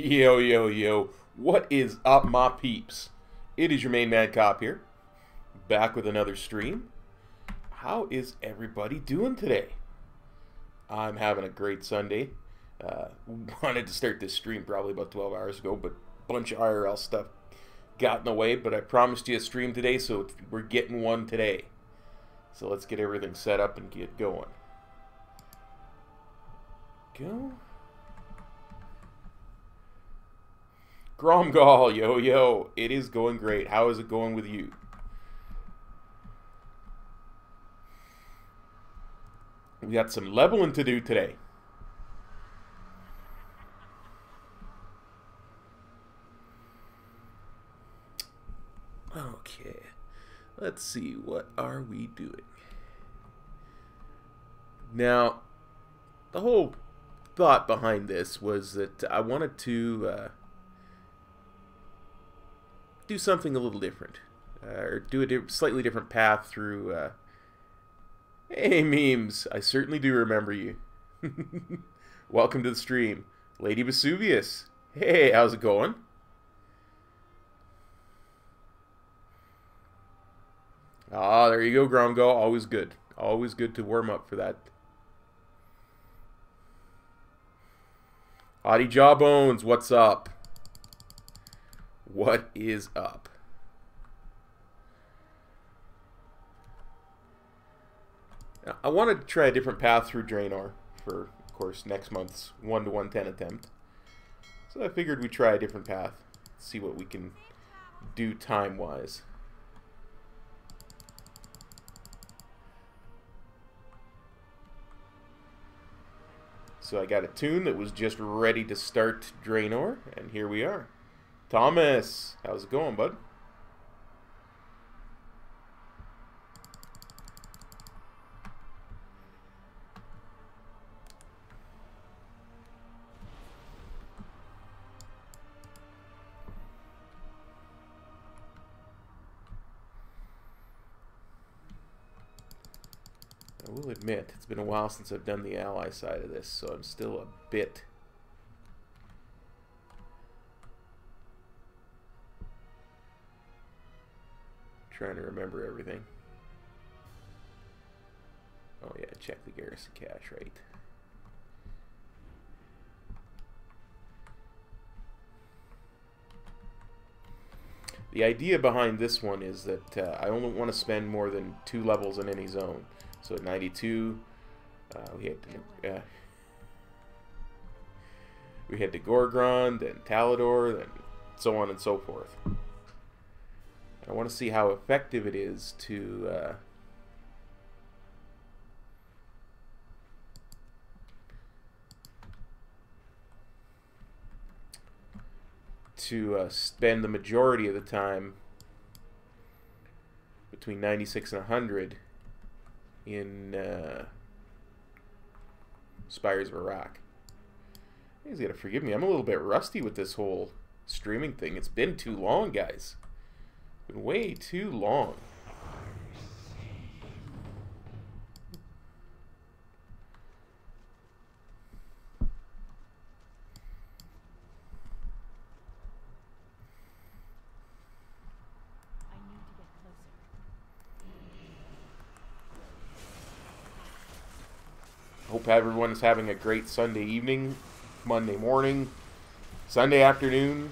Yo, yo, yo. What is up, my peeps? It is your main man cop here, back with another stream. How is everybody doing today? I'm having a great Sunday. Wanted to start this stream probably about 12 hours ago, but a bunch of IRL stuff got in the way, but I promised you a stream today, so we're getting one today. So let's get everything set up and get going. Go. Gromgal, yo, yo. It is going great. How is it going with you? We got some leveling to do today. Okay. Let's see. What are we doing? Now, the whole thought behind this was that I wanted to do something a little different, or do a slightly different path through. Hey, memes! I certainly do remember you. Welcome to the stream, Lady Vesuvius. Hey, how's it going? Ah, there you go, Gromgo. Always good. Always good to warm up for that. Hottie Jawbones, what's up? What is up? Now, I wanted to try a different path through Draenor for, of course, next month's 1-to-110 attempt. So I figured we'd try a different path, see what we can do time-wise. So I got a toon that was just ready to start Draenor, and here we are. Thomas, how's it going, bud? I will admit, it's been a while since I've done the ally side of this, so I'm still a bit trying to remember everything. Oh yeah, check the Garrison cache, right. The idea behind this one is that I only want to spend more than 2 levels in any zone. So at 92, we had to Gorgrond, then Talador, then so on and so forth. I want to see how effective it is to spend the majority of the time between 96 and 100 in Spires of Arak. You guys gotta forgive me. I'm a little bit rusty with this whole streaming thing. It's been too long, guys. Been way too long. Hope everyone is having a great Sunday evening, Monday morning, Sunday afternoon.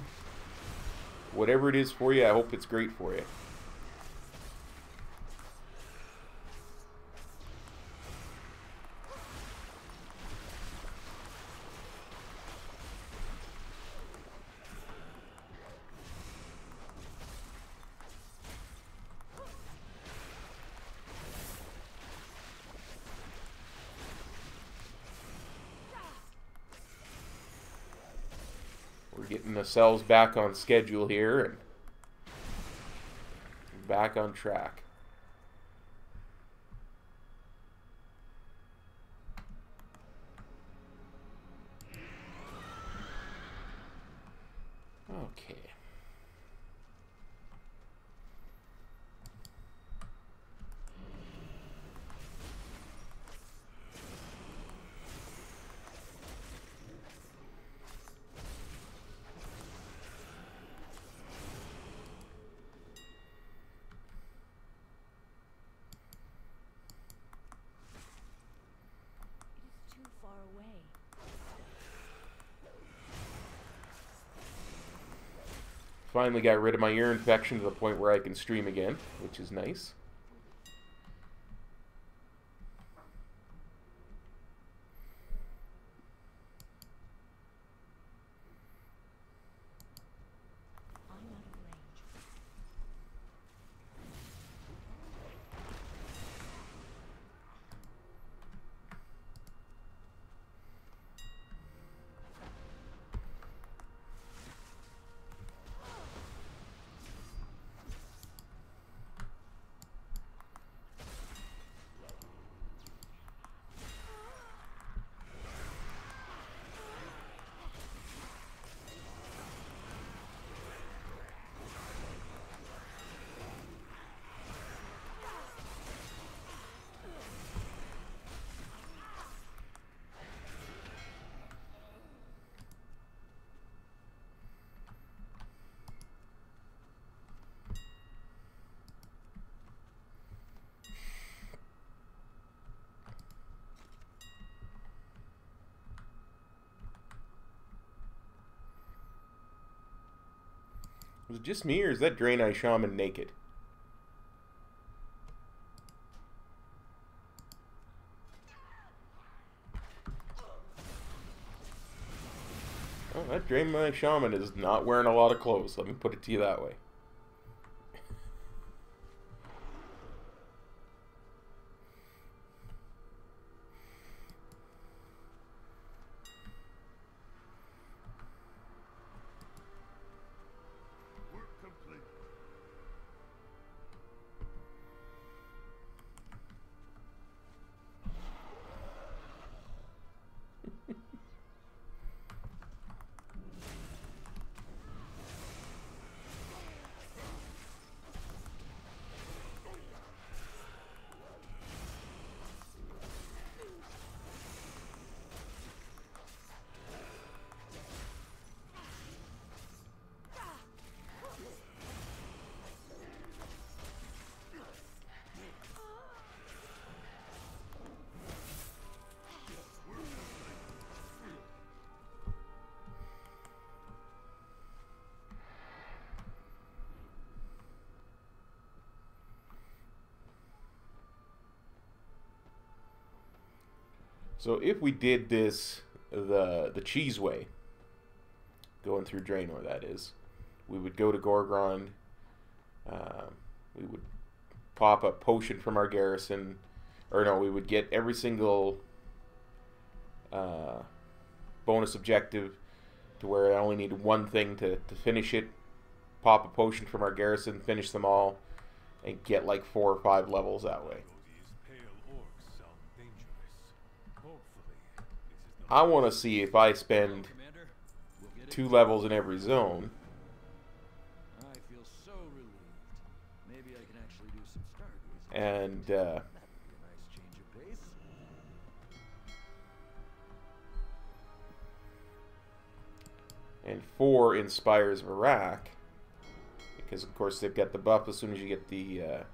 Whatever it is for you, I hope it's great for you. We're getting ourselves back on schedule here and back on track. Okay. Finally got rid of my ear infection to the point where I can stream again, which is nice. Was it just me, or is that Draenor Shaman naked? Oh, that Draenor Shaman is not wearing a lot of clothes, let me put it to you that way. So if we did this the cheese way, going through Draenor, that is, we would go to Gorgrond, we would pop a potion from our garrison, or no, we would get every single bonus objective to where I only needed one thing to finish it, pop a potion from our garrison, finish them all, and get like 4 or 5 levels that way. I want to see if I spend 2 levels in every zone. I feel so relieved. Maybe I can actually do some stargazing. And That'd be a nice change of pace. and 4 in Spires of Arak, because of course they've got the buff as soon as you get the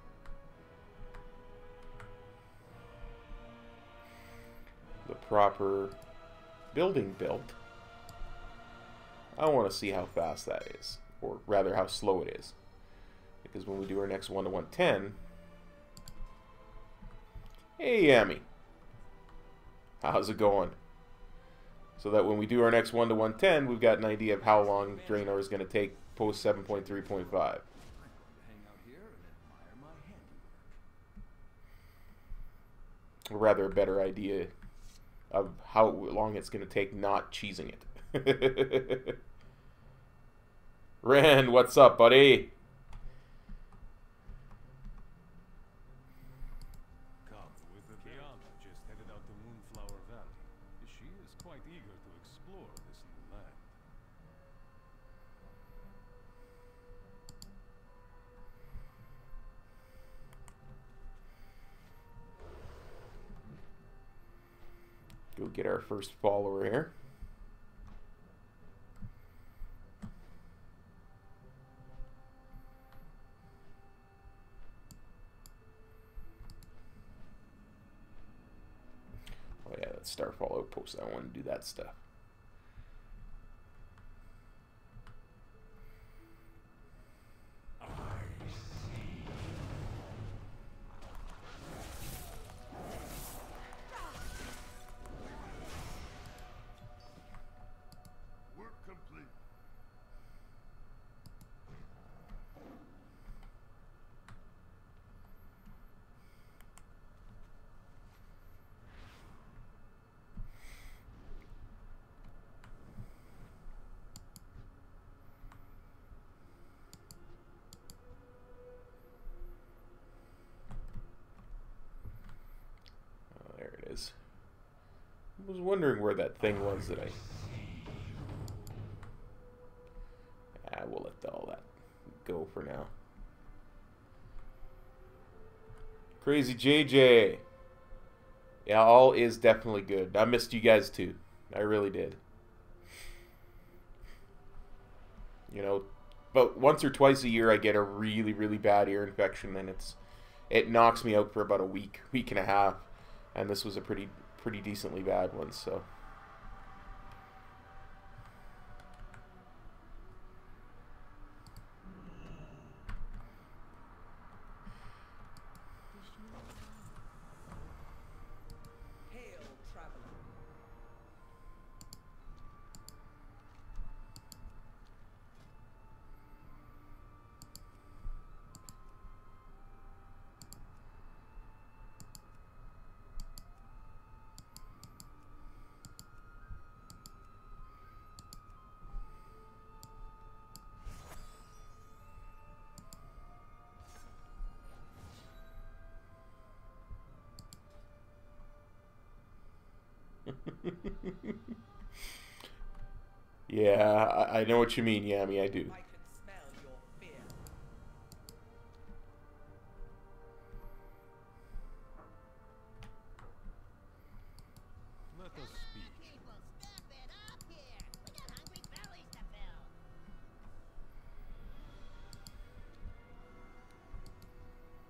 proper building built. I want to see how fast that is, or rather how slow it is, because when we do our next 1 to 110, hey Yami, how's it going? So that when we do our next 1 to 110, we've got an idea of how long Draenor is going to take post 7.3.5. Or rather, a better idea of how long it's going to take not cheesing it. Ren, what's up, buddy? Just headed out to Moonflower Valley. She is quite eager to explore this new land. Go get our first follower here. Oh yeah, that's Starfall Outpost. I want to do that stuff. I was wondering where that thing was that I... we'll let all that go for now. Crazy JJ. Yeah, all is definitely good. I missed you guys too. I really did. You know, but once or twice a year I get a really, really bad ear infection, and it knocks me out for about a week and a half. And this was a pretty decently bad one, so... Yeah, I know what you mean, Yami, I do. I can smell your fear. Let us speak. People, step it up here. We got hungry bellies to fill.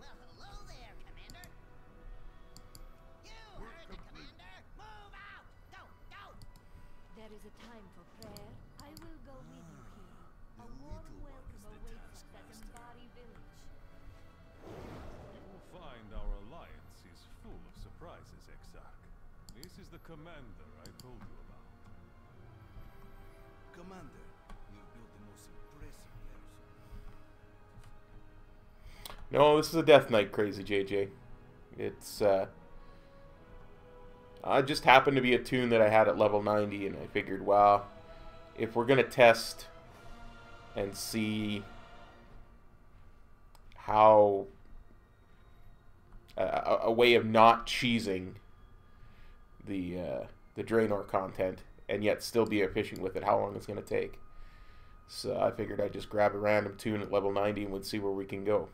Well, hello there, Commander. You heard the Commander. Move out. Go, go. There is a time for prayer. I will go with you here. A warm welcome awaits us at Embari Village. You'll find our alliance is full of surprises, Exarch. This is the commander I told you about. Commander, you built the most impressive garrison. No, this is a Death Knight, Crazy JJ. It's, I just happened to be a toon that I had at level 90, and I figured, wow, if we're going to test and see how a way of not cheesing the Draenor content and yet still be efficient with it, how long it's going to take. So I figured I'd just grab a random toon at level 90 and we'd see where we can go.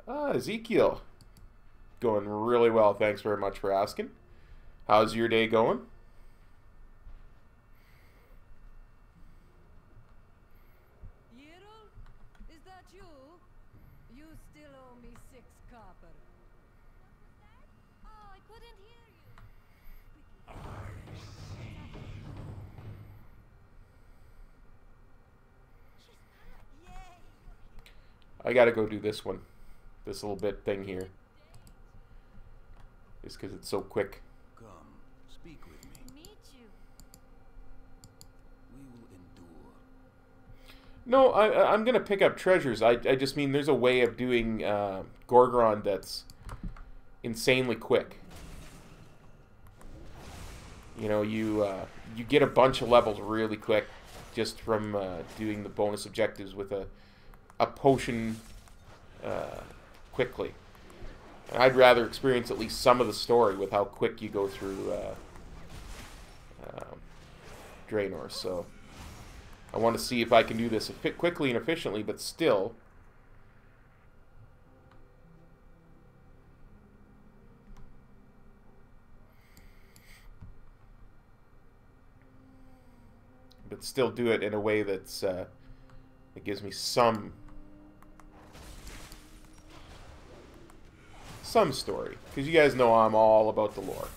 Ezekiel. Going really well, thanks very much for asking. How's your day going? Yerul, is that you? You still owe me 6 copper. Oh, I couldn't hear you. I gotta go do this one. This little bit thing here. Just because it's so quick. Come, speak with me. Meet you. We will endure. No, I'm gonna pick up treasures. I just mean there's a way of doing Gorgron that's insanely quick. You know, you get a bunch of levels really quick just from doing the bonus objectives with a potion quickly. And I'd rather experience at least some of the story with how quick you go through Draenor. So I want to see if I can do this quickly and efficiently, but still do it in a way that's that gives me some story, because you guys know I'm all about the lore.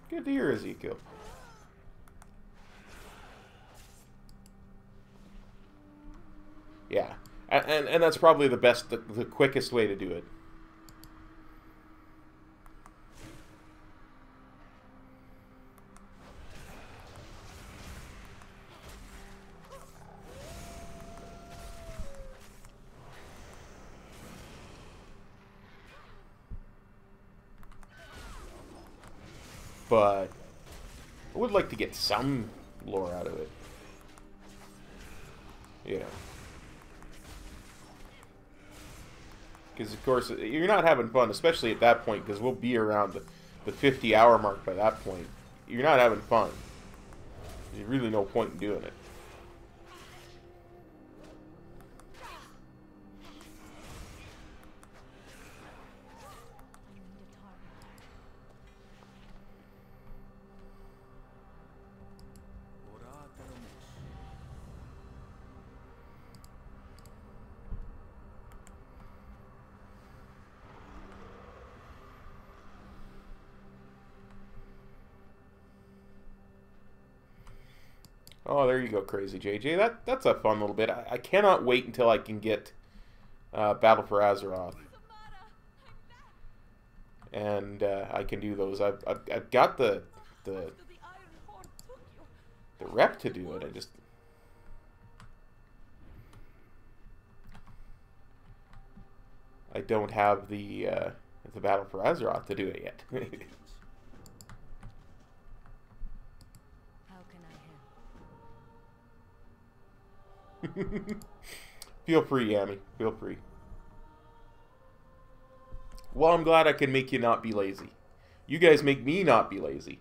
Good to hear, Ezekiel. Yeah, and that's probably the best, the quickest way to do it. but I would like to get some lore out of it. You know. Because, of course, you're not having fun, especially at that point, because we'll be around the 50-hour mark by that point. You're not having fun. There's really no point in doing it. Oh, there you go, Crazy JJ. That's a fun little bit. I cannot wait until I can get Battle for Azeroth. And I can do those. I've got the rep to do it. I don't have the Battle for Azeroth to do it yet. Feel free, Yami. Feel free. Well, I'm glad I can make you not be lazy. You guys make me not be lazy.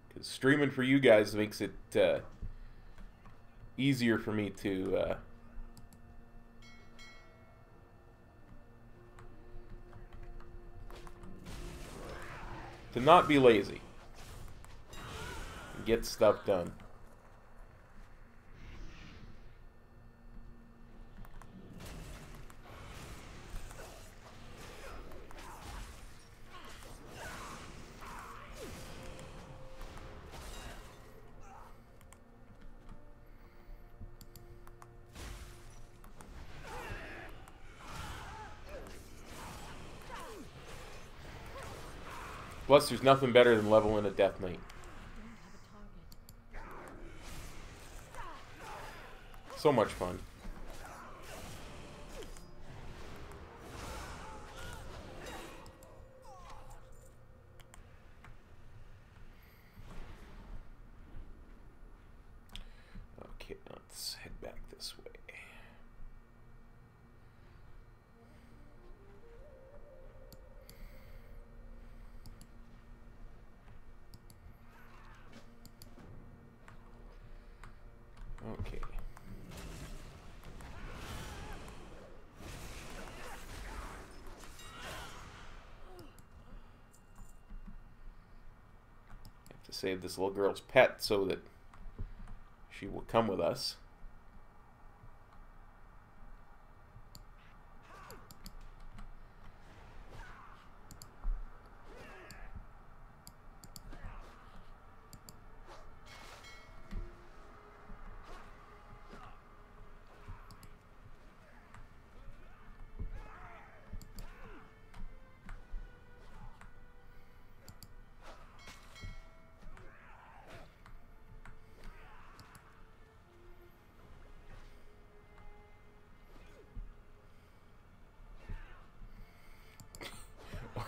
Because streaming for you guys makes it easier for me to not be lazy and get stuff done. Plus, there's nothing better than leveling a Death Knight. So much fun. Okay, let's head back this way. Okay. Have to save this little girl's pet so that she will come with us.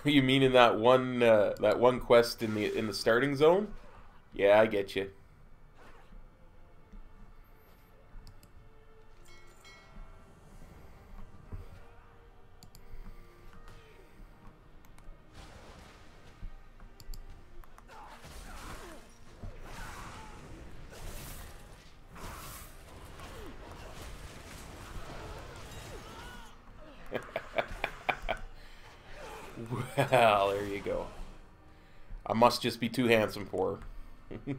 You mean in that one quest in the starting zone? Yeah, I get you. Well, there you go. I must just be too handsome for her.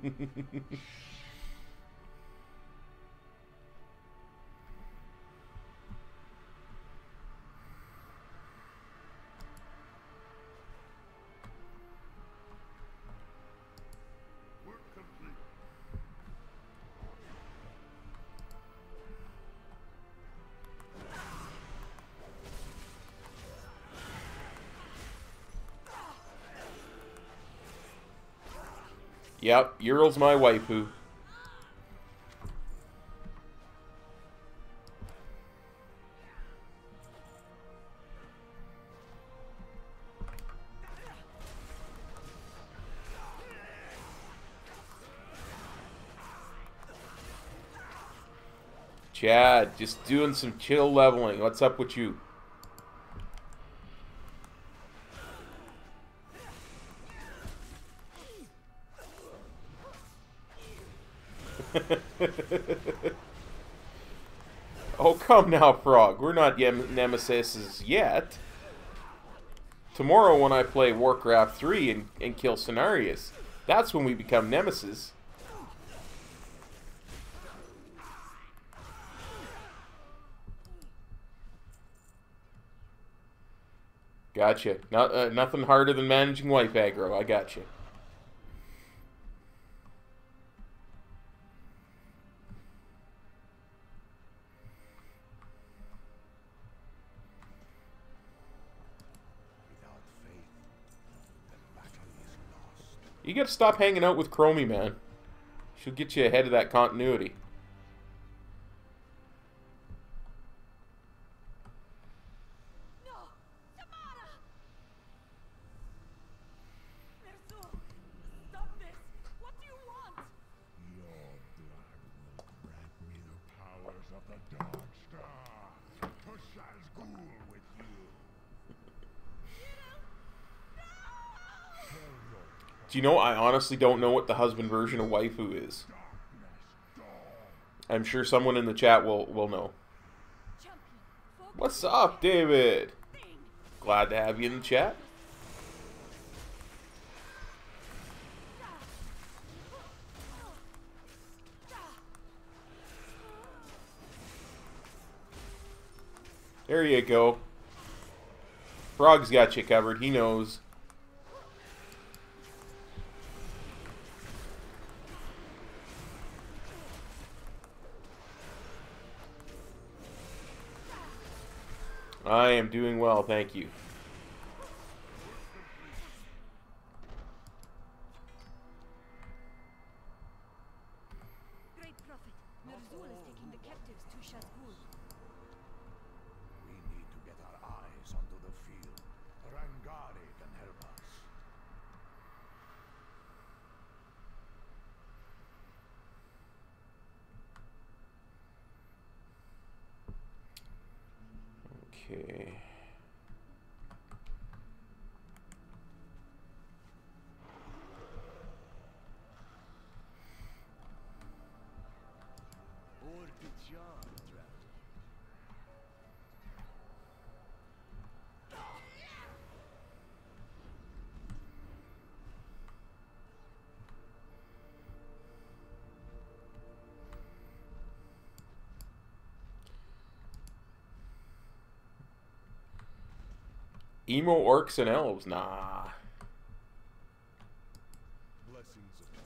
Yep, Ural's my waifu. Chad, just doing some chill leveling. What's up with you? Oh, come now, Frog. We're not nemesis yet. Tomorrow when I play Warcraft 3 and kill Cenarius, that's when we become nemesis. Gotcha. Nothing harder than managing wife aggro. I gotcha. You gotta stop hanging out with Chromie, man. She'll get you ahead of that continuity. No! Tamara! Ner'zhul! Stop this! What do you want? Your blood will grant me the powers of the Dark Star. To Shazgul with you. Do you know, I honestly don't know what the husband version of waifu is. I'm sure someone in the chat will know. What's up, David? Glad to have you in the chat. There you go. Frog's got you covered. He knows. I am doing well, thank you. Great Prophet, Ner'zhul is taking the captives to Shazgul. We need to get our eyes onto the field. Rangari can help us. Okay. Emo orcs and elves? Nah. Blessings upon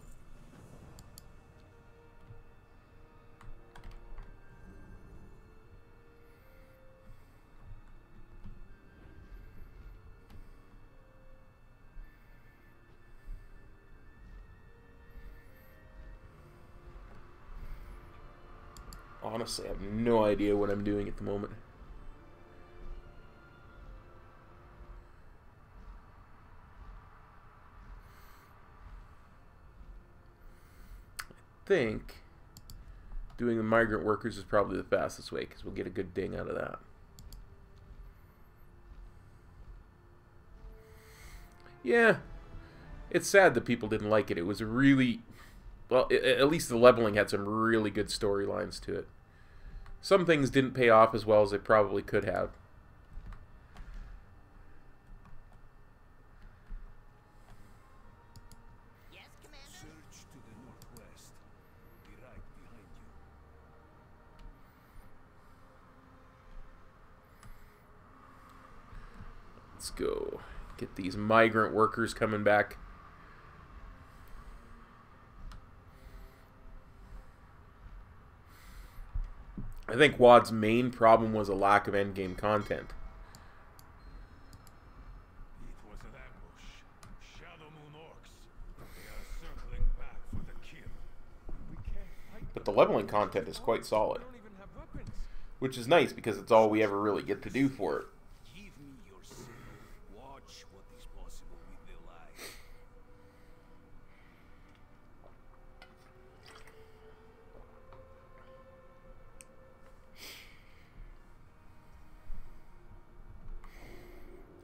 you. Honestly, I have no idea what I'm doing at the moment. I think doing the migrant workers is probably the fastest way because we'll get a good ding out of that. Yeah, it's sad that people didn't like it. It was a really, well, at least the leveling had some really good storylines to it. Some things didn't pay off as well as they probably could have. Yes, Commander? Surge to the northwest. Be right behind you. Let's go get these migrant workers coming back. I think WoD's main problem was a lack of endgame content. It was an ambush. Shadow Moon orcs. They are circling back. But the leveling content is quite solid. I don't even have weapons. Which is nice because it's all we ever really get to do for it. Give me your sword. Watch what is possible with the light.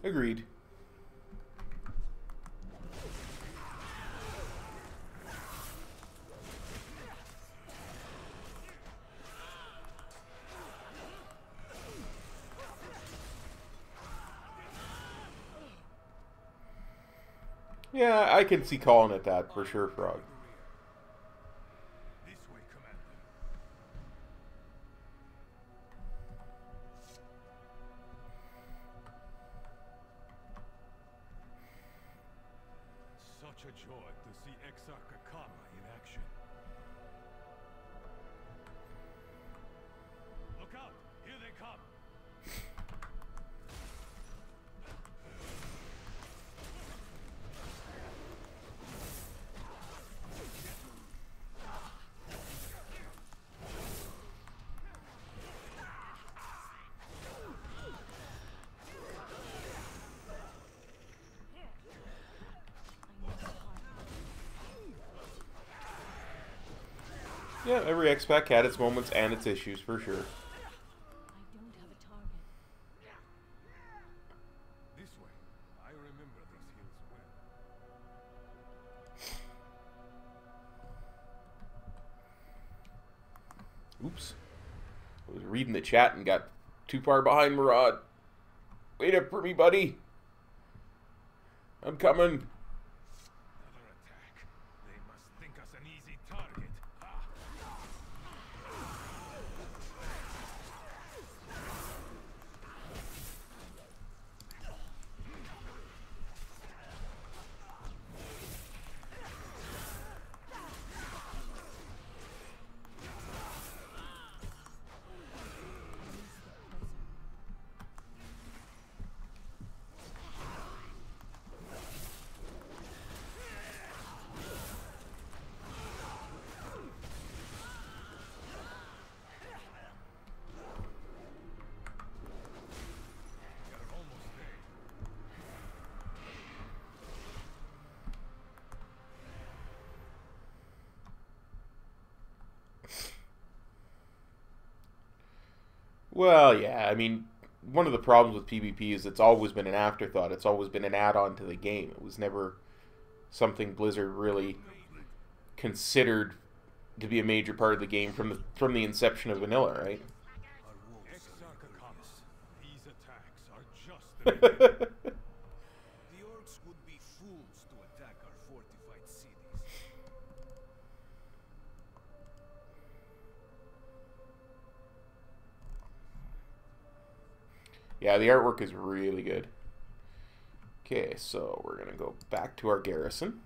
Agreed. Yeah, I can see calling it that for sure, Frog. This way, Commander. Such a joy to see Exarch Akama in action. Look out! Here they come! Yeah, every X-Pac had its moments and its issues, for sure. I don't have a target. This way. I remember these hills well. Oops. I was reading the chat and got too far behind Murad. Wait up for me, buddy. I'm coming. Another attack. They must think us an easy target. Ah. You're almost there. Well, yeah, I mean, one of the problems with PvP is it's always been an afterthought. It's always been an add-on to the game. It was never something Blizzard really considered to be a major part of the game from the inception of vanilla, right? Exarch Akama. These attacks are just the beginning. The orcs would be fools to attack our fortified cities. Yeah, the artwork is really good. Okay, so we're going to go back to our garrison.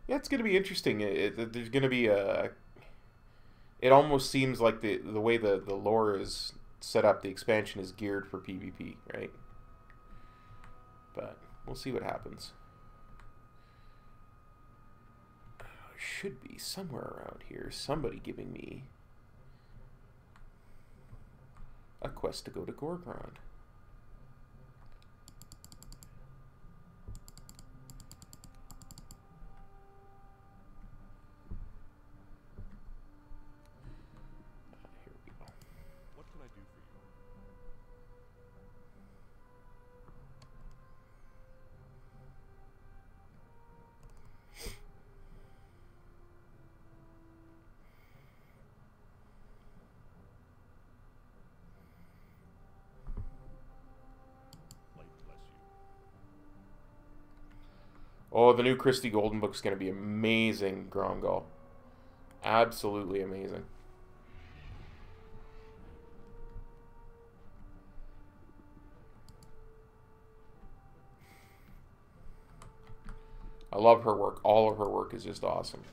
Yeah, it's going to be interesting. There's going to be a... It almost seems like the way the lore is set up, the expansion is geared for PvP, right? But we'll see what happens. Should be somewhere around here. Somebody giving me a quest to go to Gorgrond. Here we go. What can I do for you? Light bless you. Oh, the new Christie Golden Book is going to be amazing, Gromgal. Absolutely amazing. I love her work. All of her work is just awesome.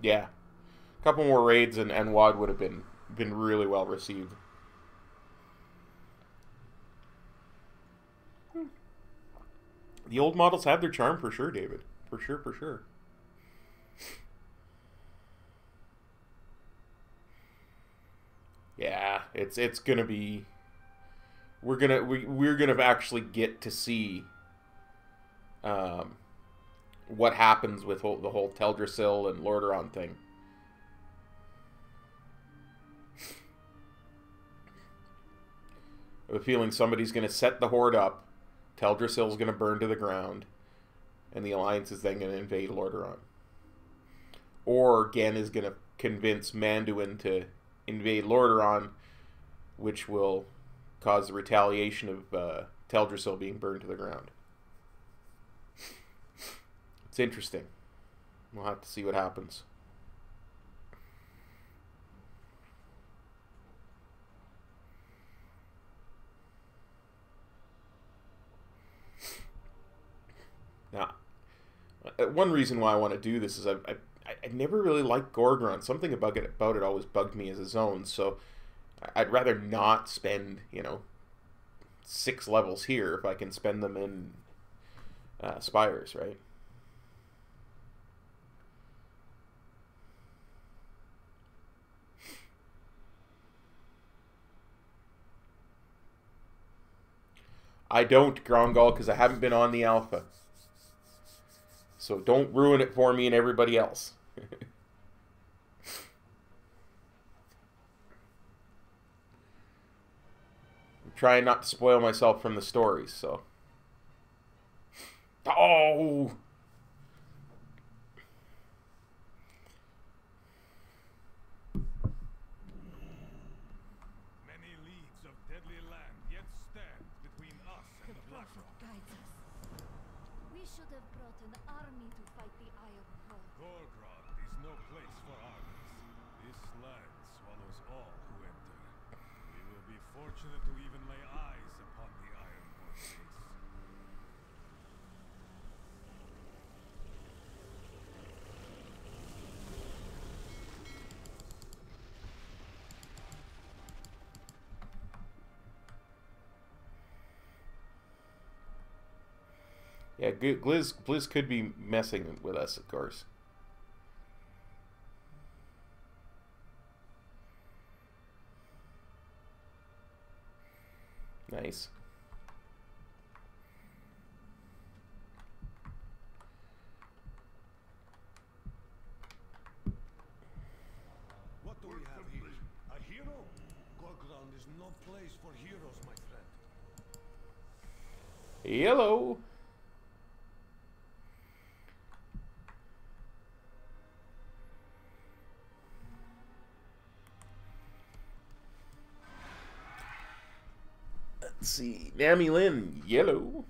Yeah. A couple more raids and WoD would have been really well received. The old models have their charm for sure, David. For sure, for sure. Yeah, it's gonna be. We're gonna actually get to see what happens with the whole Teldrassil and Lordaeron thing. I have a feeling somebody's gonna set the Horde up. Teldrassil's going to burn to the ground, and the Alliance is then going to invade Lordaeron. Or Gen is going to convince Manduin to invade Lordaeron, which will cause the retaliation of Teldrassil being burned to the ground. It's interesting. We'll have to see what happens. Now, one reason why I want to do this is I never really liked Gorgrond. Something about it always bugged me as a zone, so I'd rather not spend, 6 levels here if I can spend them in Spires, right? I don't, Grongol, because I haven't been on the alpha. So don't ruin it for me and everybody else. I'm trying not to spoil myself from the stories, so. Oh! Many leagues of deadly land yet stand between us and the Black Rock. Guides us. We should have brought an army to fight the Iron Horde. Gorgrond is no place for armies. This land swallows all who enter. We will be fortunate to even lay eyes upon the Iron Horde base. Yeah, Blizz could be messing with us, of course. Nice. What do we have here? A hero? Gorgrond is no place for heroes, my friend. Hello. Let's see. Nami Lynn, yellow.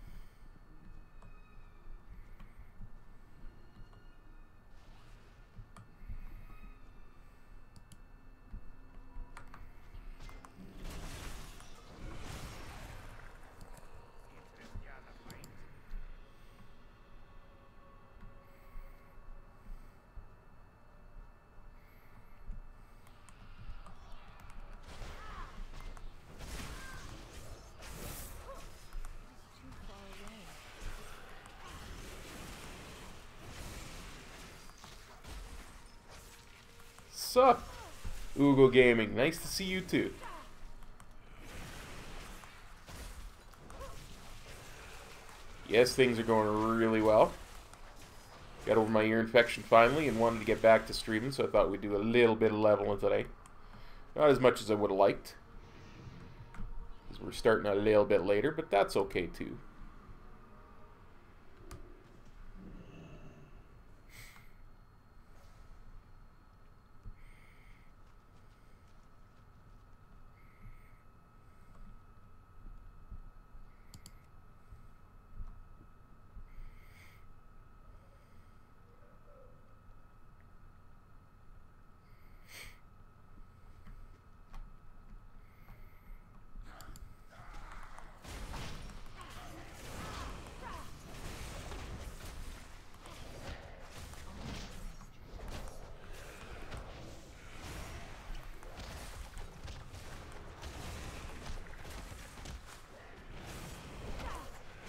Sup, Ugo Gaming? Nice to see you too. Yes, things are going really well. Got over my ear infection finally and wanted to get back to streaming, so I thought we'd do a little bit of leveling today. Not as much as I would have liked, because we're starting a little bit later, but that's okay too.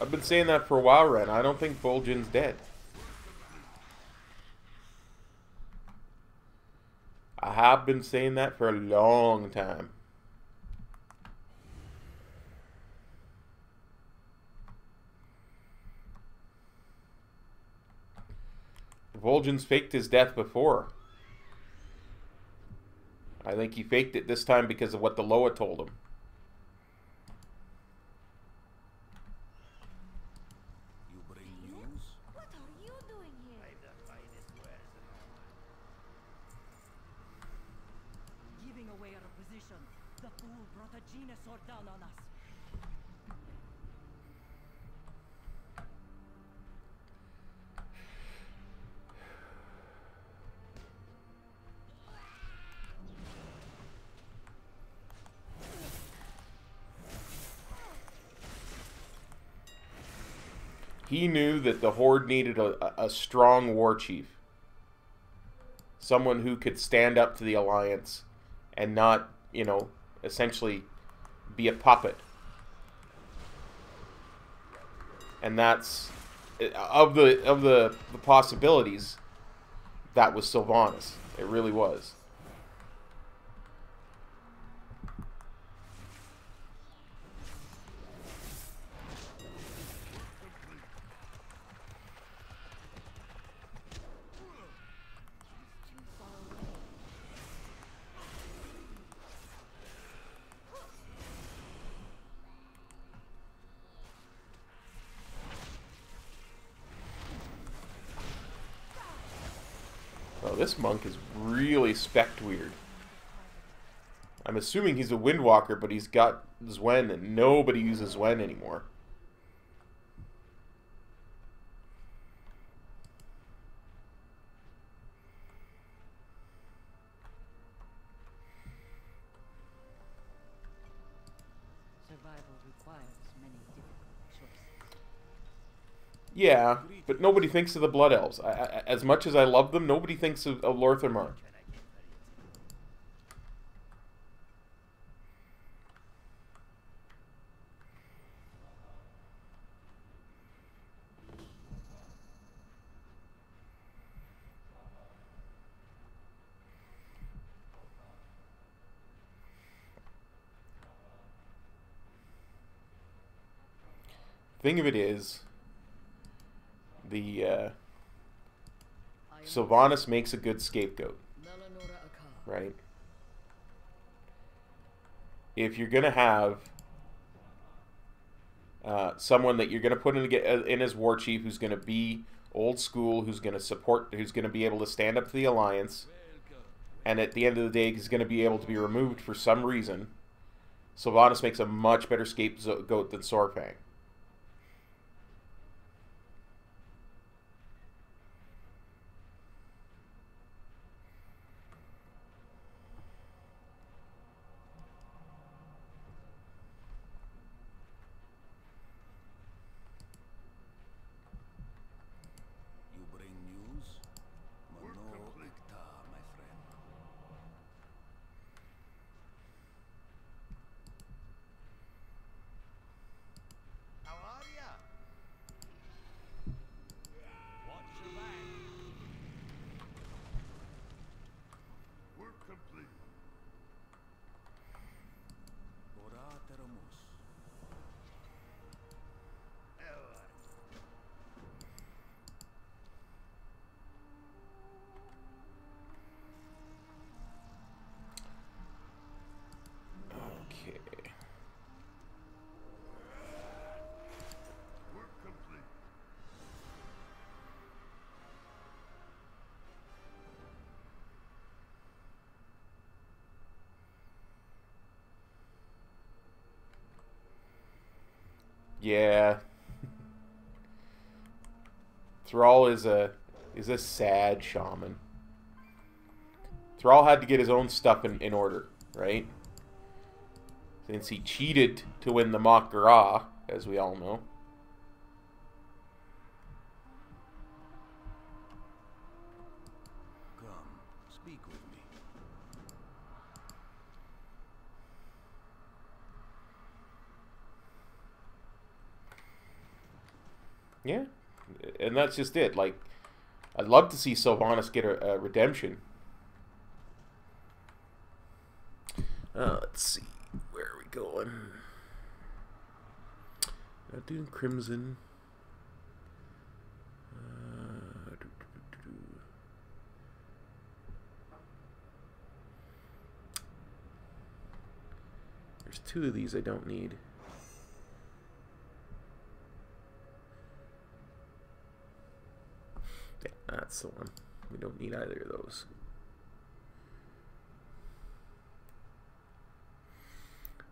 I've been saying that for a while, Ren. I don't think Vol'jin's dead. I have been saying that for a long time. Vol'jin's faked his death before. I think he faked it this time because of what the Loa told him. You bring news? What are you doing here? I'm the finest wares in all. Giving away our position. The fool brought a Genosaur down on us. He knew that the Horde needed a strong war chief. Someone who could stand up to the Alliance and not, you know, essentially be a puppet. And that's, of the possibilities, that was Sylvanas. It really was. Oh, this monk is really specced weird. I'm assuming he's a Windwalker, but he's got Zwen, and nobody uses Zwen anymore. Survival requires many difficult choices. Yeah, but nobody thinks of the Blood Elves. As much as I love them, nobody thinks of Lorthamar. Thing of it is, the Sylvanas makes a good scapegoat, right? If you're gonna have someone that you're gonna put in as war chief, who's gonna be old school, who's gonna support, who's gonna be able to stand up to the Alliance, and at the end of the day, he's gonna be able to be removed for some reason, Sylvanas makes a much better scapegoat than Sorfang. Yeah. Thrall is a sad shaman. Thrall had to get his own stuff in order, right? Since he cheated to win the Mak'gara, as we all know. Come, speak with me. Yeah, and that's just it. Like, I'd love to see Sylvanas get a redemption. Let's see. Where are we going? Doing Crimson. There's 2 of these I don't need. Yeah, that's the one. We don't need either of those.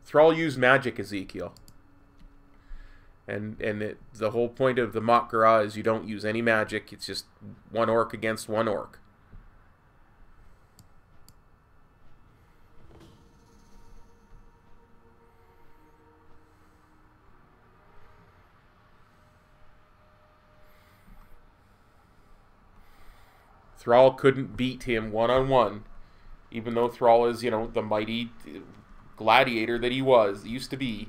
Thrall used magic, Ezekiel. And the whole point of the Mak'gara is you don't use any magic. It's just one orc against one orc. Thrall couldn't beat him one-on-one, even though Thrall is, you know, the mighty gladiator that he used to be.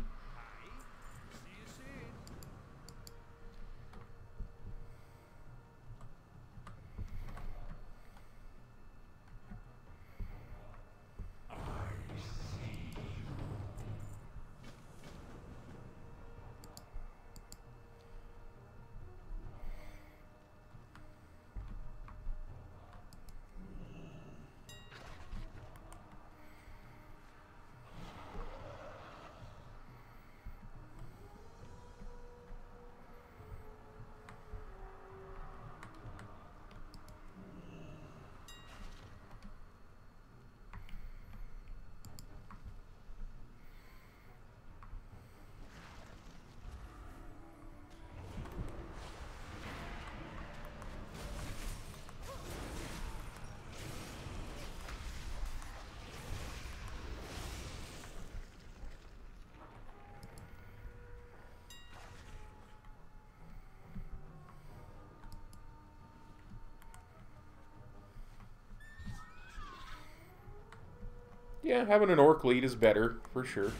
Yeah, having an orc lead is better, for sure.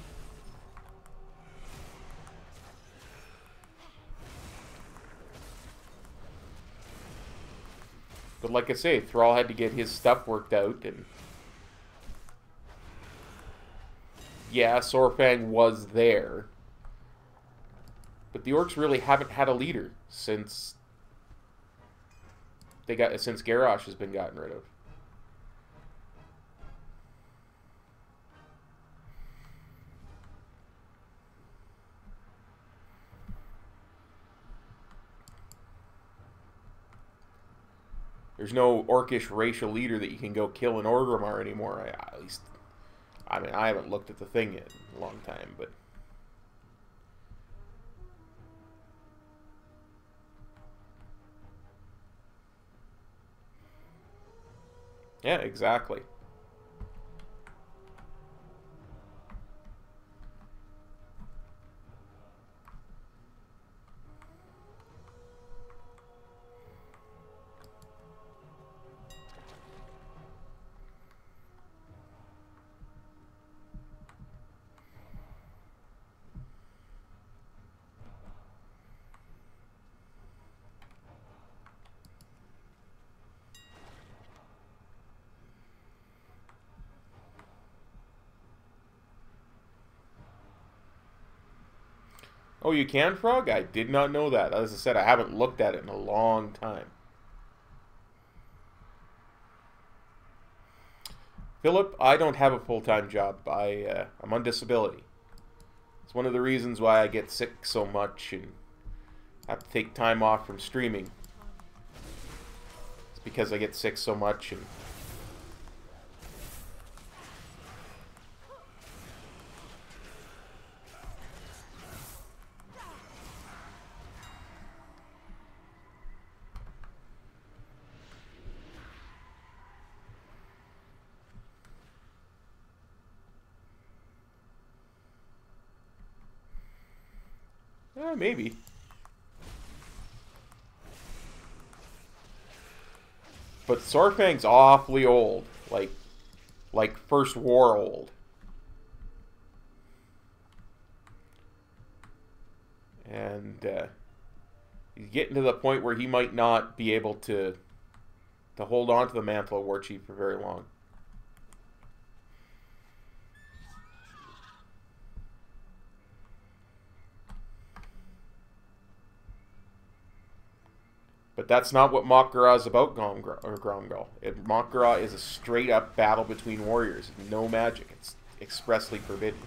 But like I say, Thrall had to get his stuff worked out, and yeah, Sorfang was there. But the orcs really haven't had a leader since Garrosh has been gotten rid of. There's no orcish racial leader that you can go kill in Orgrimmar anymore. At least, I mean, I haven't looked at the thing yet in a long time, but yeah, exactly. Oh, you can frog? I did not know that. As I said, I haven't looked at it in a long time. Philip, I don't have a full-time job. I'm on disability. It's one of the reasons why I get sick so much and have to take time off from streaming. It's because I get sick so much and maybe. But Sorfang's awfully old. Like First War old. And He's getting to the point where he might not be able to hold on to the mantle of War Chief for very long. But that's not what Mak'gora is about, Gromgal. Mak'gora is a straight-up battle between warriors. No magic. It's expressly forbidden.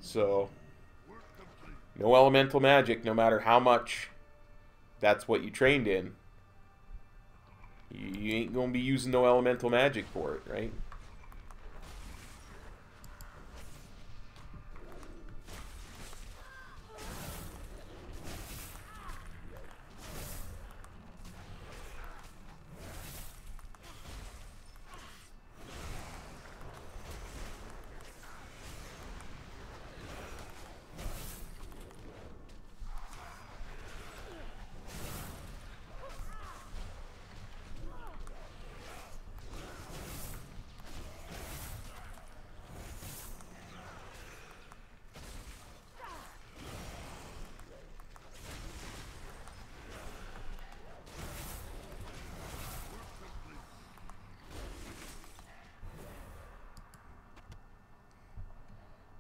So, no elemental magic, no matter how much that's what you trained in. You ain't going to be using no elemental magic for it, right?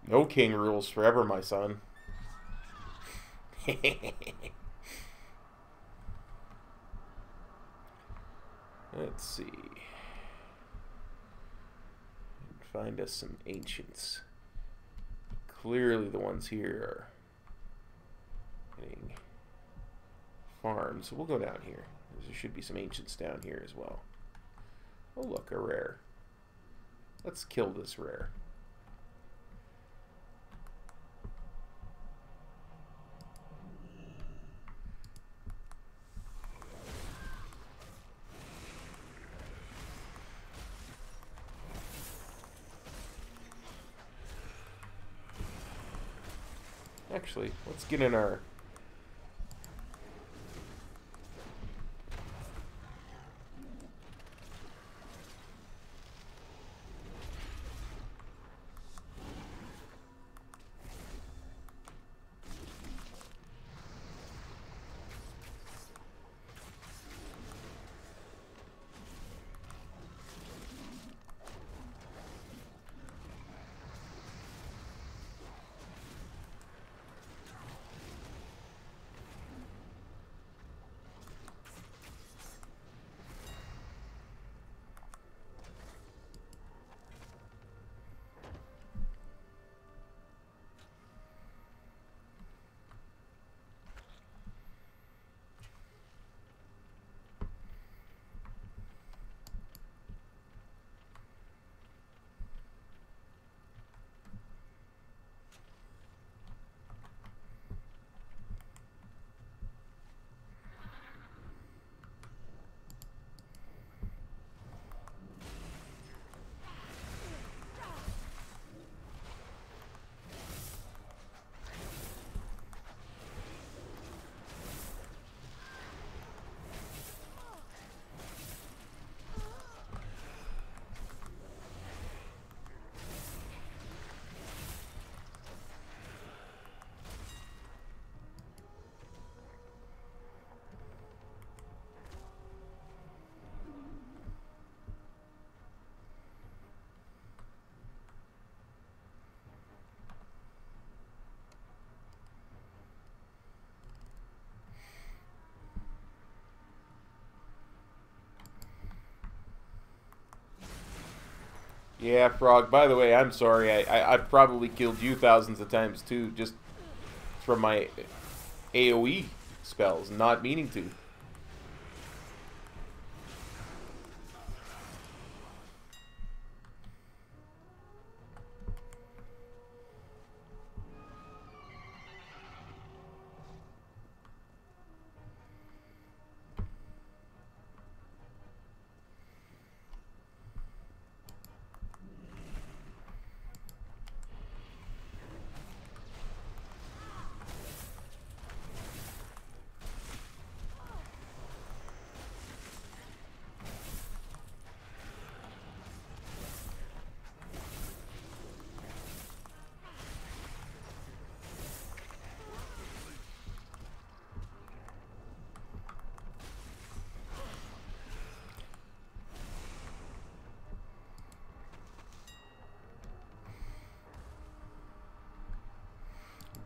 No king rules forever, my son. Let's see. Find us some ancients. Clearly the ones here are getting farmed, so we'll go down here. There should be some ancients down here as well. Oh look, a rare. Let's kill this rare. Actually, let's get in our... Yeah, Frog, by the way, I'm sorry. I've probably killed you thousands of times too, just from my AoE spells, not meaning to.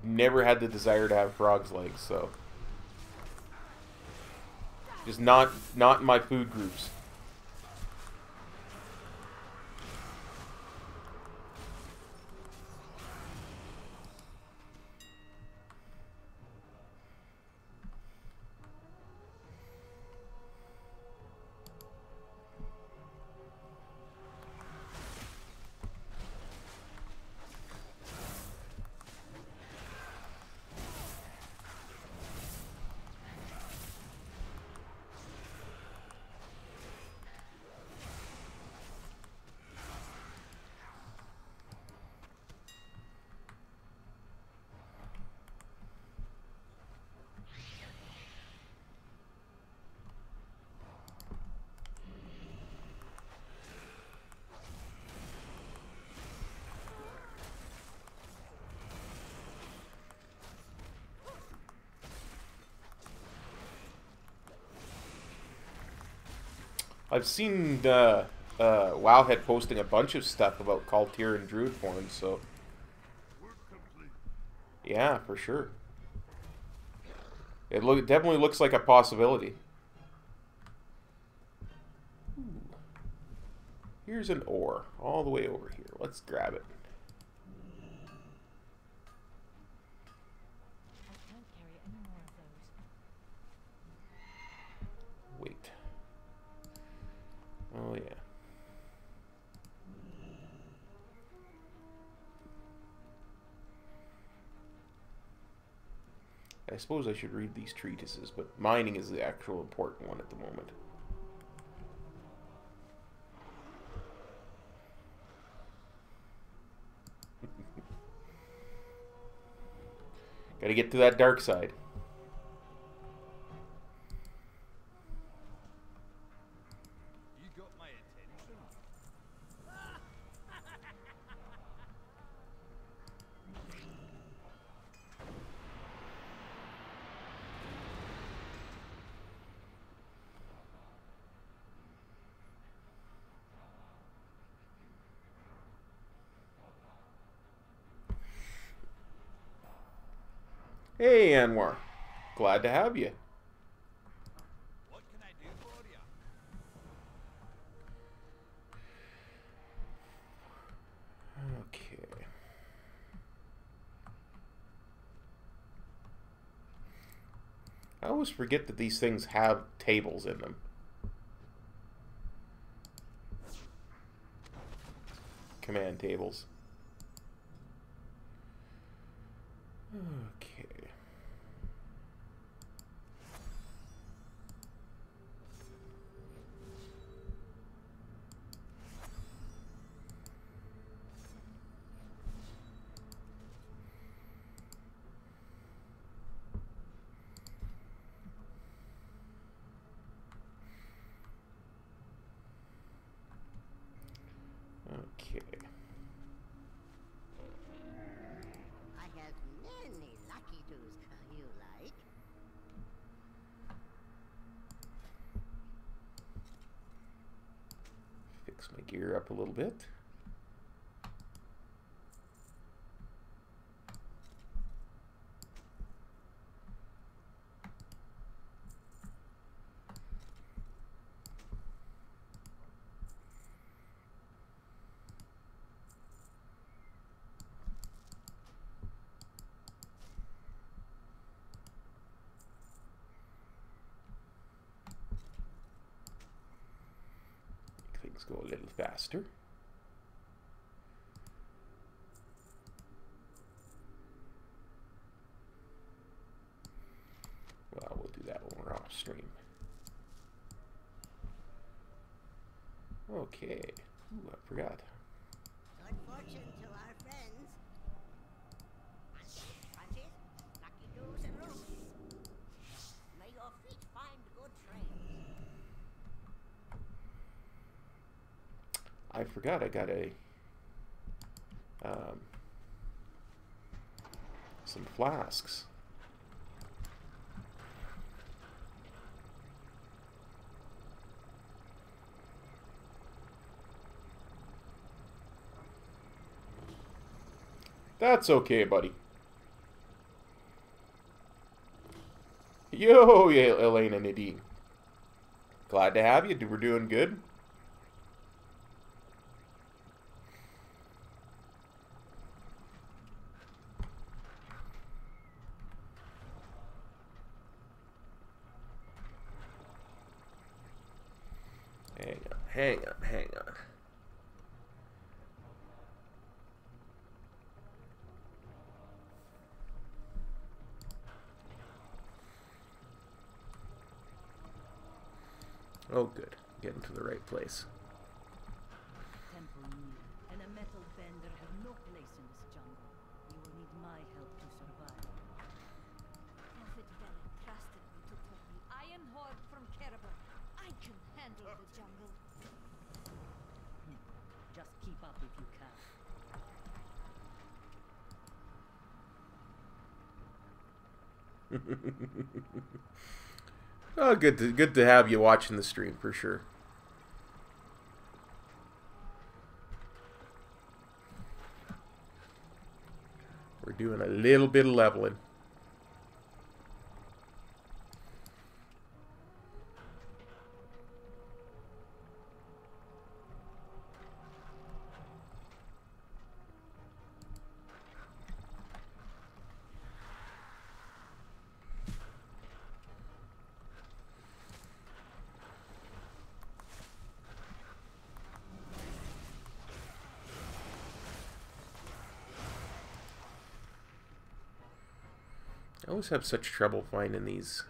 never had the desire to have frog's legs, so just not in my food groups. I've seen Wowhead posting a bunch of stuff about Kaltir and Druid forms, so yeah, for sure. It definitely looks like a possibility. Ooh. Here's an ore, all the way over here. Let's grab it. I can't carry any more of those. Wait. Oh, yeah. I suppose I should read these treatises, but mining is the actual important one at the moment. Gotta get to that dark side. You got my attention. Hey, Anwar. Glad to have you. What can I do for you? Okay. I always forget that these things have tables in them. Command tables. Okay. Okay. I have many lucky doos you like. Fix my gear up a little bit. Make things go a little faster. Well, we'll do that when we're off stream. Okay. Ooh, I forgot. Good fortune to our friends. Punches, lucky doos, and roots. May your feet find good trails. I forgot I got a some flasks. That's okay, buddy. Yo, yeah, Elena Nadine. Glad to have you. We're doing good. Hang on. Oh, good. Getting to the right place. Temple near, and a metal bender have no place in this jungle. You will need my help to survive. Prophet Bella trusted me to turn the Iron Horde from Caribou. I can handle the jungle. Just keep up if you can. Oh, good to have you watching the stream for sure. We're doing a little bit of leveling. I always have such trouble finding these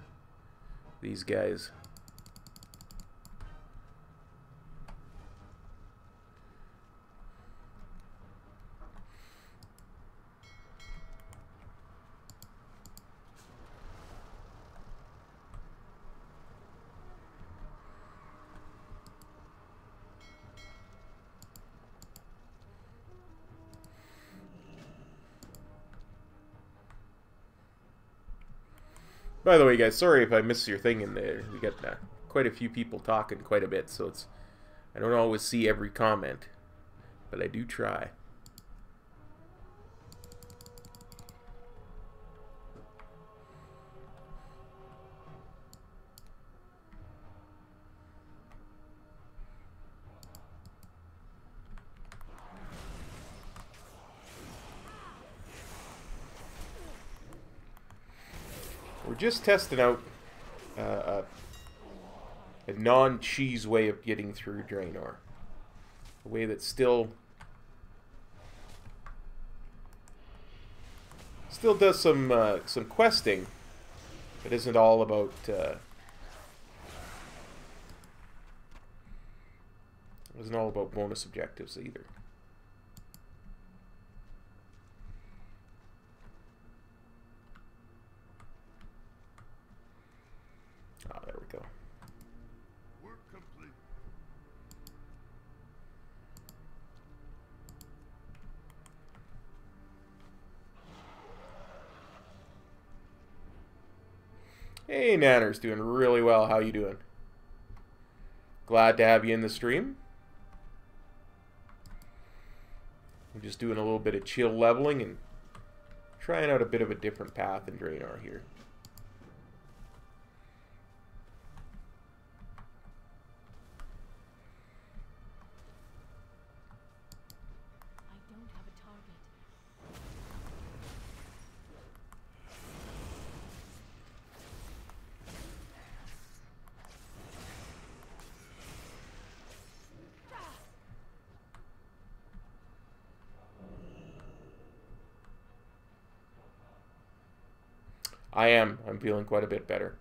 guys. By the way, guys, sorry if I missed your thing in there. We got quite a few people talking quite a bit, so I don't always see every comment, but I do try. We're just testing out a non-cheese way of getting through Draenor. A way that still does some questing, but isn't all about bonus objectives either. Ah, there we go. Work complete. Hey, Nanner's doing really well. How you doing? Glad to have you in the stream. I'm just doing a little bit of chill leveling and trying out a bit of a different path in Draenor here. I don't have a target. I am. I'm feeling quite a bit better.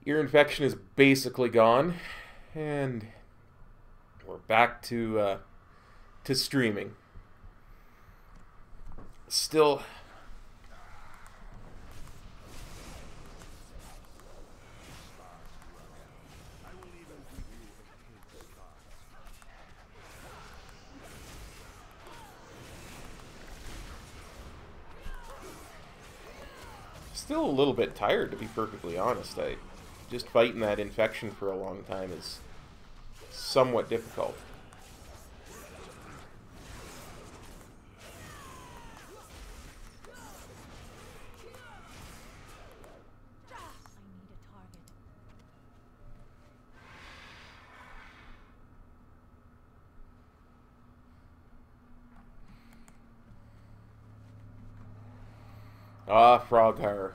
Ear infection is basically gone, and we're back to streaming. Still, I will Still a little bit tired, to be perfectly honest. Just fighting that infection for a long time is somewhat difficult. Ah, Froggar.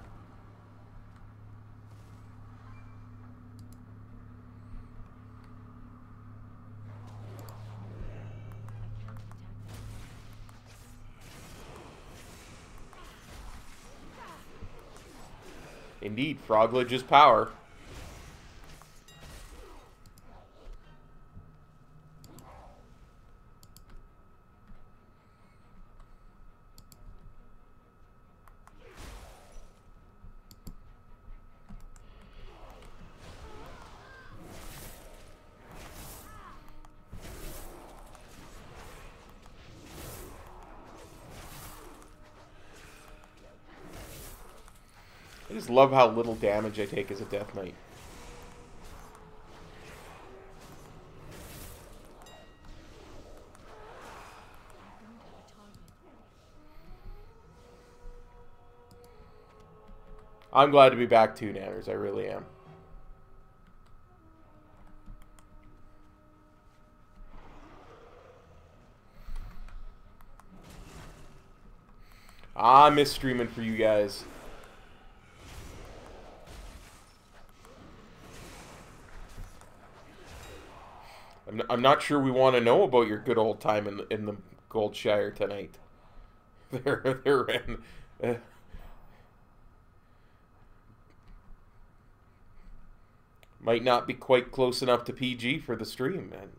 Indeed, Froglage is power. I just love how little damage I take as a Death Knight. I'm glad to be back too, Nanners. I really am. I miss streaming for you guys. I'm not sure we want to know about your good old time in the Goldshire tonight. Might not be quite close enough to PG for the stream, man.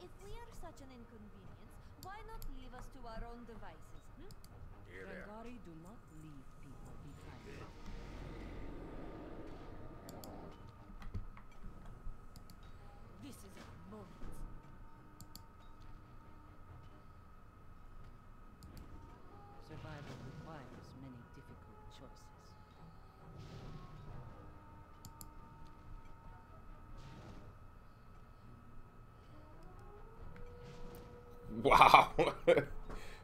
If we are such an inconvenience, why not leave us to our own devices, hmm? Drengari do not leave people behind. This is our moment. Survival requires many difficult choices. Wow.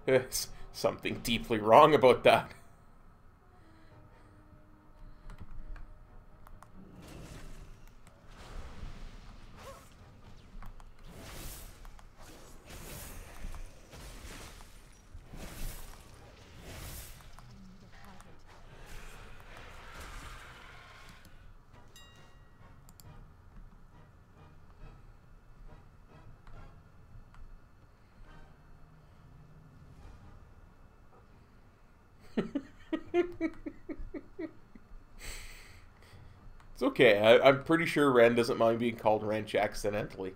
There's something deeply wrong about that. It's okay. I'm pretty sure Ren doesn't mind being called Wrench accidentally.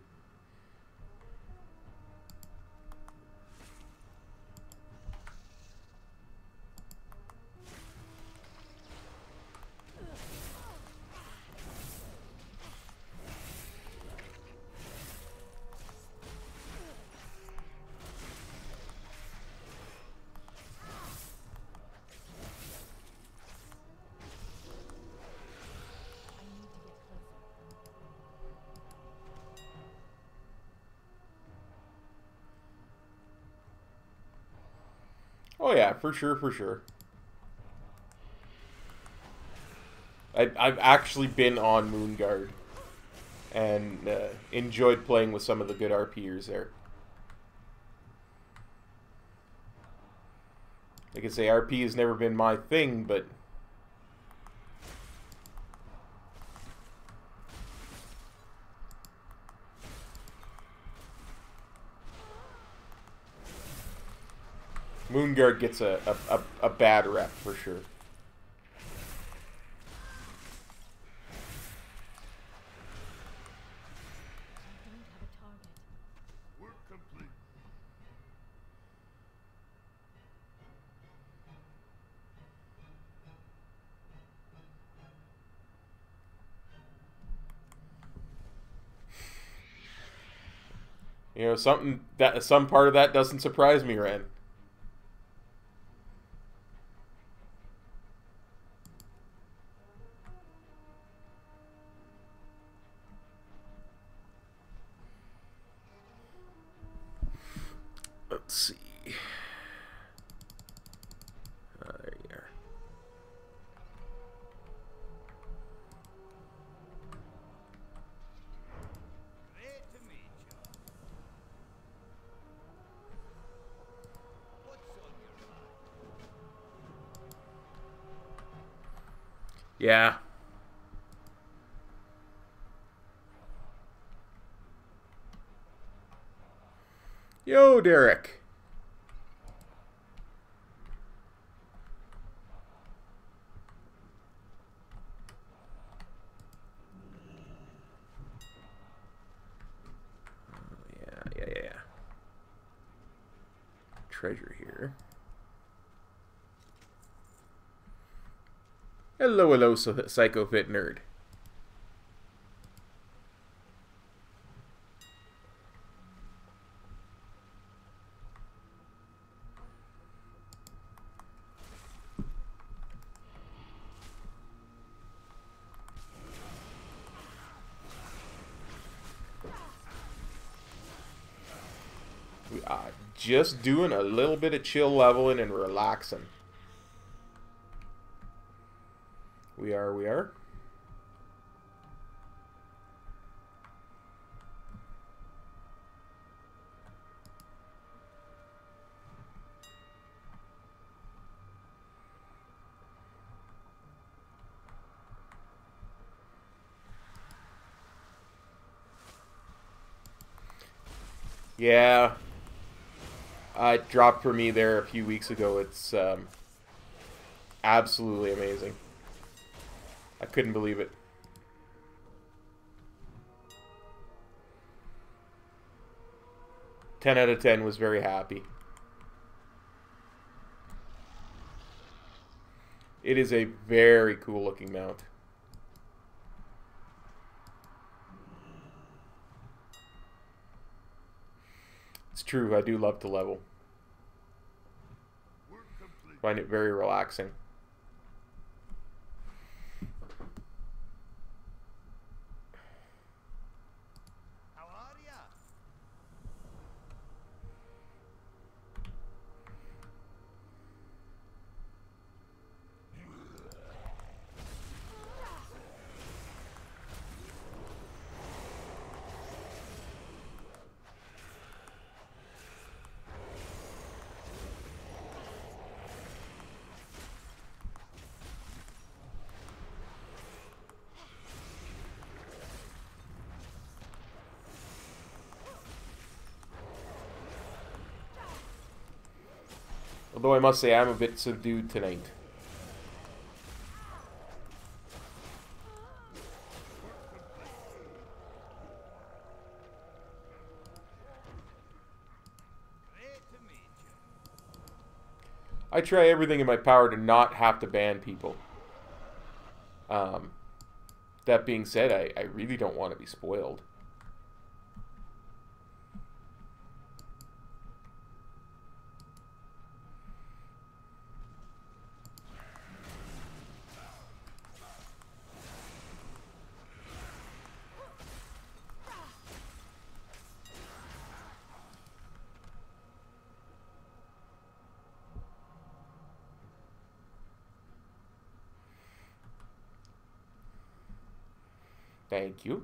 Oh yeah, for sure, for sure. I've actually been on Moonguard and enjoyed playing with some of the good RPers there. Like I say, RP has never been my thing, but Moonguard gets a bad rep for sure. Work complete. You know, some part of that doesn't surprise me, Ren. Let's see. There you are. Great to meet you. What's on your mind? Yeah. Yo, Derek. Yeah. Treasure here. Hello, Psycho Fit Nerd. We are just doing a little bit of chill leveling and relaxing. We are. Yeah. It dropped for me there a few weeks ago. It's absolutely amazing. I couldn't believe it. Ten out of 10 was very happy. It is a very cool looking mount. It's true, I do love to level. Find it very relaxing. How are ya? Although I must say I'm a bit subdued tonight. Great to meet you. I try everything in my power to not have to ban people. That being said, I really don't want to be spoiled. Thank you.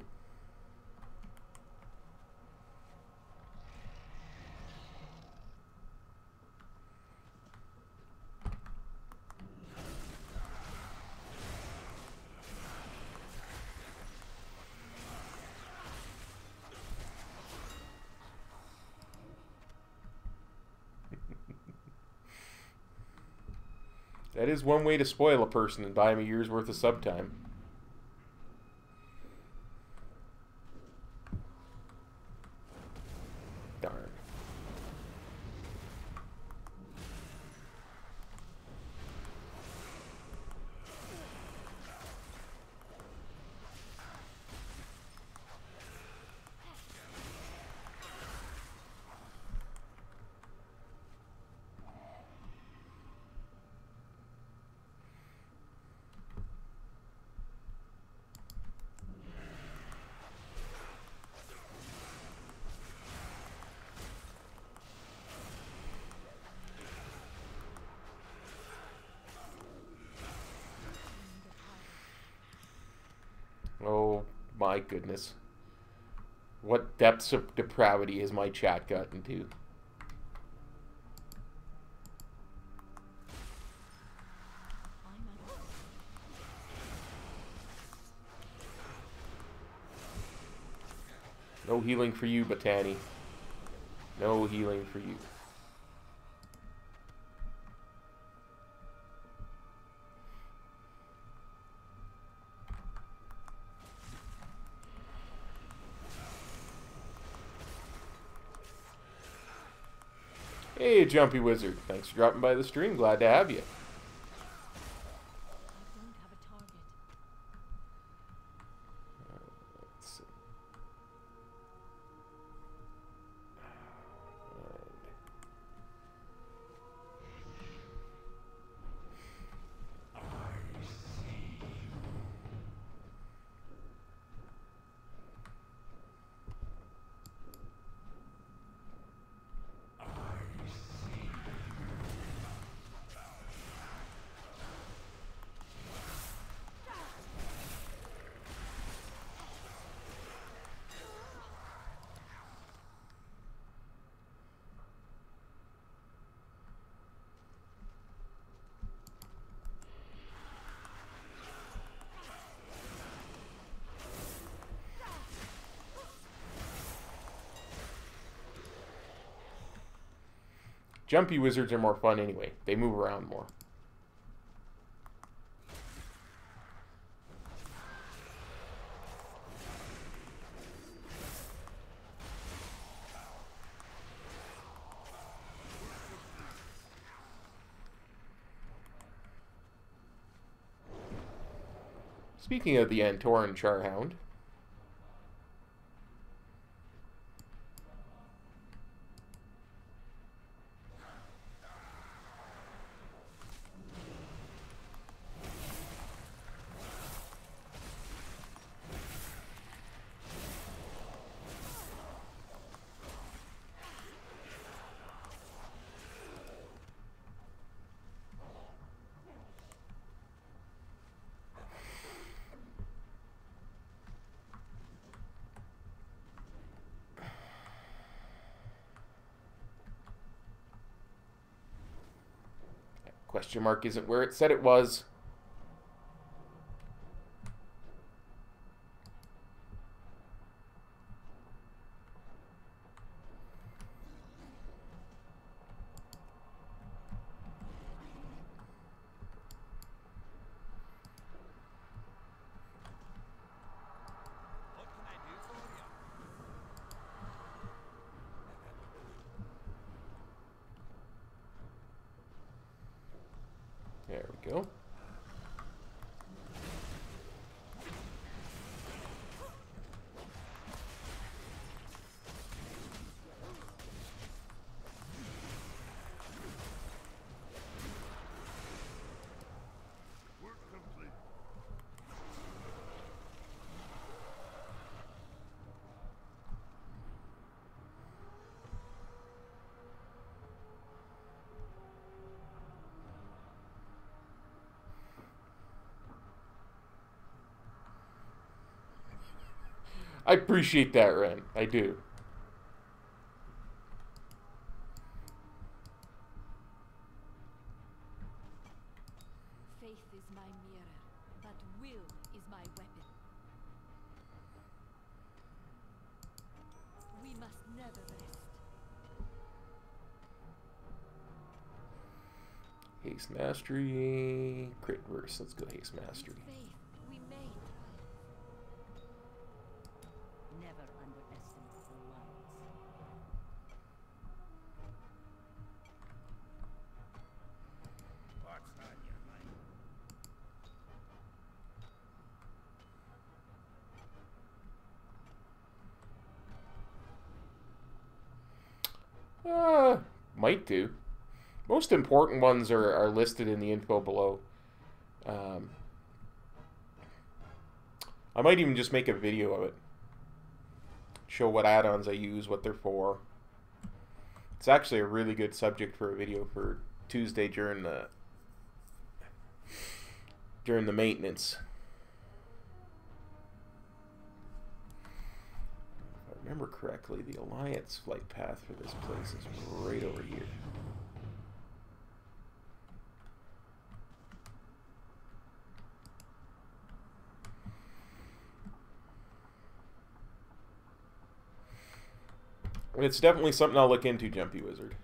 That is one way to spoil a person and buy him a year's worth of sub time. Darn. Oh my goodness. What depths of depravity has my chat gotten to? No healing for you, Botany. No healing for you. Hey, Jumpy Wizard. Thanks for dropping by the stream. Glad to have you. Let's see. Jumpy Wizards are more fun anyway. They move around more. Speaking of the Antoran Charhound, question mark isn't where it said it was. There we go. I appreciate that, Ren. I do. Faith is my mirror, but will is my weapon. We must never rest. Haste Mastery. Crit Verse. Let's go Haste Mastery. Faith, we may triumph. Never underestimate the ones. What's on your mind? Might do. Most important ones are listed in the info below. I might even just make a video of it. Show what add-ons I use, what they're for. It's actually a really good subject for a video for Tuesday during the maintenance. If I remember correctly, the Alliance flight path for this place is right over here. It's definitely something I'll look into, Jumpy Wizard.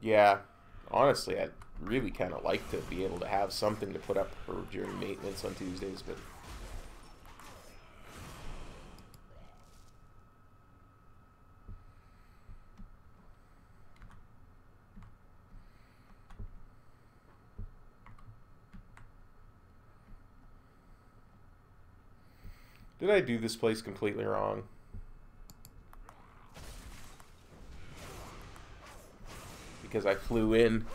Yeah, honestly, I'd really kind of like to be able to have something to put up for during maintenance on Tuesdays, but did I do this place completely wrong? Because I flew in.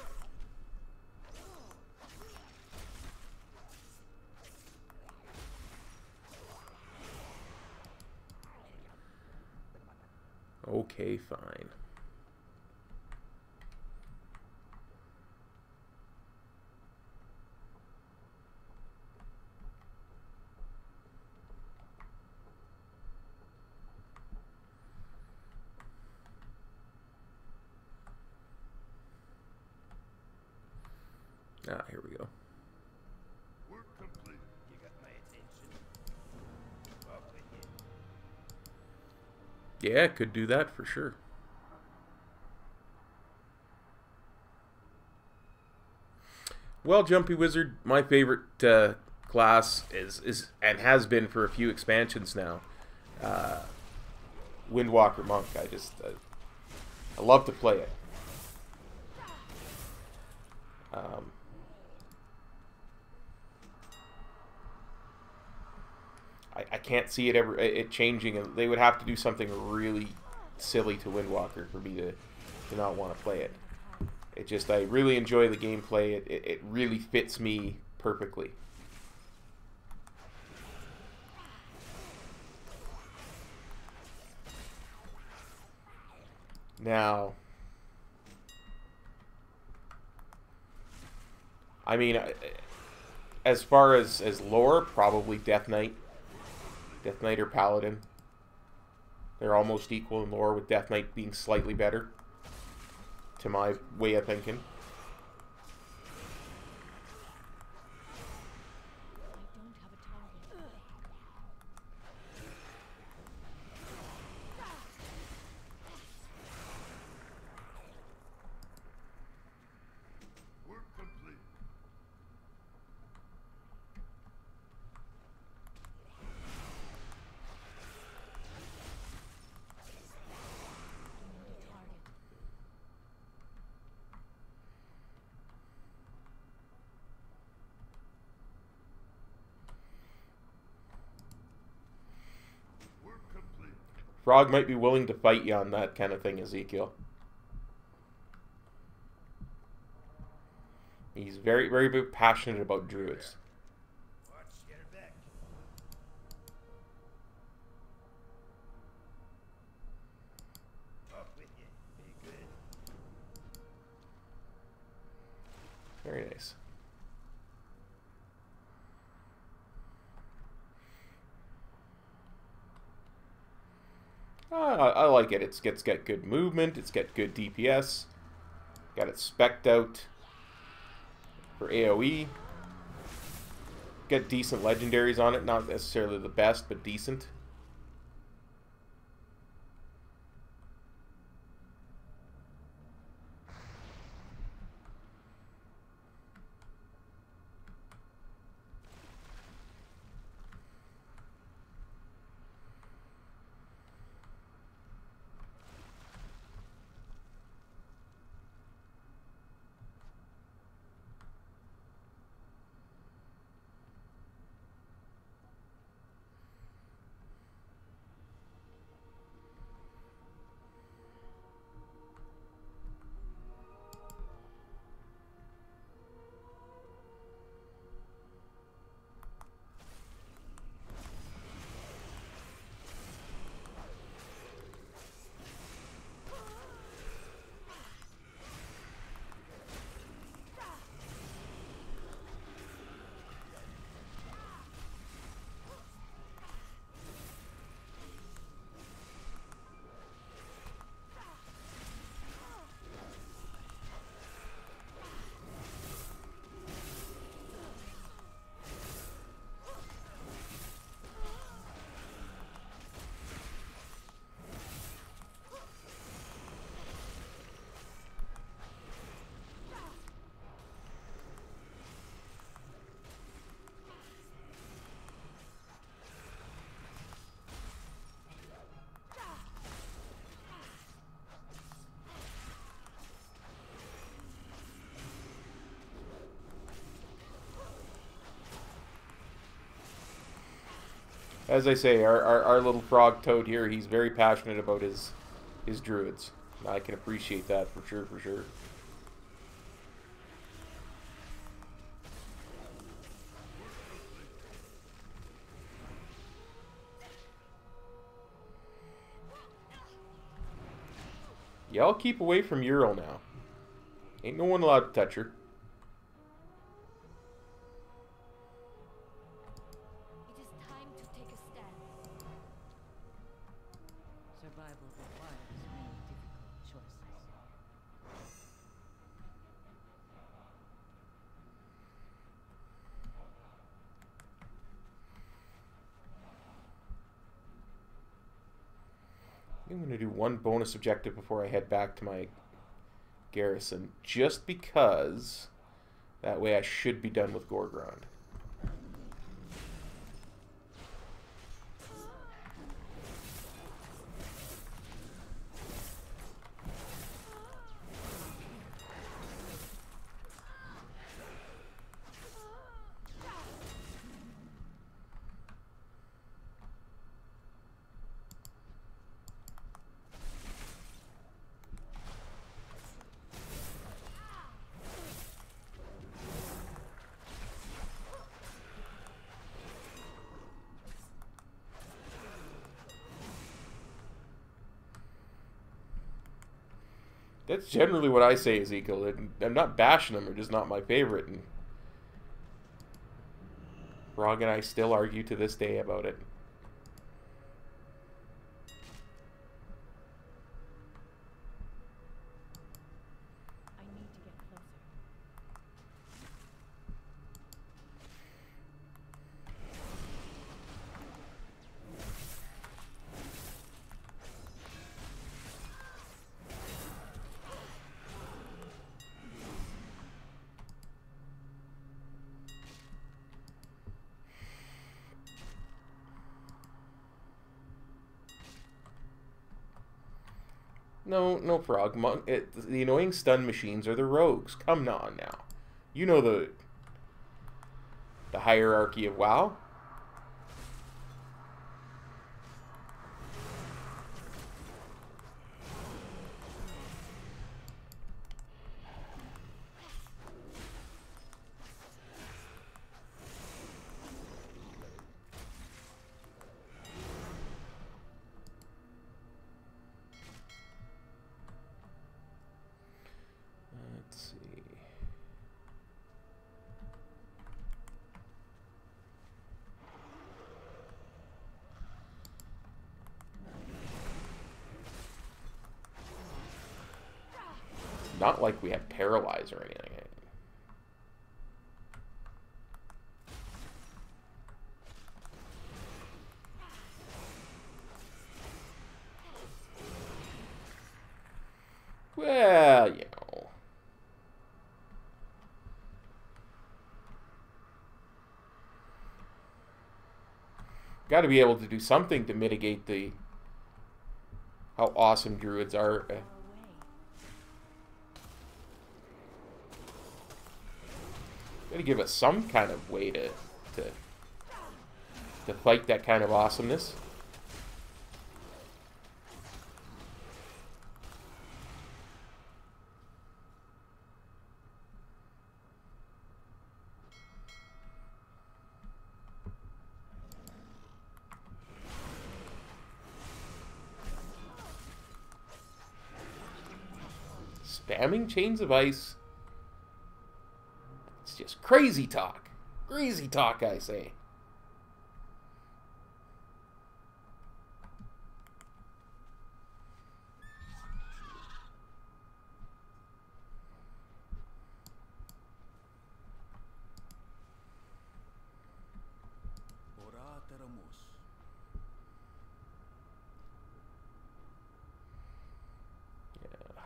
Okay, fine. Ah, here we go. Work complete. You got my attention. Up with you. Yeah, could do that for sure. Well, Jumpy Wizard, my favorite class is and has been for a few expansions now. Windwalker Monk. I love to play it. I can't see it changing. They would have to do something really silly to Windwalker for me to not want to play it. I really enjoy the gameplay. It really fits me perfectly. Now, I mean, as far as lore, probably Death Knight. Death Knight or Paladin. They're almost equal in lore, with Death Knight being slightly better, to my way of thinking. I don't have a target. Work complete. Work complete. Frog might be willing to fight you on that kind of thing, Ezekiel. He's very, very, very passionate about druids. Watch your back. Off with you. Be good. Very nice. I like it. It's got good movement. It's got good DPS. Got it spec'd out for AoE. Got decent legendaries on it. Not necessarily the best, but decent. As I say, our little frog toad here, he's very passionate about his druids. I can appreciate that for sure, for sure. Yeah, I'll keep away from Ural now. Ain't no one allowed to touch her. It is time to take a stand. Survival requires many difficult choices. I'm going to do one bonus objective before I head back to my Garrison, just because that way I should be done with Gorgrond. That's generally what I say, Ezekiel. I'm not bashing them, they're just not my favorite. And Rog and I still argue to this day about it. I need to get closer. No, Frog. The annoying stun machines are the rogues. Come on now. You know the hierarchy of WoW. Let's see. Not like we have paralyze or anything. Well, you know. Got to be able to do something to mitigate the how awesome druids are. Got to give us some kind of way to fight that kind of awesomeness. Spamming chains of ice. It's just crazy talk. Crazy talk, I say.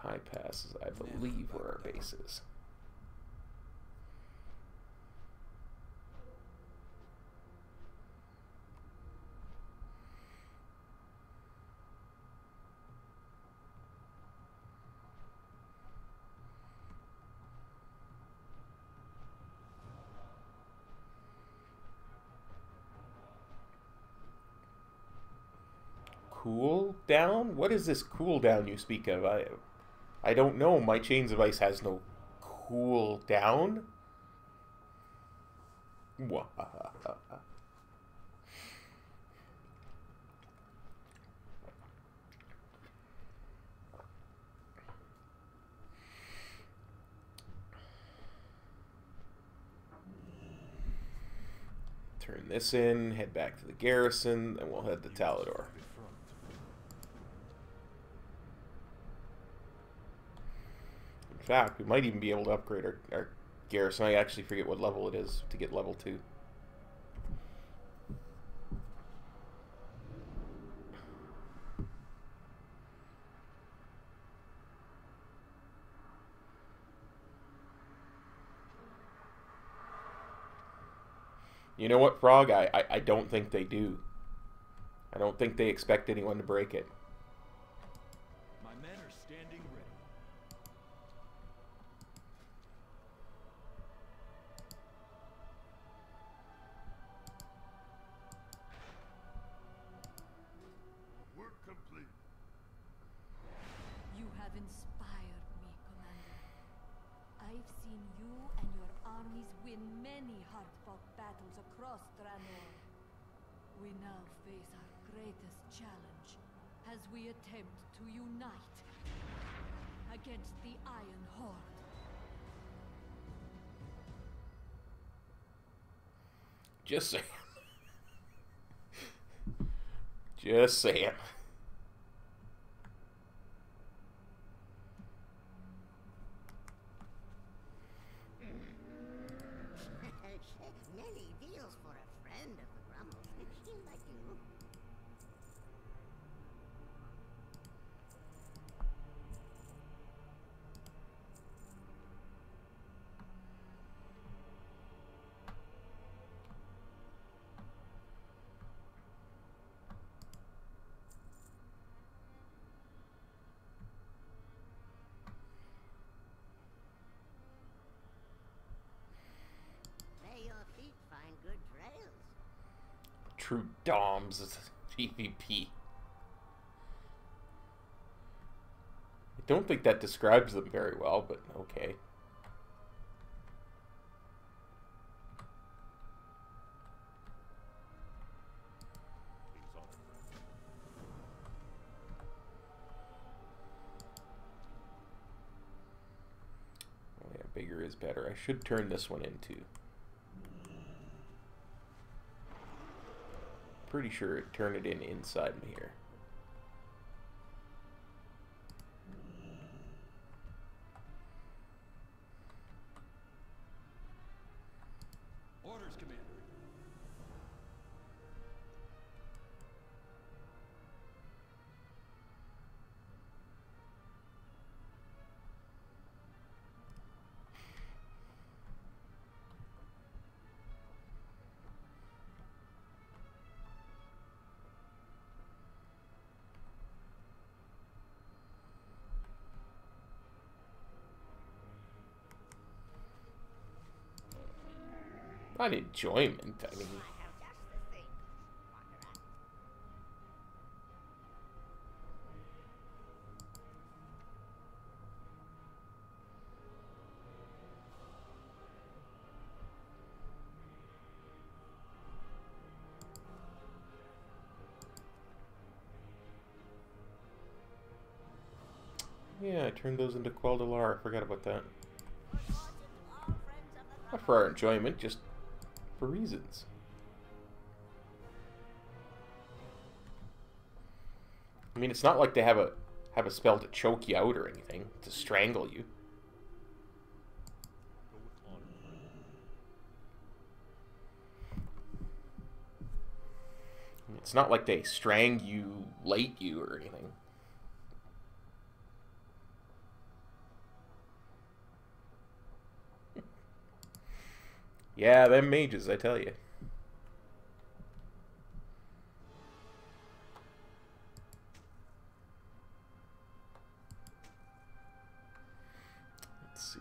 High passes, I believe, were our bases. Cool down? What is this cool down you speak of? I don't know. My Chains of Ice has no cool down. Turn this in, head back to the Garrison, and we'll head to Talador. In fact, we might even be able to upgrade our Garrison. I actually forget what level it is to get level 2. You know what, Frog? I don't think they do. I don't think they expect anyone to break it. My men are standing ready. Work complete. You have inspired me, Commander. I've seen you and your armies win many hard-fought battles across Draenor. We now face our greatest challenge as we attempt to unite against the Iron Horde. Just saying. Just saying. Many deals for a friend of the Grumbles. Like you. May your feet find good trails. True Doms is PvP. I don't think that describes them very well, but okay. Bigger is better. I should turn this one in too. Pretty sure it turned it in inside me here. Orders, Commander. Not enjoyment, I mean... I have just the thing. Wanderer. Yeah, I turned those into Queldalar. I forgot about that. Good fortune to all friends of the Not for our enjoyment, just for reasons. I mean, it's not like they have a spell to choke you out or anything, to strangle you. I mean, it's not like they strang you, late you, or anything. Yeah, them mages, I tell you. Let's see.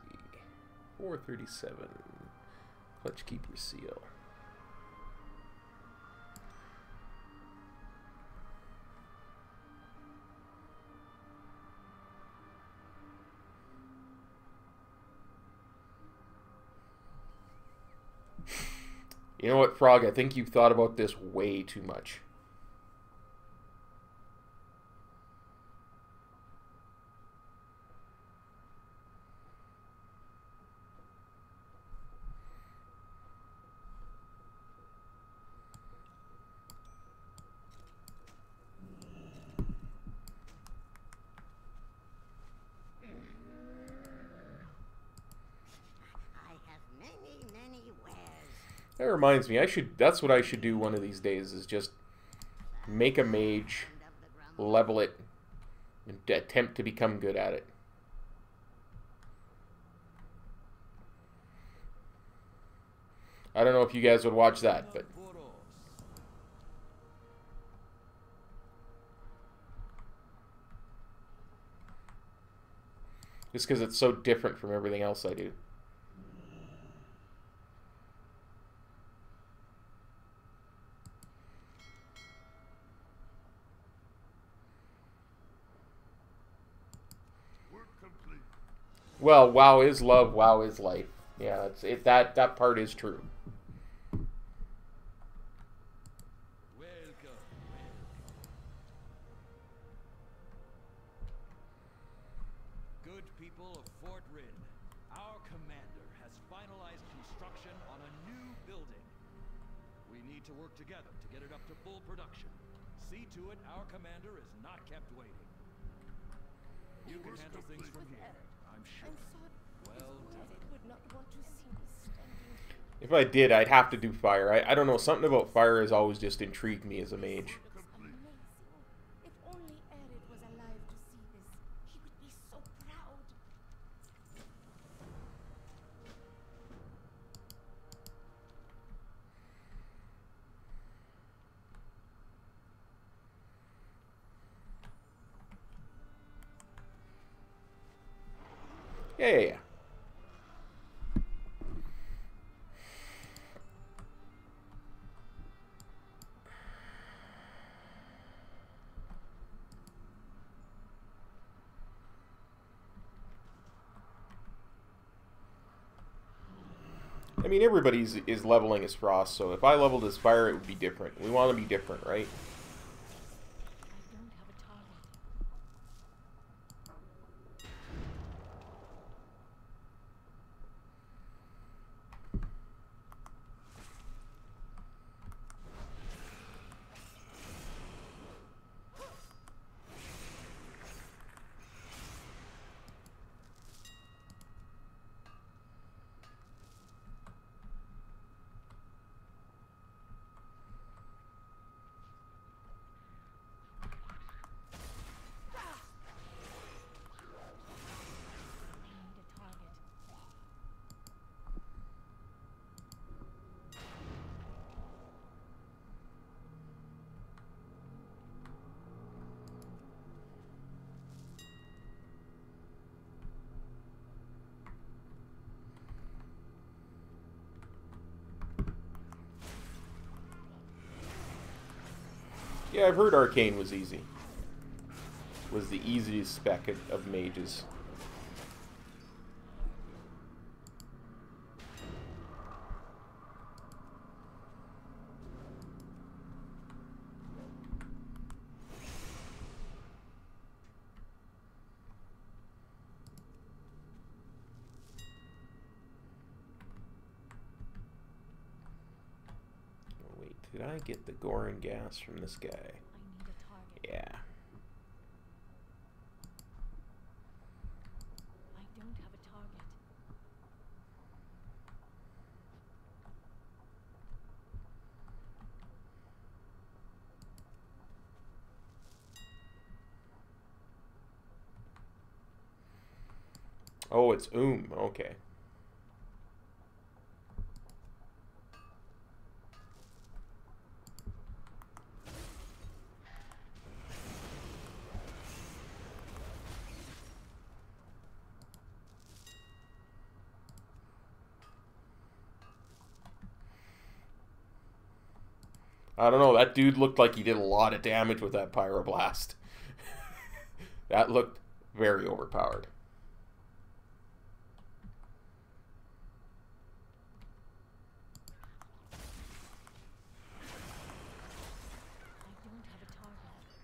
437. Let's keep your seal. You know what, Frog? I think you've thought about this way too much. I have many, many wares. That reminds me, that's what I should do one of these days, is just make a mage, Friend of the grumble. level it, and attempt to become good at it. I don't know if you guys would watch that, but just because it's so different from everything else I do. Well, WoW is love, WoW is life. Yeah, that part is true. Welcome. Good people of Fort Rin, our commander has finalized construction on a new building. We need to work together to get it up to full production. See to it our commander is not kept waiting. You can handle things from here, I'm sure. Well done. would not want to see me standing. If I did, I'd have to do fire. I don't know, something about fire has always just intrigued me as a mage. Amazing. If only Arid was alive to see this, he would be so proud. Yeah. I mean, everybody is leveling as Frost, so if I leveled as Fire, it would be different. We want to be different, right? I don't have a target. Yeah, I've heard Arcane was easy. Was the easiest spec of mages. Did I get the Gorin gas from this guy? I need a target. Yeah. I don't have a target. Oh, it's okay. I don't know, that dude looked like he did a lot of damage with that pyroblast. That looked very overpowered. I don't have a target.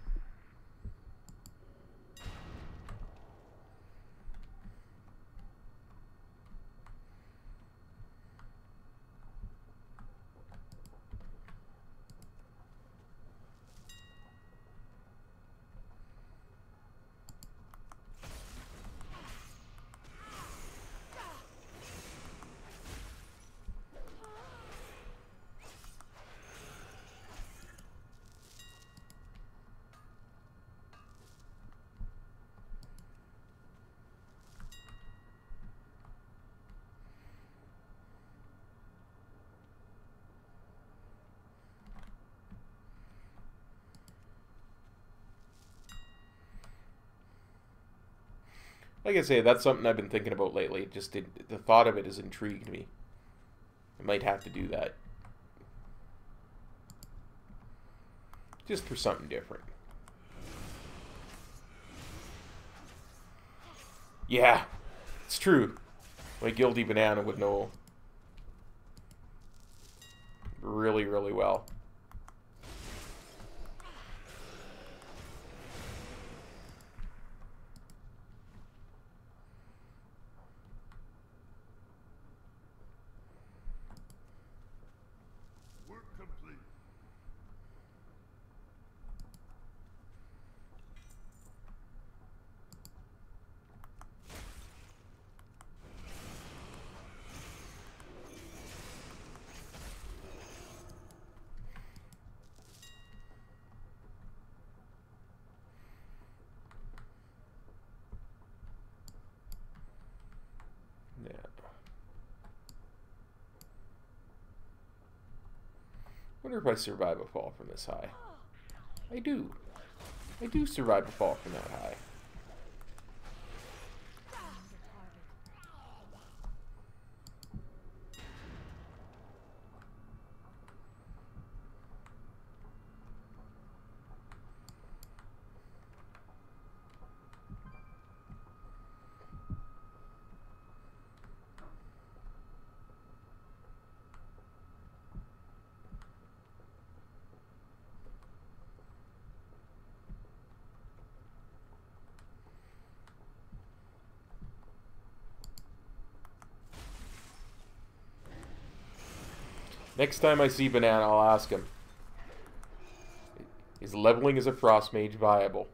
Like I say, that's something I've been thinking about lately. Just the thought of it has intrigued me. I might have to do that. Just for something different. Yeah, it's true. My guilty banana would know really, really well. Wonder if I survive a fall from this high. I do. I do survive a fall from that high. Next time I see Banana, I'll ask him. Is leveling as a frost mage viable?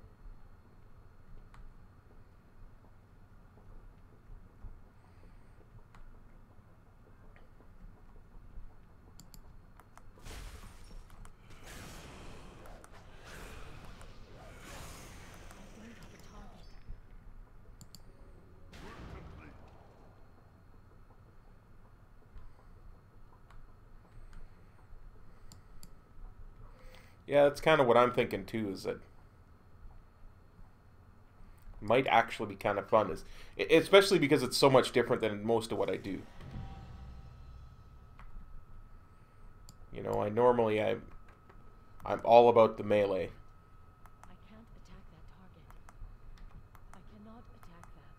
Yeah, that's kind of what I'm thinking too, is that might actually be kind of fun, especially because it's so much different than most of what I do. You know, I I'm all about the melee. I can't attack that target. I cannot attack that.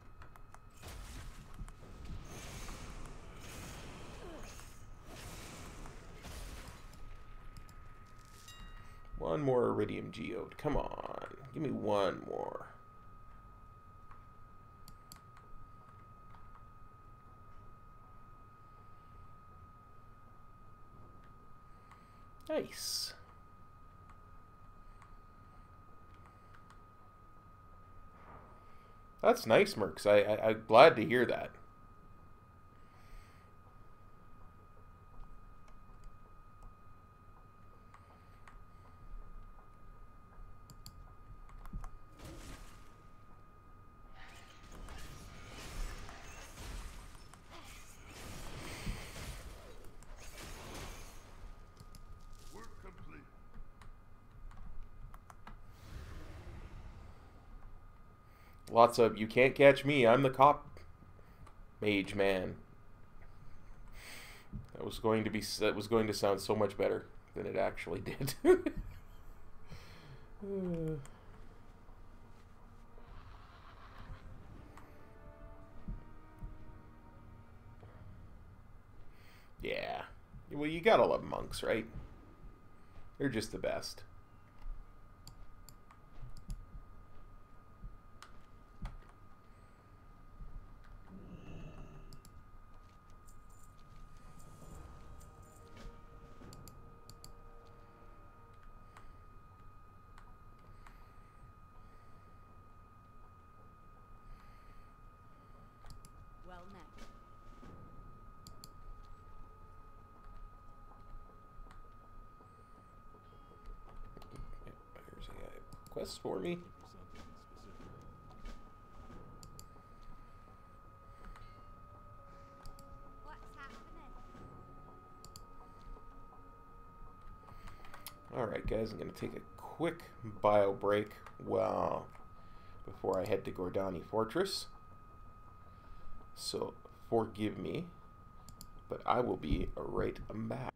One more Iridium Geode. Come on. Give me one more. Nice. That's nice, Mercs. I'm glad to hear that. Lots of, you can't catch me, I'm the cop mage man. That was going to sound so much better than it actually did. Yeah. Well, you gotta love monks, right? They're just the best. Well met. Here's a quest for me. What's happening? Alright guys, I'm going to take a quick bio break before I head to Gordani Fortress. So forgive me, but I will be right back.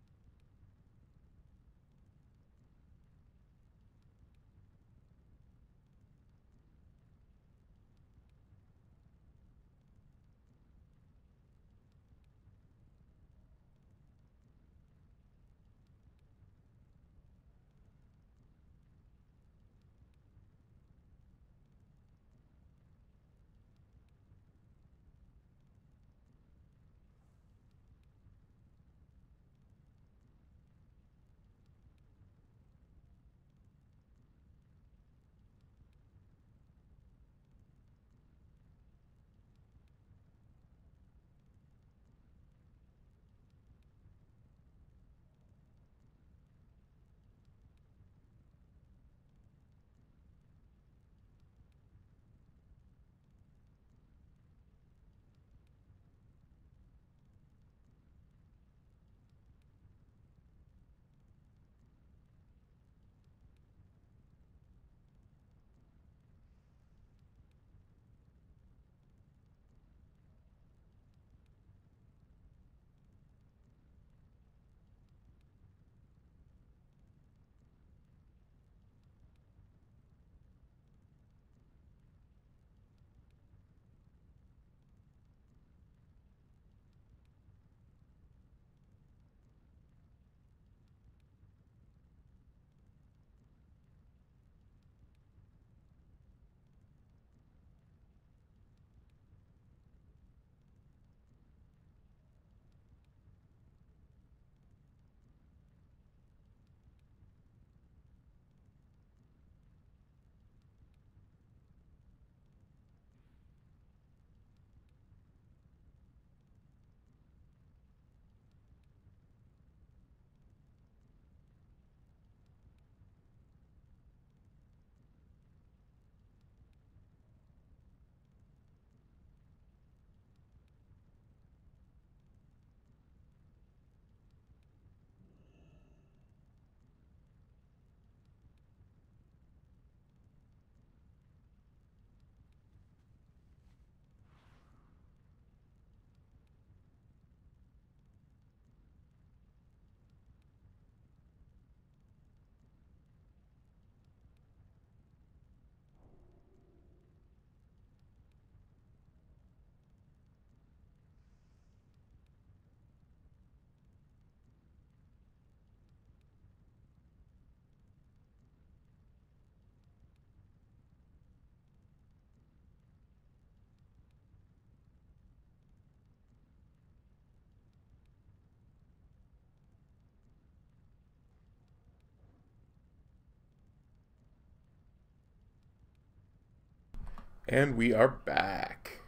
And we are back.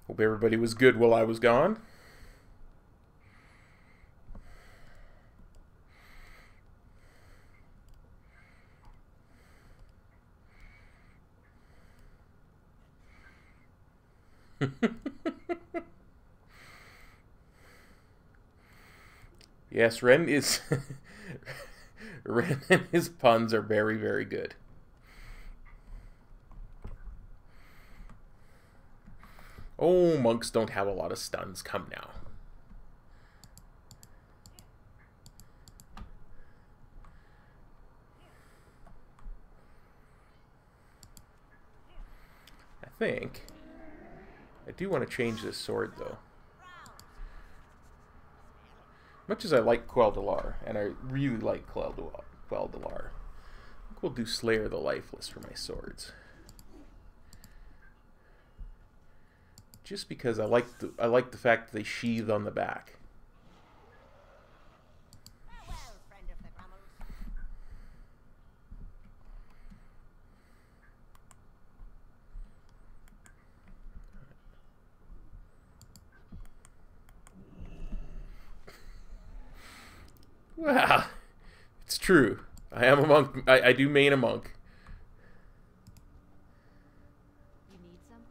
Hope everybody was good while I was gone. Yes, Ren is... Ren and his puns are very, very good. Oh, monks don't have a lot of stuns. Come now. I think... I do want to change this sword, though. Much as I like Quel'Dalar, and I really like Quel'Dalar, I think we'll do Slayer the Lifeless for my swords. Just because I like the fact that they sheathe on the back. Farewell, friend of the Grummles. Well, it's true. I am a monk. I do main a monk. You need something?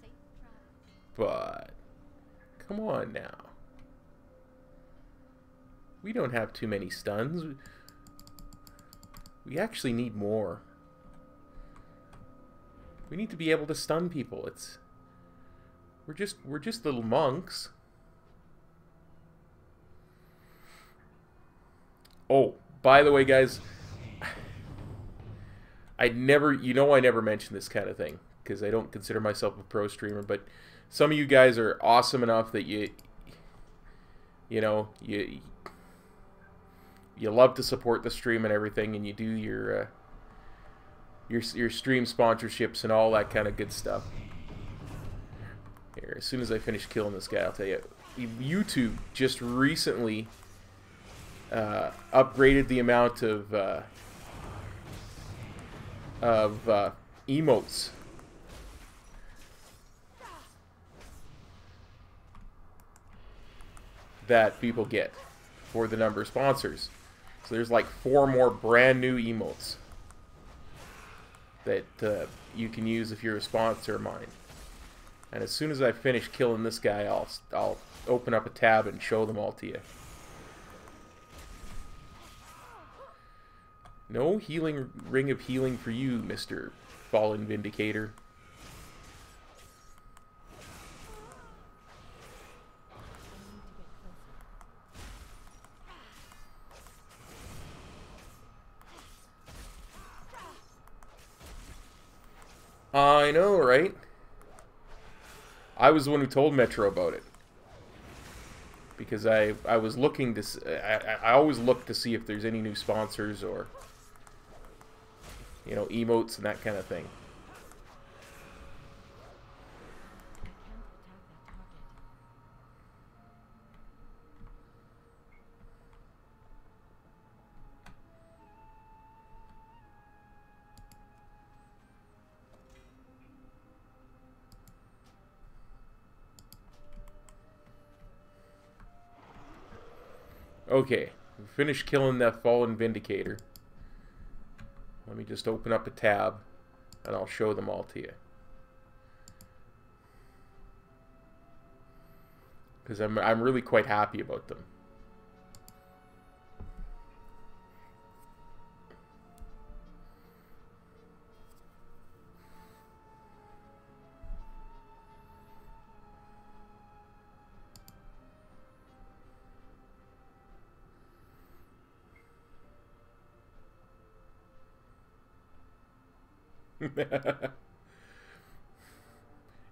Safe drive. But, come on now. We don't have too many stuns. We actually need more. We need to be able to stun people. We're just little monks. Oh, by the way, guys, I never mention this kind of thing because I don't consider myself a pro streamer, but some of you guys are awesome enough that you love to support the stream and everything, and you do your stream sponsorships and all that kind of good stuff. Here, as soon as I finish killing this guy, I'll tell you, YouTube just recently upgraded the amount of emotes that people get for the number of sponsors. So there's like 4 more brand new emotes that you can use if you're a sponsor of mine. And as soon as I finish killing this guy, I'll open up a tab and show them all to you. No healing ring of healing for you, Mr. Fallen Vindicator. I know, right? I was the one who told Metro about it. Because I was looking to... I always look to see if there's any new sponsors or... emotes and that kind of thing. Okay, we finished killing that Fallen Vindicator. Let me just open up a tab, and I'll show them all to you. Because I'm really quite happy about them.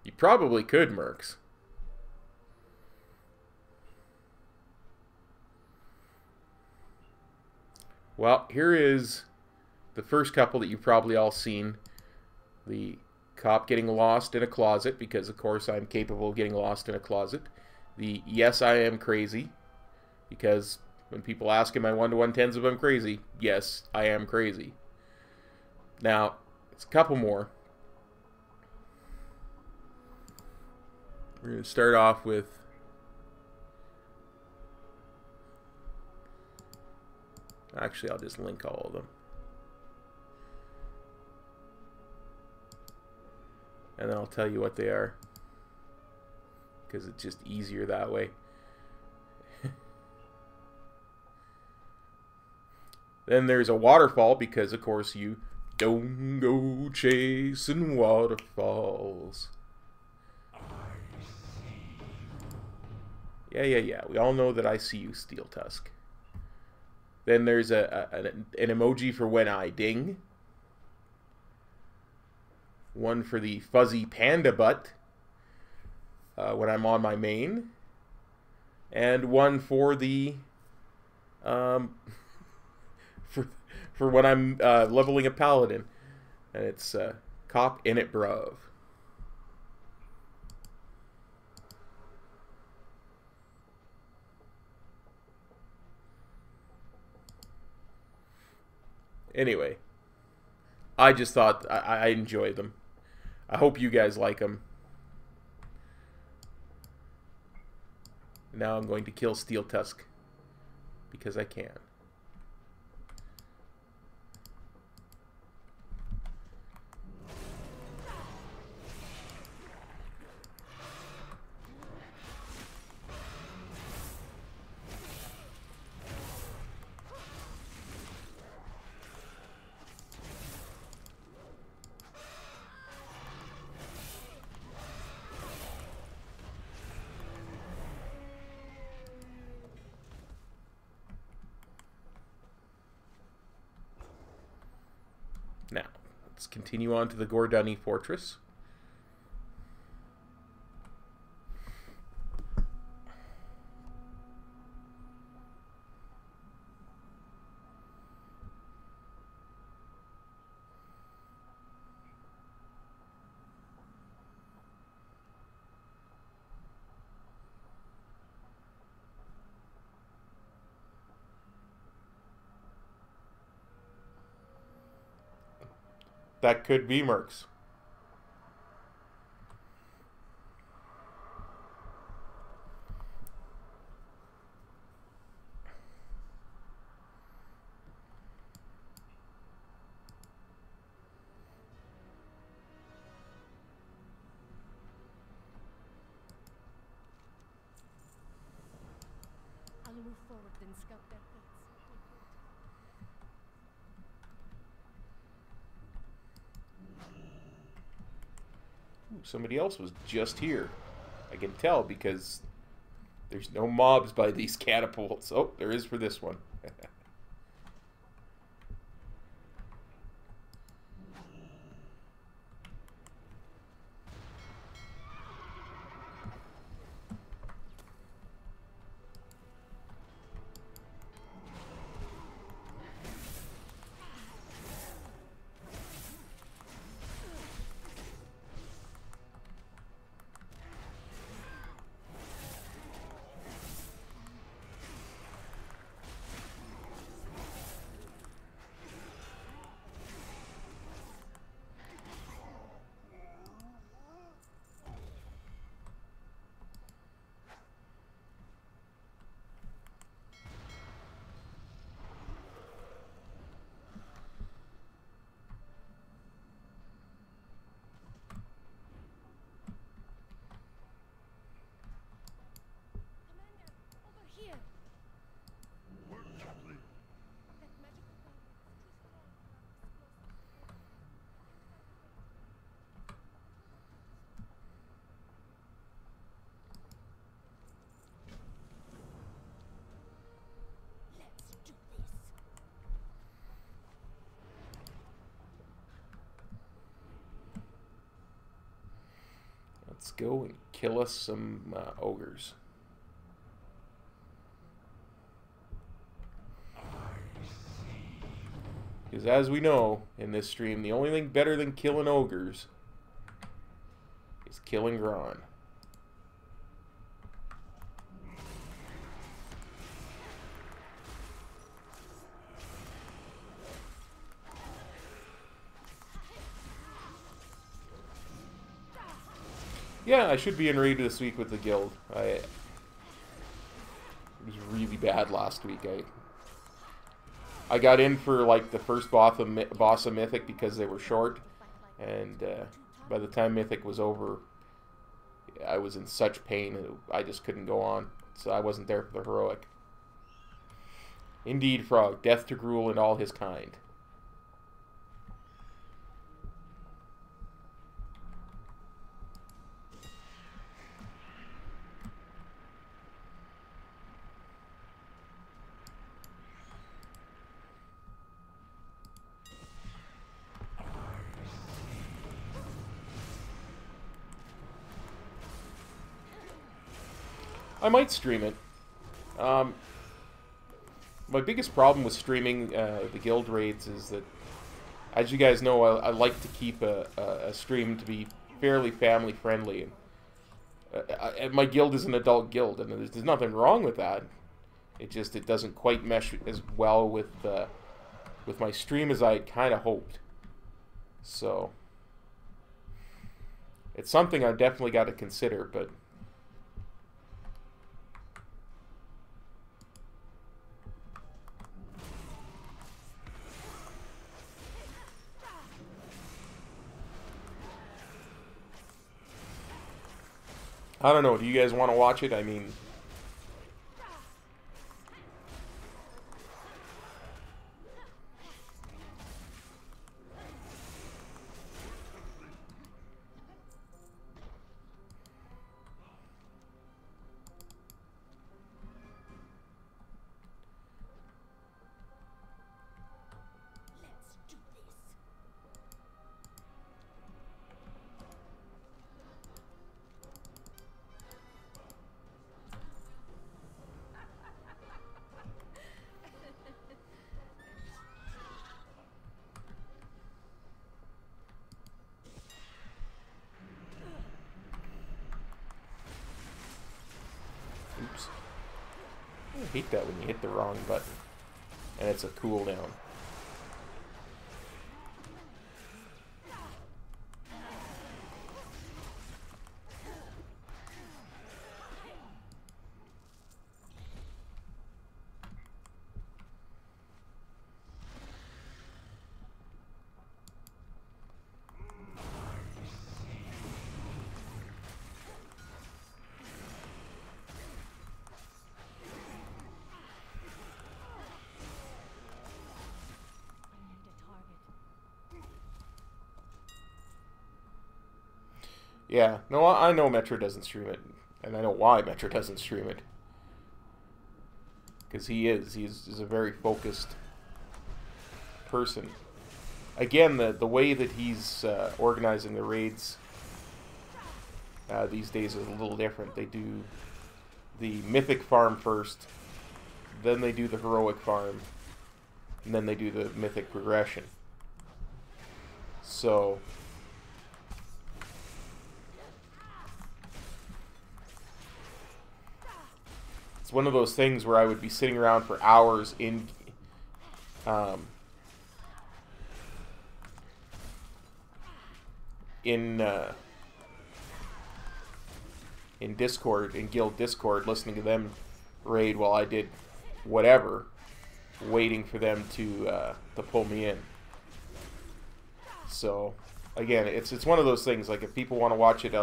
You probably could, Mercs. Well, here is the first couple that you've probably all seen. The cop getting lost in a closet, because of course I'm capable of getting lost in a closet. The yes, I am crazy, because when people ask in my 1-to-1 tens if I'm crazy, yes, I am crazy. Now, It's a couple more. We're going to start off with... Actually, I'll just link all of them. And then I'll tell you what they are. Because it's just easier that way. Then there's a waterfall, because of course you don't go chasing waterfalls. Yeah. We all know that I see you, Steel Tusk. Then there's an emoji for when I ding. One for the fuzzy panda butt when I'm on my main. And one for the... for when I'm leveling a paladin. And it's cop in it, bruv. Anyway, I just thought I enjoy them. I hope you guys like them. Now I'm going to kill Steel Tusk because I can. Now, let's continue on to the Gordani Fortress. That could be Mercs. I'll move forward and scout their pits. Somebody else was just here. I can tell because there's no mobs by these catapults. Oh, there is for this one. Let's go and kill us some ogres. Because as we know in this stream, the only thing better than killing ogres is killing Gron. Yeah, I should be in raid this week with the guild. It was really bad last week. I got in for like the first boss of Mythic because they were short, and by the time Mythic was over, I was in such pain I just couldn't go on. So I wasn't there for the heroic. Indeed, Frog, death to Gruul and all his kind. I might stream it. My biggest problem with streaming the guild raids is that, as you guys know, I like to keep a stream to be fairly family friendly. And my guild is an adult guild, and there's nothing wrong with that. It doesn't quite mesh as well with my stream as I kind of hoped. So it's something I definitely got to consider, but. I don't know. Do you guys want to watch it? I mean, oops. I hate that when you hit the wrong button and it's a cooldown. Yeah, no, I know Metro doesn't stream it, and I know why Metro doesn't stream it. Because he's a very focused person. Again, the way that he's organizing the raids these days is a little different. They do the Mythic farm first, then they do the Heroic farm, and then they do the Mythic progression. So it's one of those things where I would be sitting around for hours in Discord, in guild Discord, listening to them raid while I did whatever, waiting for them to pull me in. So again, it's one of those things. Like, if people want to watch it,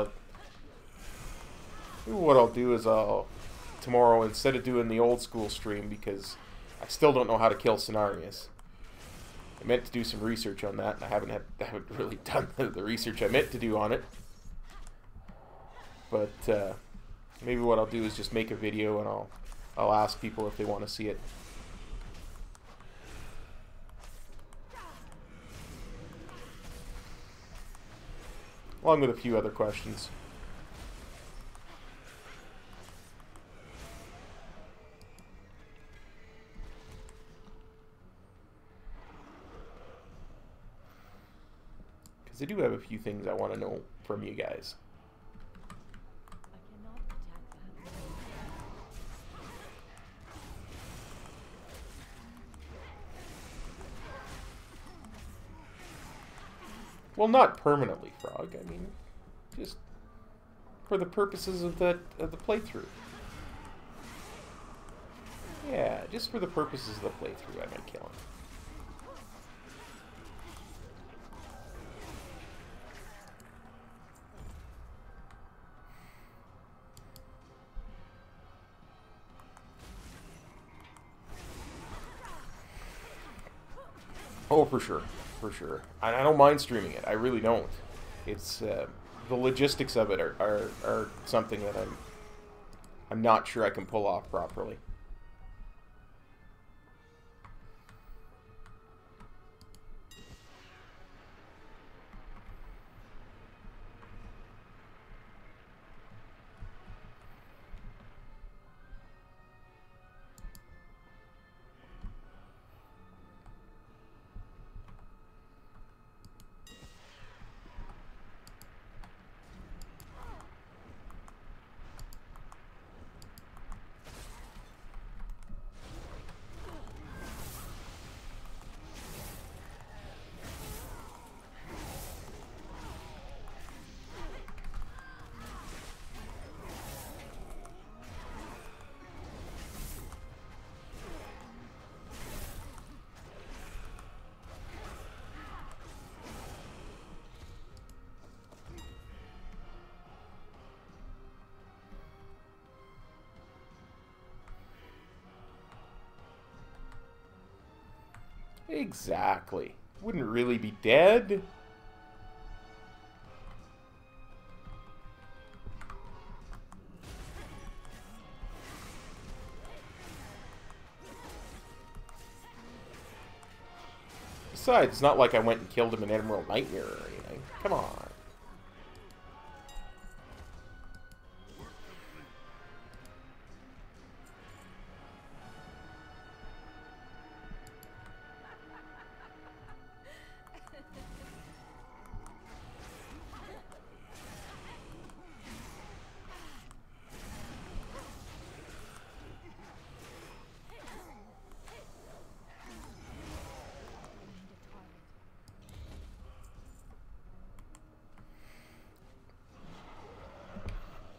what I'll do is tomorrow, instead of doing the old school stream, because I still don't know how to kill Cenarius. I meant to do some research on that, and I haven't really done the research I meant to do on it. But maybe what I'll do is just make a video, and I'll ask people if they want to see it. Along with a few other questions. Because I do have a few things I want to know from you guys. Well, not permanently, Frog. I mean, just For the purposes of the playthrough. Yeah, just for the purposes of the playthrough, I might kill him. Oh, for sure. For sure. I don't mind streaming it. I really don't. It's, the logistics of it are something that I'm not sure I can pull off properly. Exactly. Wouldn't really be dead. Besides, it's not like I went and killed him in Emerald Nightmare or anything. Come on.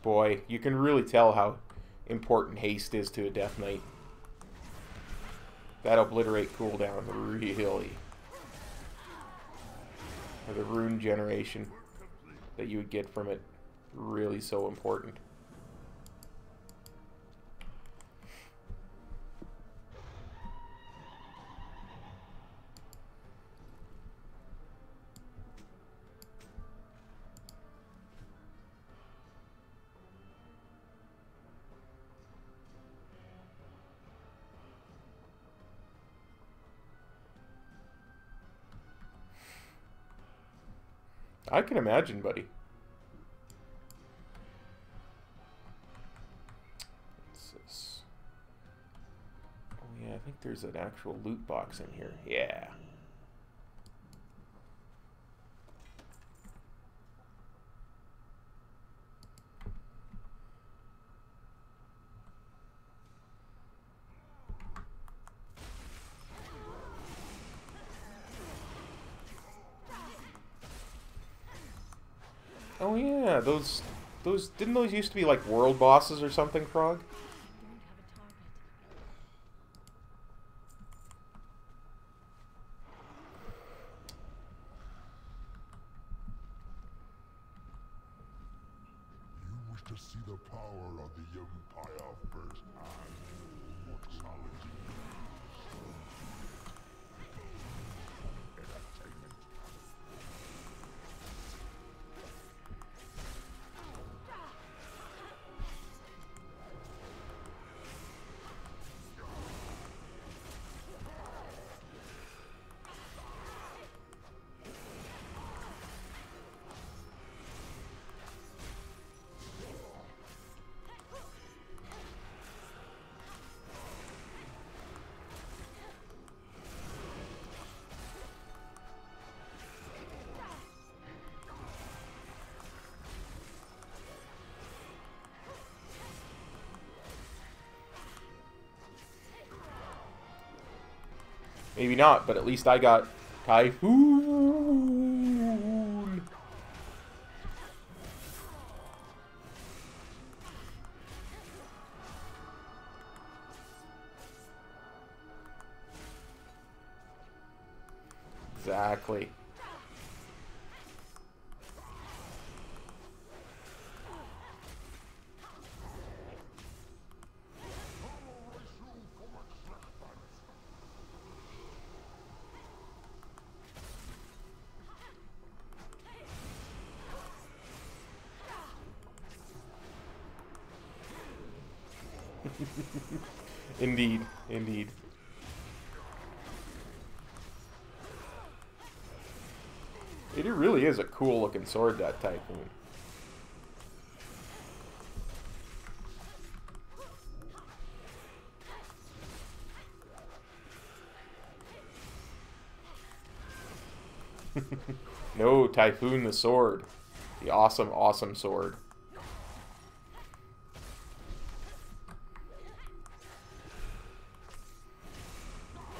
Boy, you can really tell how important haste is to a Death Knight. That obliterate cooldown really. Or the rune generation that you would get from it, really so important. I can imagine, buddy. What's this? Oh yeah, I think there's an actual loot box in here. Yeah. Oh yeah, those didn't those used to be like world bosses or something, Frog? You wish to see the power of the Empire firsthand. Mortality. Entertainment. Maybe not, but at least I got Typhoon. Exactly. Indeed, indeed. It really is a cool looking sword, that Typhoon. No, Typhoon the sword. The awesome, awesome sword.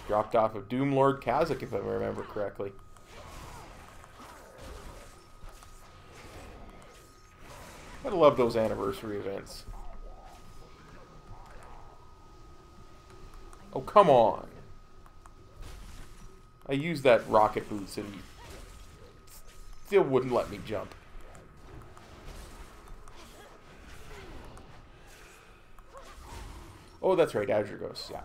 Dropped off of Doomlord Kazakh, if I remember correctly. Gotta love those anniversary events. Oh, come on. I used that rocket boost and he still wouldn't let me jump. Oh, that's right, Azure Ghost, yeah.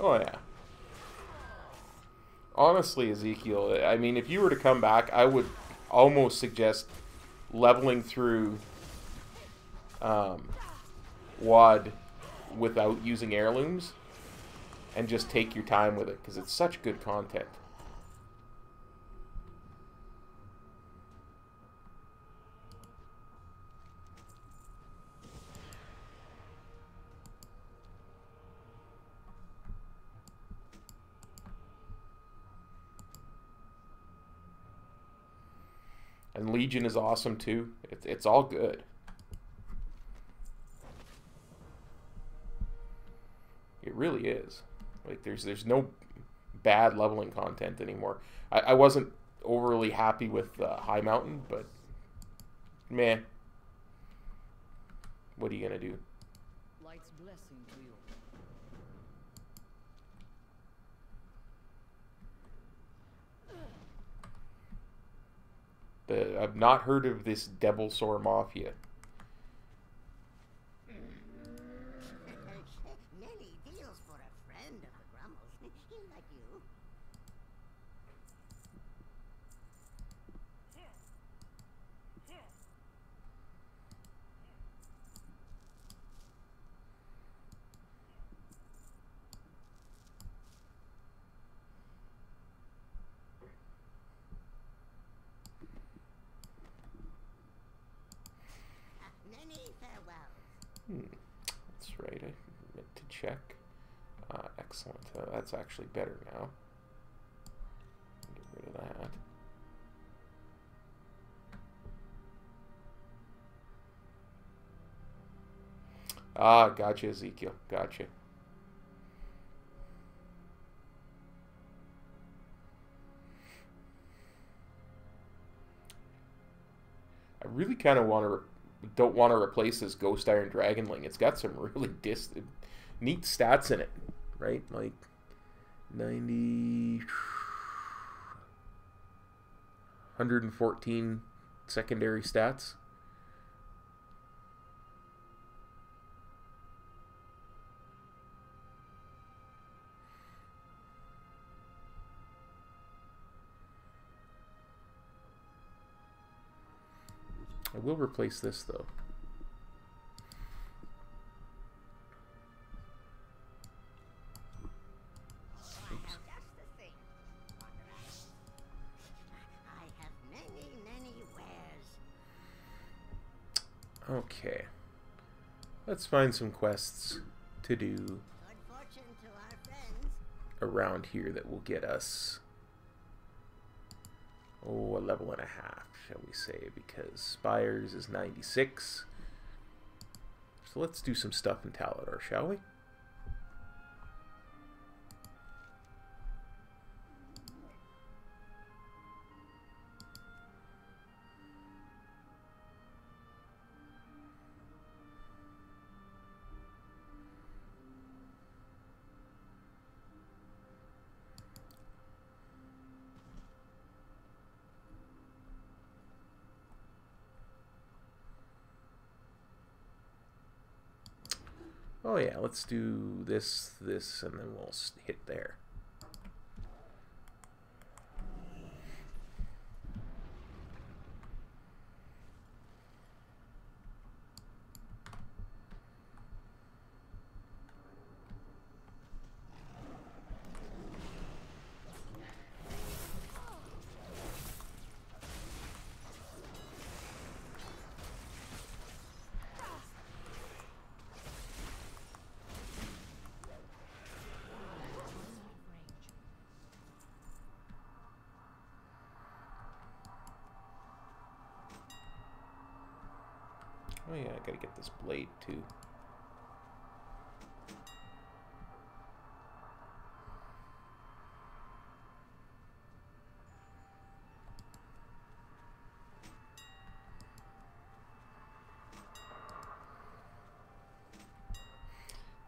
Oh, yeah. Honestly, Ezekiel, I mean, if you were to come back, I would almost suggest leveling through WoD without using heirlooms and just take your time with it, because it's such good content. And Legion is awesome too. It's all good. It really is. Like there's no bad leveling content anymore. I wasn't overly happy with High Mountain, but man, what are you gonna do? Light's blessing to you. I've not heard of this Devil Sore Mafia. Many deals for a friend of the Grummles. Like you. Many farewells. That's right. I meant to check. Excellent. That's actually better now. Get rid of that. Ah, gotcha, Ezekiel. Gotcha. I really kind of don't want to replace this Ghost Iron Dragonling. It's got some really neat stats in it, right? Like 90, 114 secondary stats. I will replace this though. Oops. I have many, many wares. Okay. Let's find some quests to do Good fortune to our friends. around here that will get us, oh, a level and a half, shall we say, because Spires is 96. So let's do some stuff in Talador, shall we? Oh yeah, let's do this, this, and then we'll hit there. Oh yeah, I gotta get this blade too.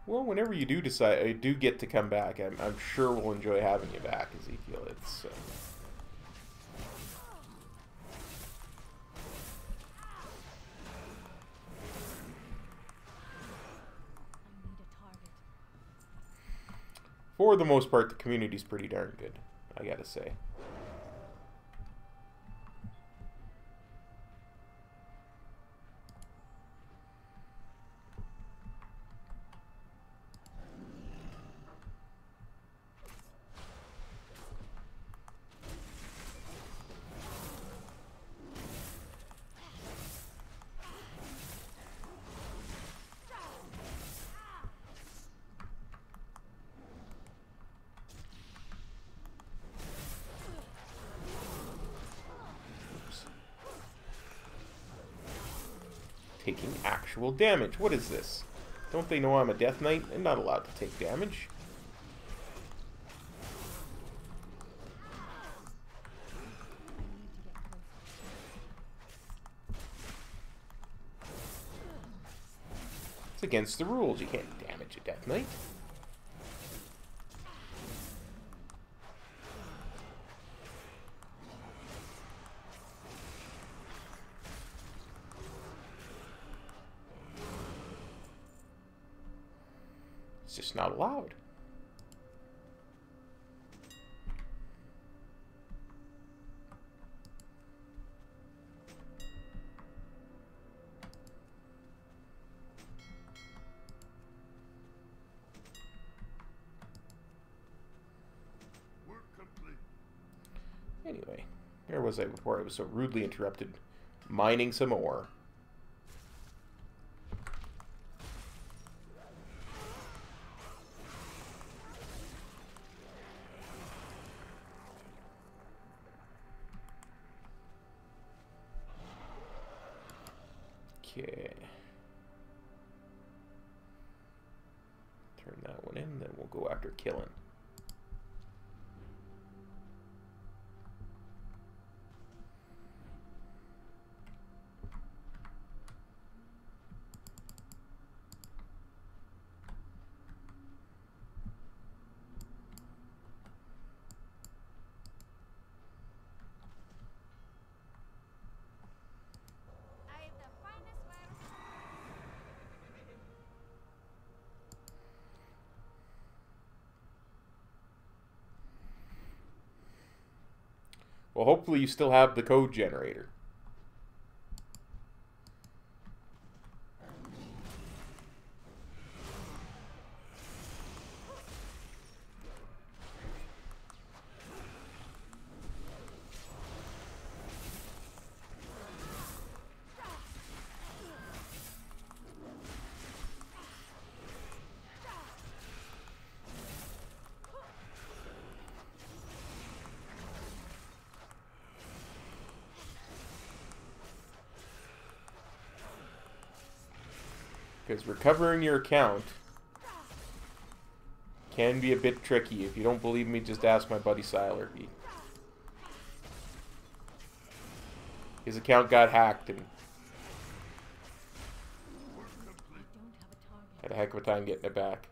Well, whenever you do decide, I do get to come back, I'm sure we'll enjoy having you back, Ezekiel. It's for the most part, the community's pretty darn good, I gotta say. Taking actual damage. What is this? Don't they know I'm a Death Knight? I'm not allowed to take damage. It's against the rules. You can't damage a Death Knight. It's just not allowed. Work complete. Anyway, where was I before I was so rudely interrupted mining some ore? Okay. Turn that one in, then we'll go after killing. Well, hopefully you still have the code generator. Because recovering your account can be a bit tricky. If you don't believe me, just ask my buddy Siler. His account got hacked and had a heck of a time getting it back.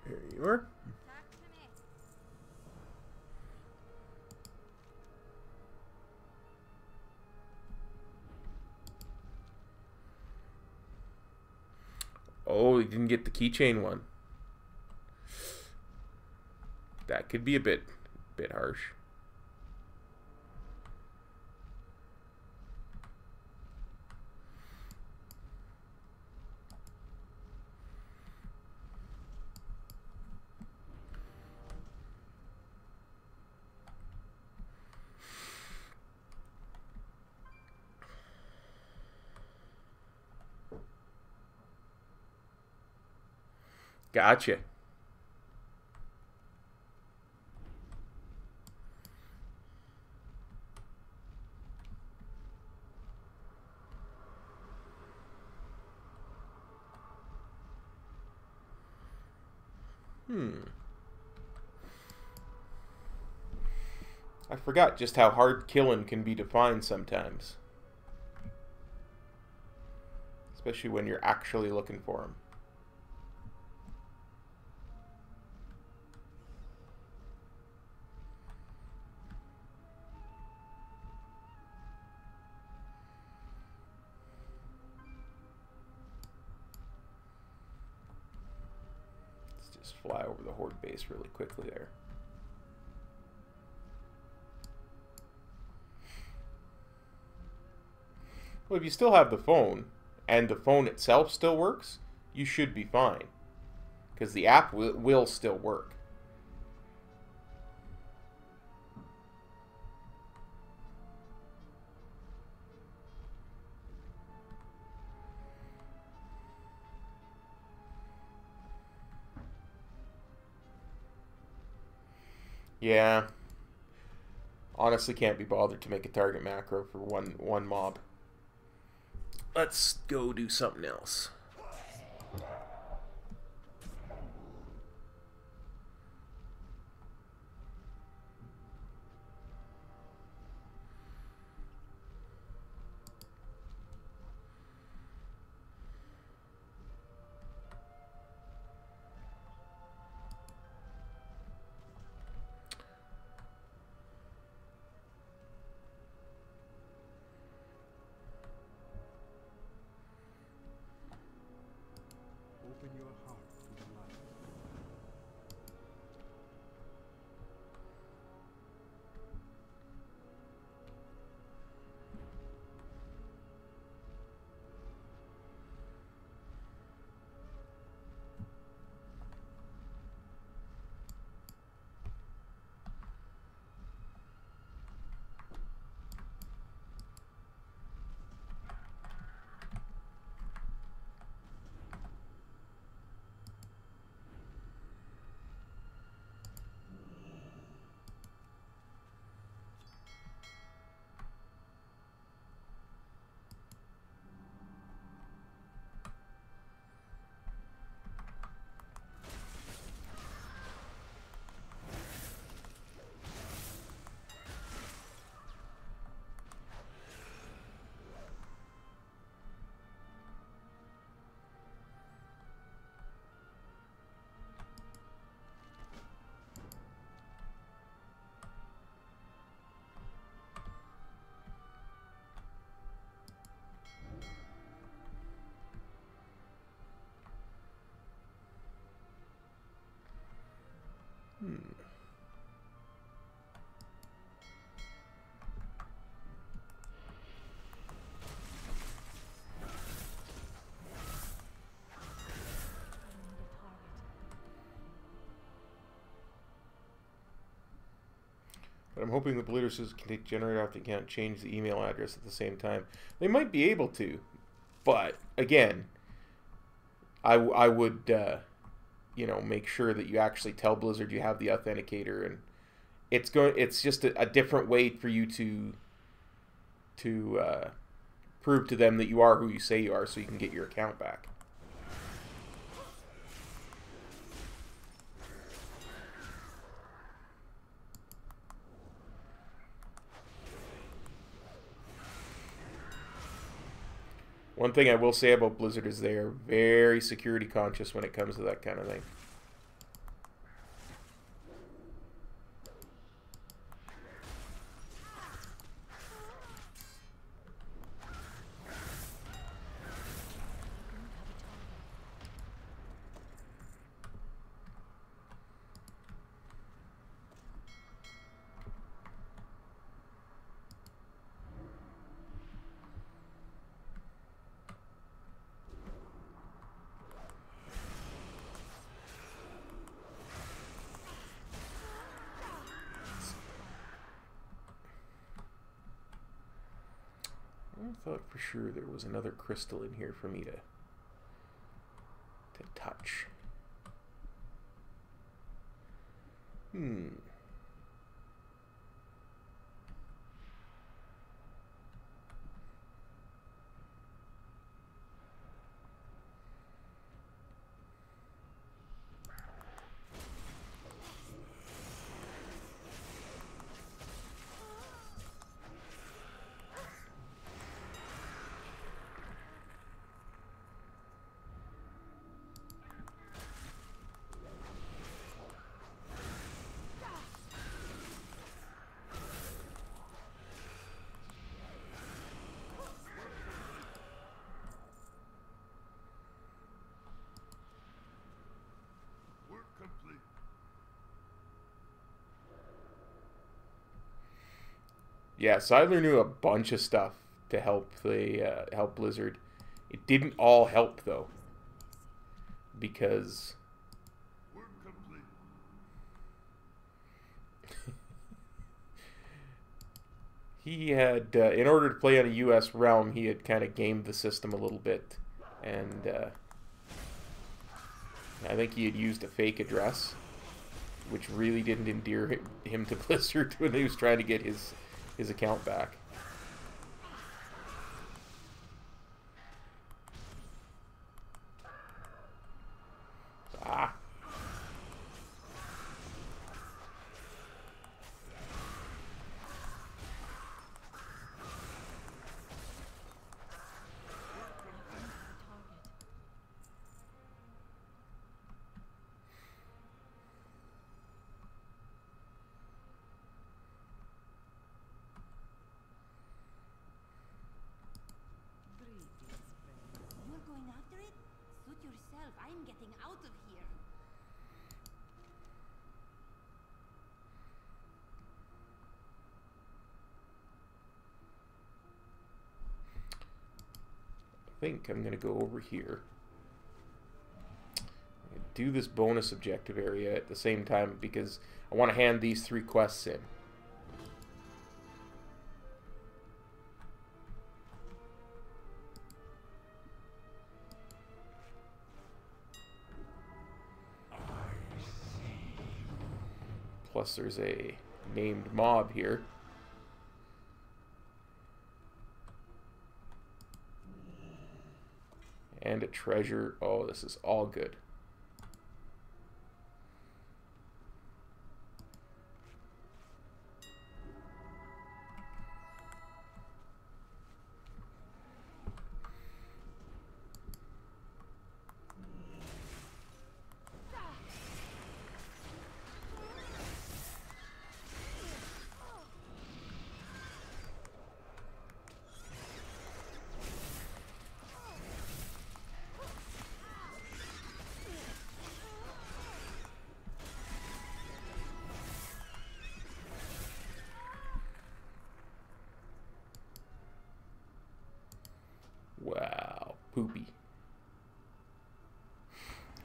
There you are. Oh, he didn't get the keychain one. That could be a bit harsh. Gotcha. I forgot just how hard killing can be defined sometimes. Especially when you're actually looking for them. Just fly over the horde base really quickly there. Well, if you still have the phone, and the phone itself still works, you should be fine. Because the app will still work. Yeah. Honestly, can't be bothered to make a target macro for one mob. Let's go do something else. But I'm hoping the Blizzards can generate off the account, change the email address at the same time. They might be able to, but again, I would you know, make sure that you actually tell Blizzard you have the authenticator, and it's just a different way for you to prove to them that you are who you say you are, so you can get your account back. One thing I will say about Blizzard is they are very security conscious when it comes to that kind of thing. I thought for sure there was another crystal in here for me to touch. Yeah, Seidler knew a bunch of stuff to help the help Blizzard. It didn't all help though, because he had, in order to play on a U.S. realm, he had kind of gamed the system a little bit, and I think he had used a fake address, which really didn't endear him to Blizzard when he was trying to get his account back. I'm getting out of here. I think I'm going to go over here. I'm gonna do this bonus objective area at the same time because I want to hand these 3 quests in. Plus there's a named mob here. And a treasure. Oh, this is all good. poopy.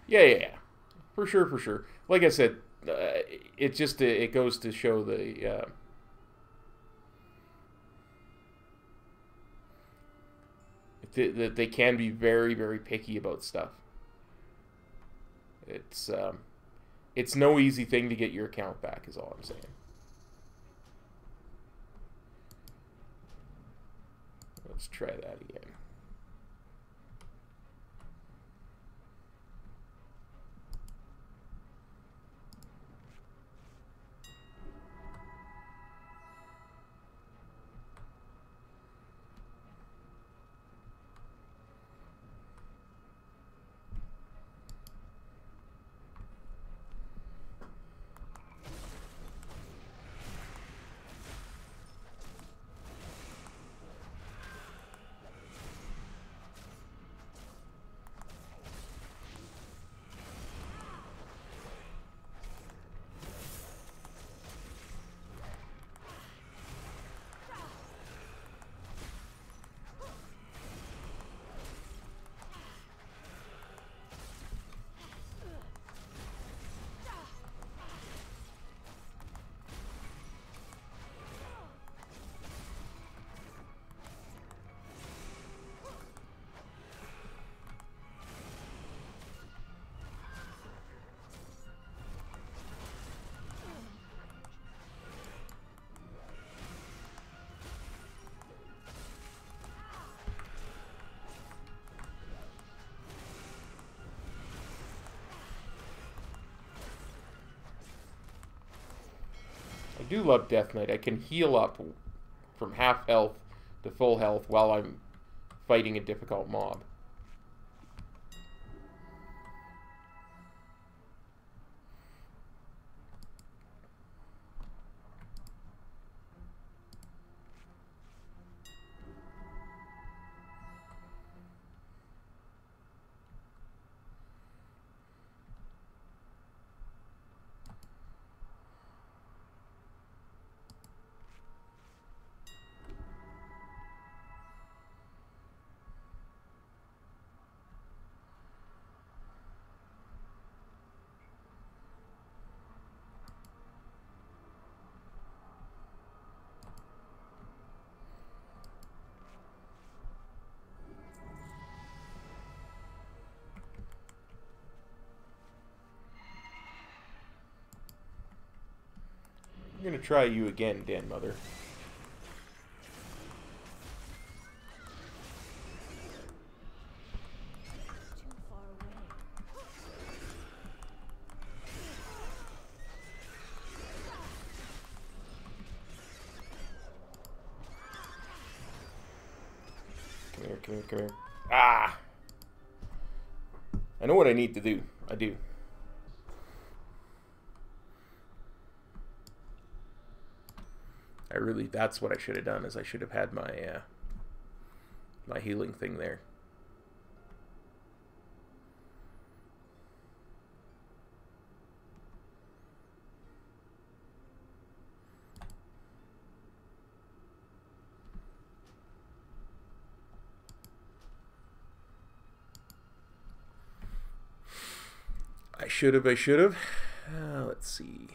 Yeah. For sure. Like I said, it just it goes to show the that they can be very, very picky about stuff. It's no easy thing to get your account back, is all I'm saying. Let's try that again. I do love Death Knight. I can heal up from half health to full health while I'm fighting a difficult mob. I'm gonna try you again, Dan Mother. Too far away. Come here. Ah! I know what I need to do. I do. That's what I should have done, is I should have had my my healing thing there. I should have. Let's see.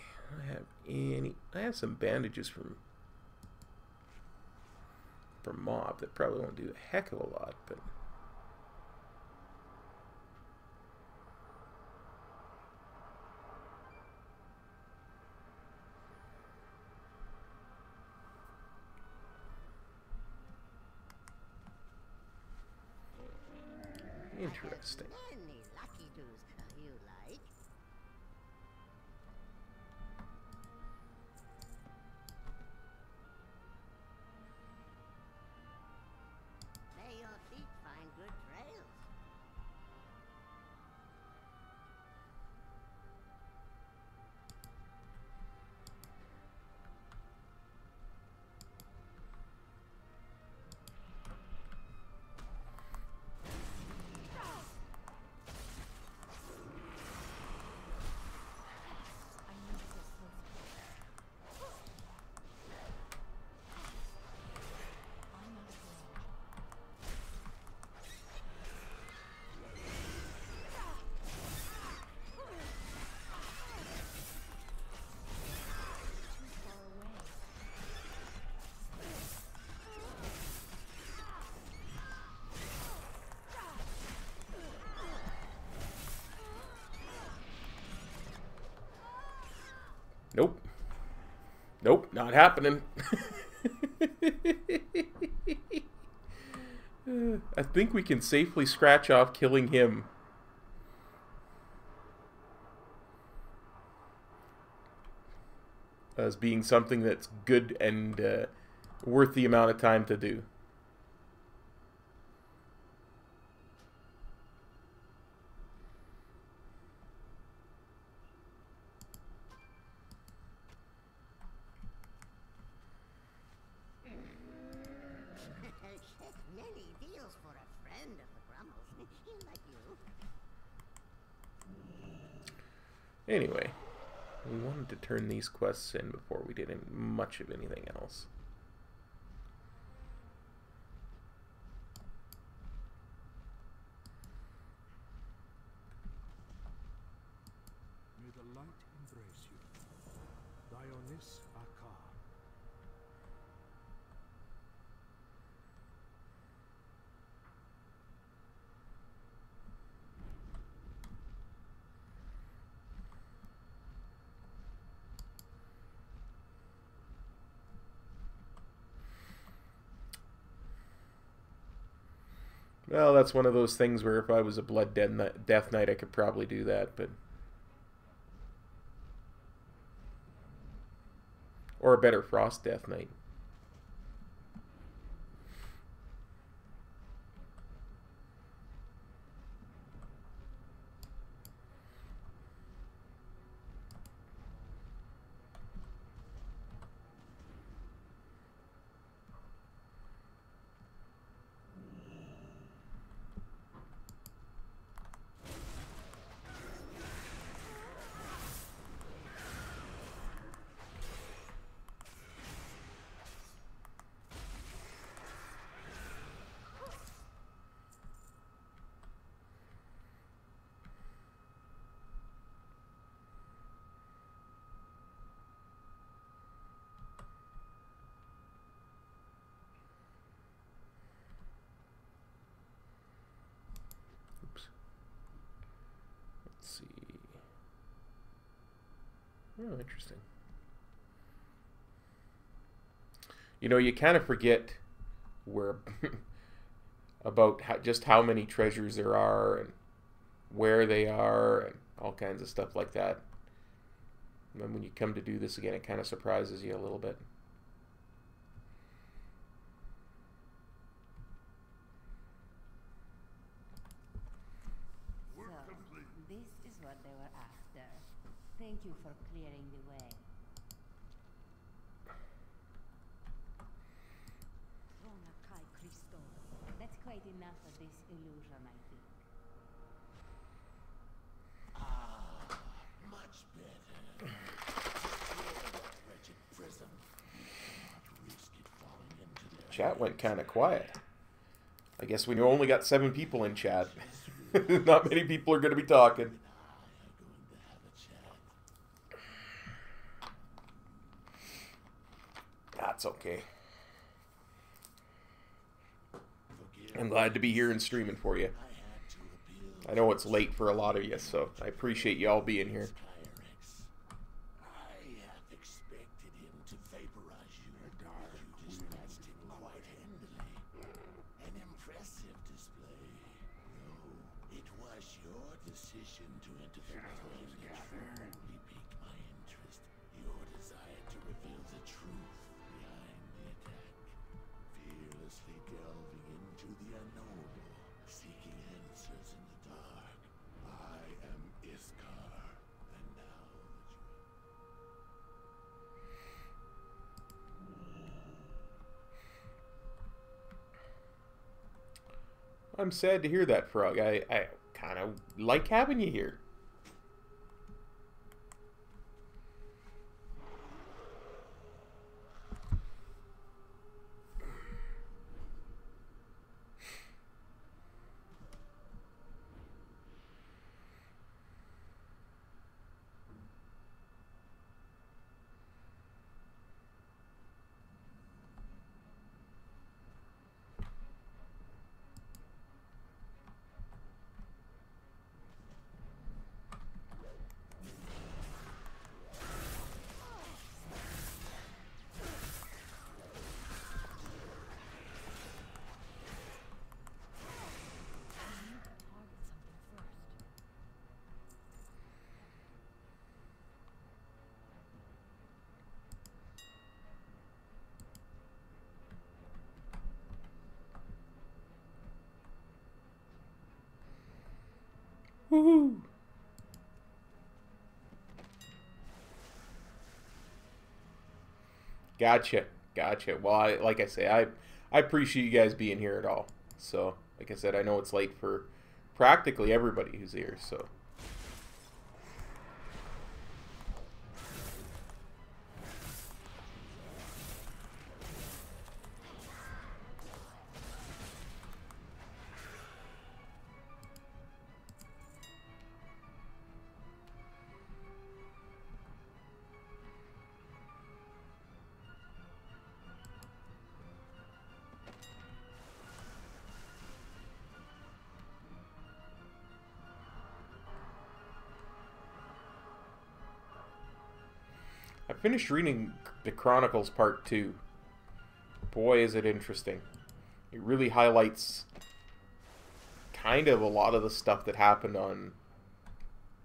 I have some bandages from mob that probably won't do a heck of a lot, but interesting. Many lucky doos you like. May your feet find good trails. Nope. Nope, not happening. I think we can safely scratch off killing him. As being something that's good and worth the amount of time to do. Many deals for a friend of the Grummles. Like you. Anyway, we wanted to turn these quests in before we did much of anything else. May the light embrace you. Dionis Aka. Well, that's one of those things where if I was a Blood Death Knight, I could probably do that, but... Or a better Frost Death Knight. Oh, interesting. You know, you kind of forget where about just how many treasures there are and where they are and all kinds of stuff like that. And then when you come to do this again, it kind of surprises you a little bit. So, this is what they were after. Thank you for clearing the way. That's quite enough of this illusion, I think. Ah, much better. Wretched prison. Not risk it falling into their Chat went kind of quiet. I guess we only got 7 people in chat. Not many people are going to be talking. That's okay. I'm glad to be here and streaming for you. I know it's late for a lot of you, so I appreciate you all being here. I have expected him to vaporize you. You dispatched him quite handily. An impressive display. No, it was your decision to interfere that truly piqued my interest. Your desire to reveal the truth behind the attack. Fearlessly delving into the unknowable, seeking answers in the dark. I am Iskar, and now I'm sad to hear that, Frog. I kind of like having you here. Woohoo! Gotcha. Gotcha. Well, like I say, I appreciate you guys being here at all. So, like I said, I know it's late for practically everybody who's here, so. I finished reading the Chronicles Part 2. Boy, is it interesting. It really highlights kind of a lot of the stuff that happened on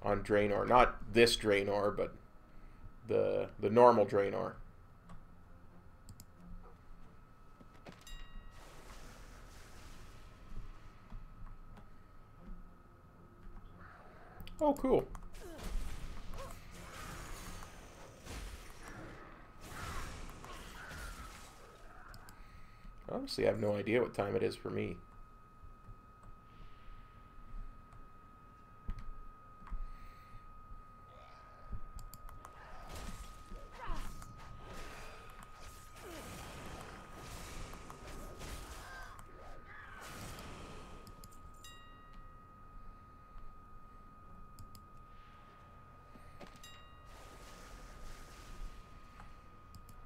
Draenor. Not this Draenor, but the normal Draenor. Oh, cool. Honestly, I have no idea what time it is for me.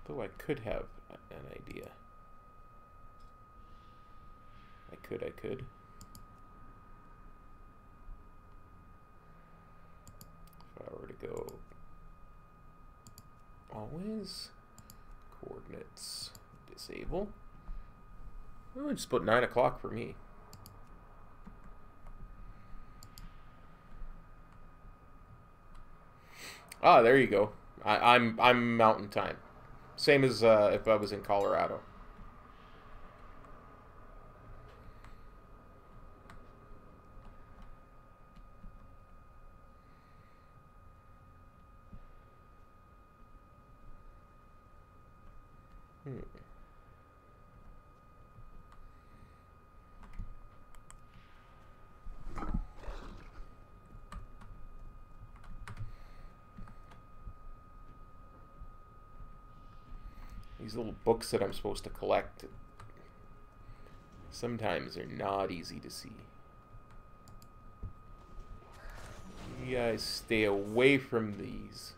Though I could have an idea. I could. If I were to go always coordinates disable. Oh, just put 9 o'clock for me. Ah, there you go. I'm mountain time. Same as if I was in Colorado. These little books that I'm supposed to collect sometimes are not easy to see. You guys stay away from these.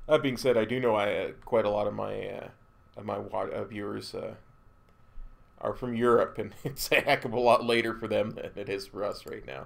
That being said, I do know quite a lot of my viewers are from Europe, and it's a heck of a lot later for them than it is for us right now.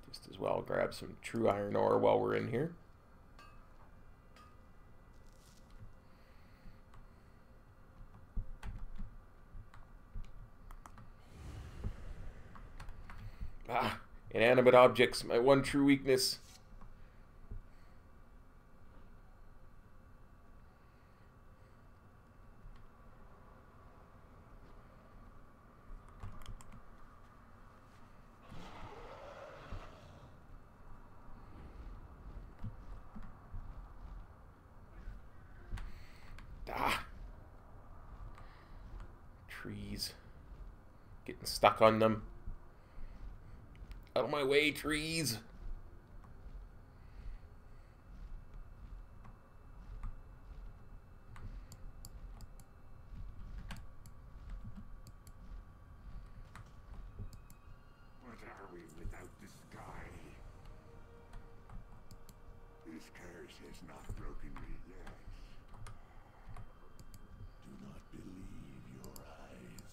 Just as well grab some true iron ore while we're in here. Ah, inanimate objects, my one true weakness. Ah. Trees. Getting stuck on them. Out of my way, trees. What are we without the sky? This curse has not broken me yet. Do not believe your eyes.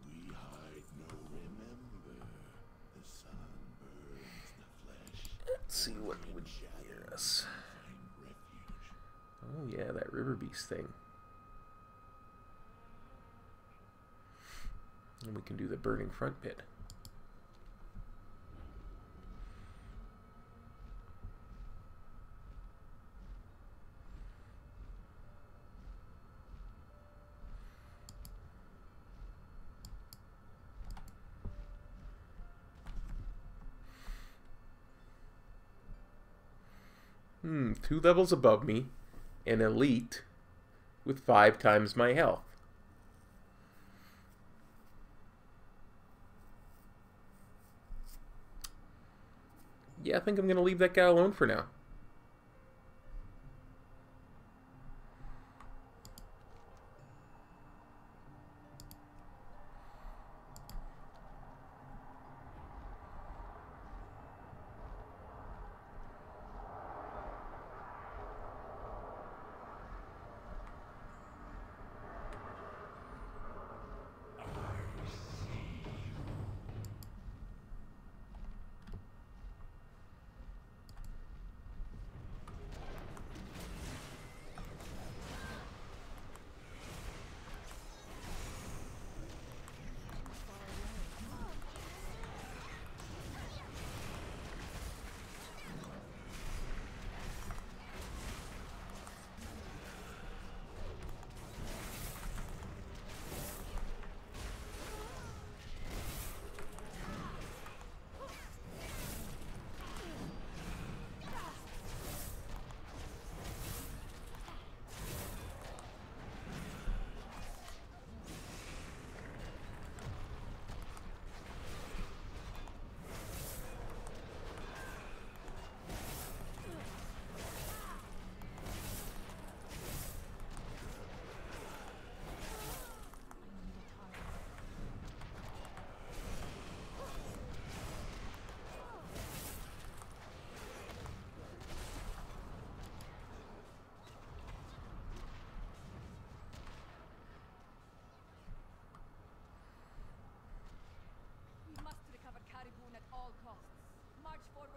We hide no remember. The sun burns the flesh. Let's see what would hear us. Oh yeah, that river beast thing. And we can do the burning front pit. Two levels above me, an elite with 5 times my health. Yeah, I think I'm going to leave that guy alone for now.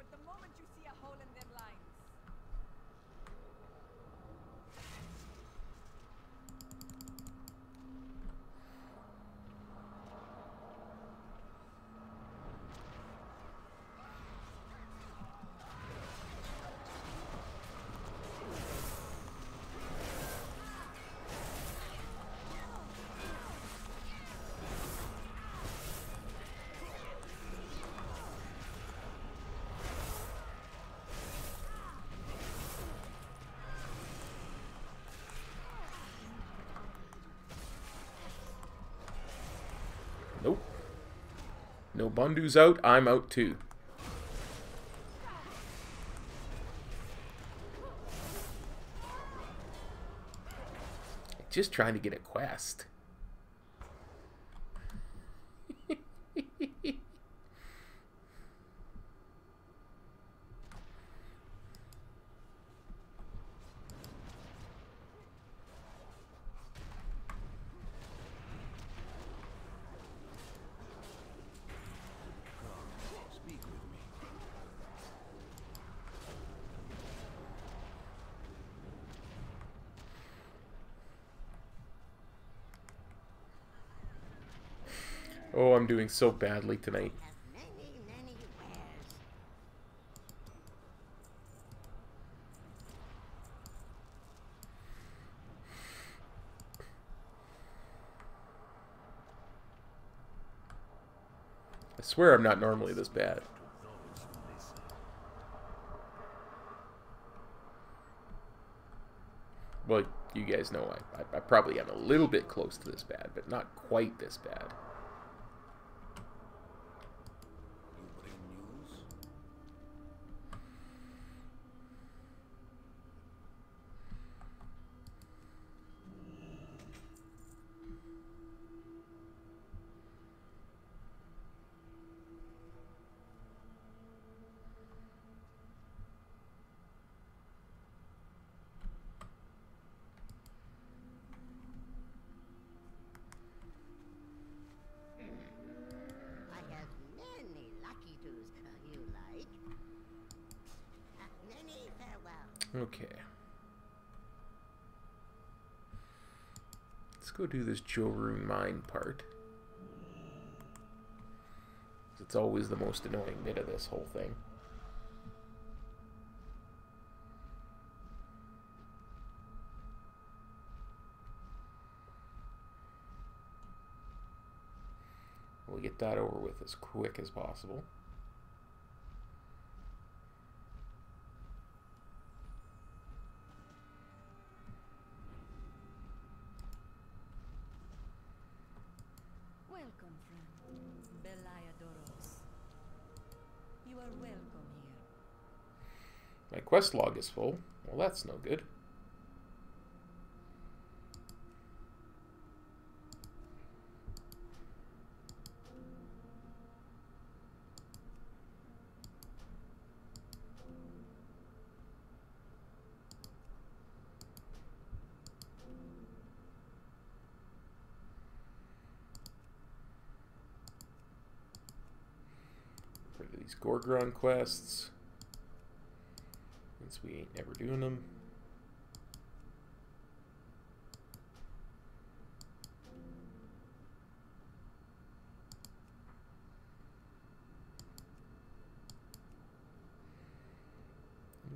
The moment you see a hole in their lines. Nope. No Bundu's out, I'm out too. Just trying to get a quest. Oh, I'm doing so badly tonight. Has many, many wares. I swear I'm not normally this bad. Well, you guys know I probably am a little bit close to this bad, but not quite this bad. You bring news? I have many lucky doos you like. Many farewell. Okay. Let's go do this Jorun mine part. It's always the most annoying bit of this whole thing. We'll get that over with as quick as possible. Welcome, friend. Belayadoros. You are welcome here. My quest log is full. Well, that's no good. Rid of these Gorgron quests, since we ain't never doing them.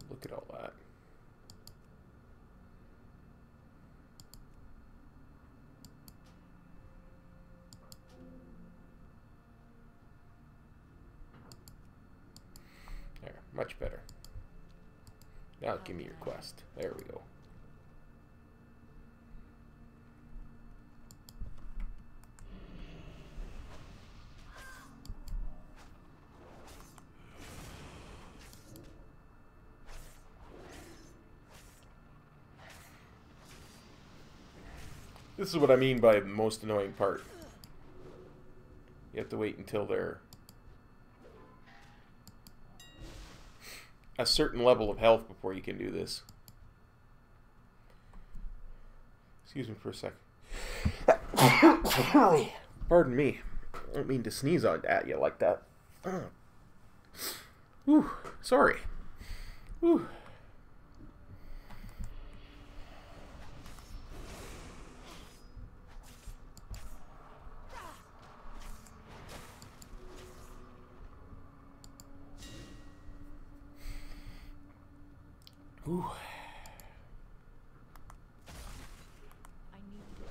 Look at all that. There, much better. Now give me your quest. There we go. This is what I mean by the most annoying part. You have to wait until they're a certain level of health before you can do this. Excuse me for a sec. Pardon me. I don't mean to sneeze at you like that. Whew, sorry. Whew. Ooh. I need to go.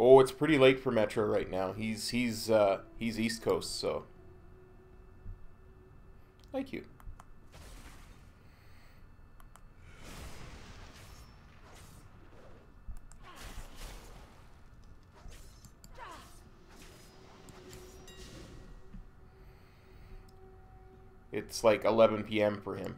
Oh, it's pretty late for Metro right now. He's East Coast, so thank you. It's like 11 p.m. for him.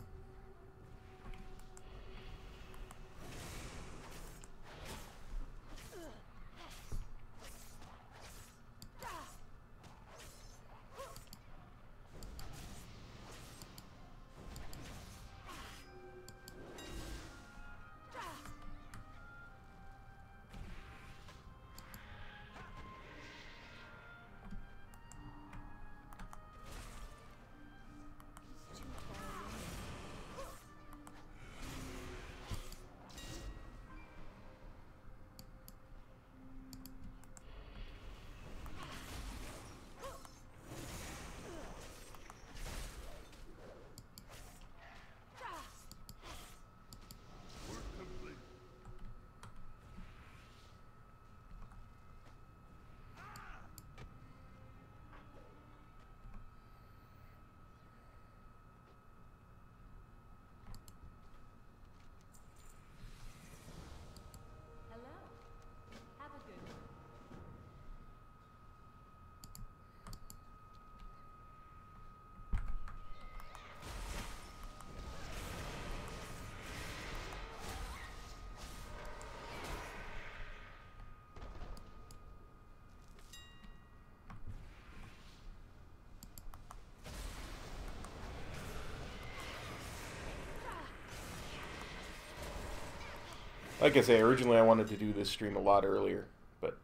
Like I say, originally I wanted to do this stream a lot earlier, but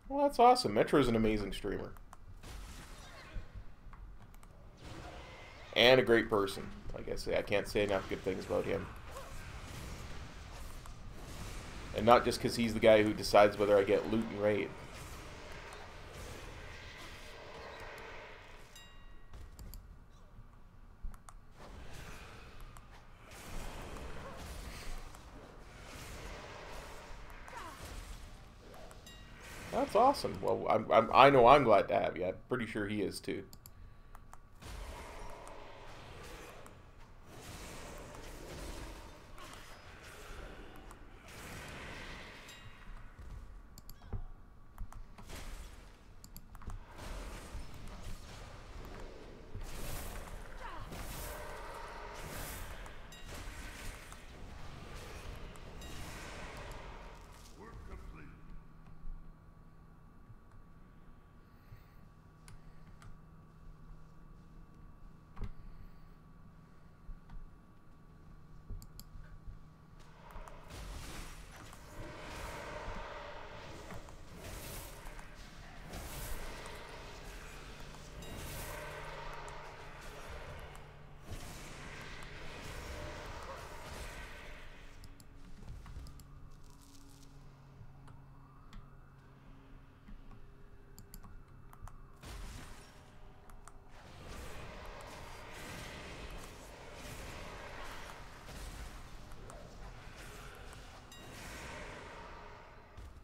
well, that's awesome. Metro's an amazing streamer. And a great person. Like I say, I can't say enough good things about him. And not just because he's the guy who decides whether I get loot and raid. That's awesome. Well, I know I'm glad to have you. I'm pretty sure he is too.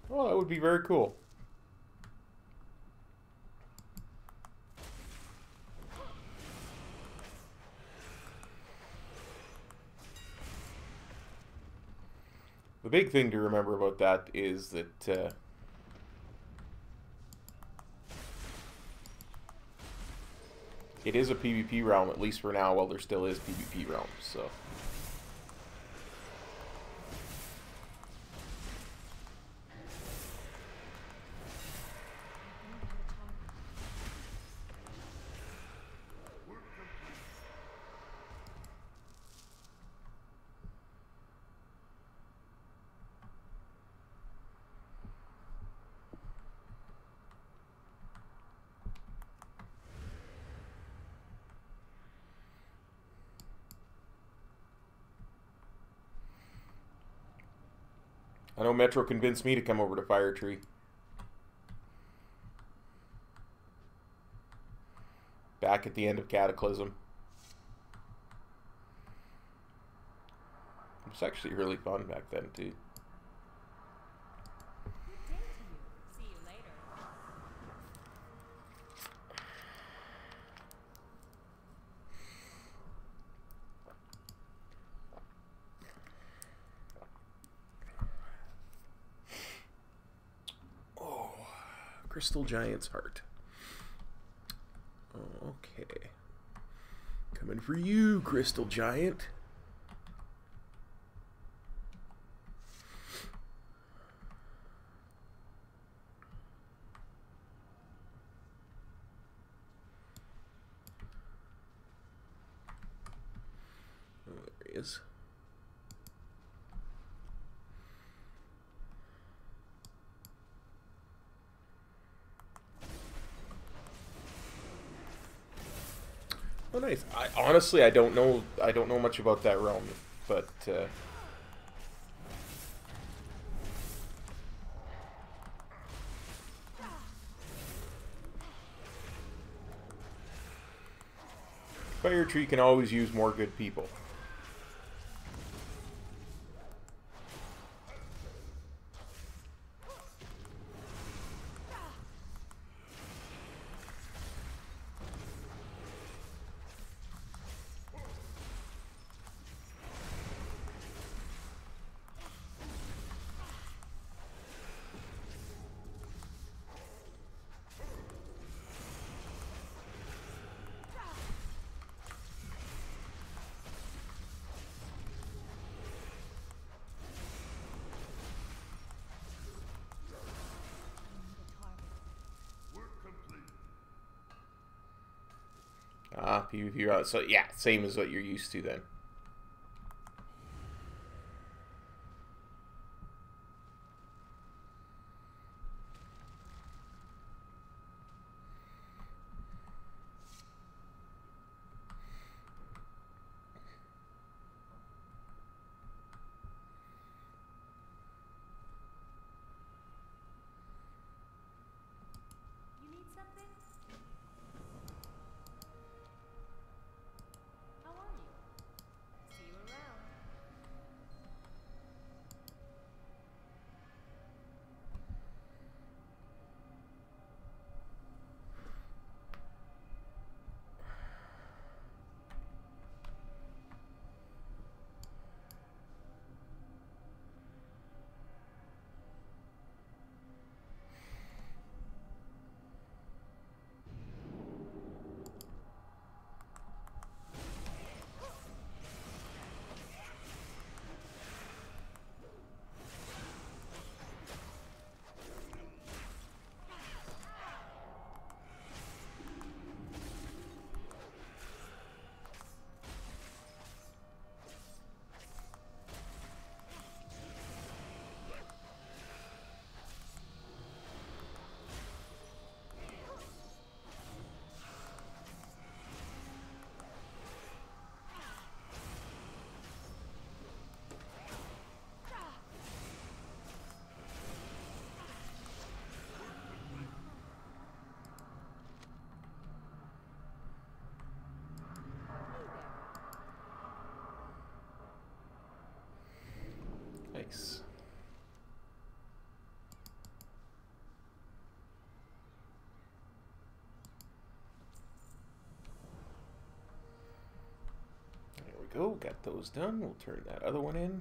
Well, that would be very cool. The big thing to remember about that is that it is a PvP realm, at least for now, while there still is PvP realms, so... I know Metro convinced me to come over to Firetree. Back at the end of Cataclysm. It was actually really fun back then, too. Good day to you. See you later. Crystal Giant's Heart. Okay. Coming for you, Crystal Giant. Oh, there he is. Oh, nice. Honestly, I don't know much about that realm, but Firetree can always use more good people. PvP route. So yeah, same as what you're used to then. Nice. There we go. Got those done. We'll turn that other one in.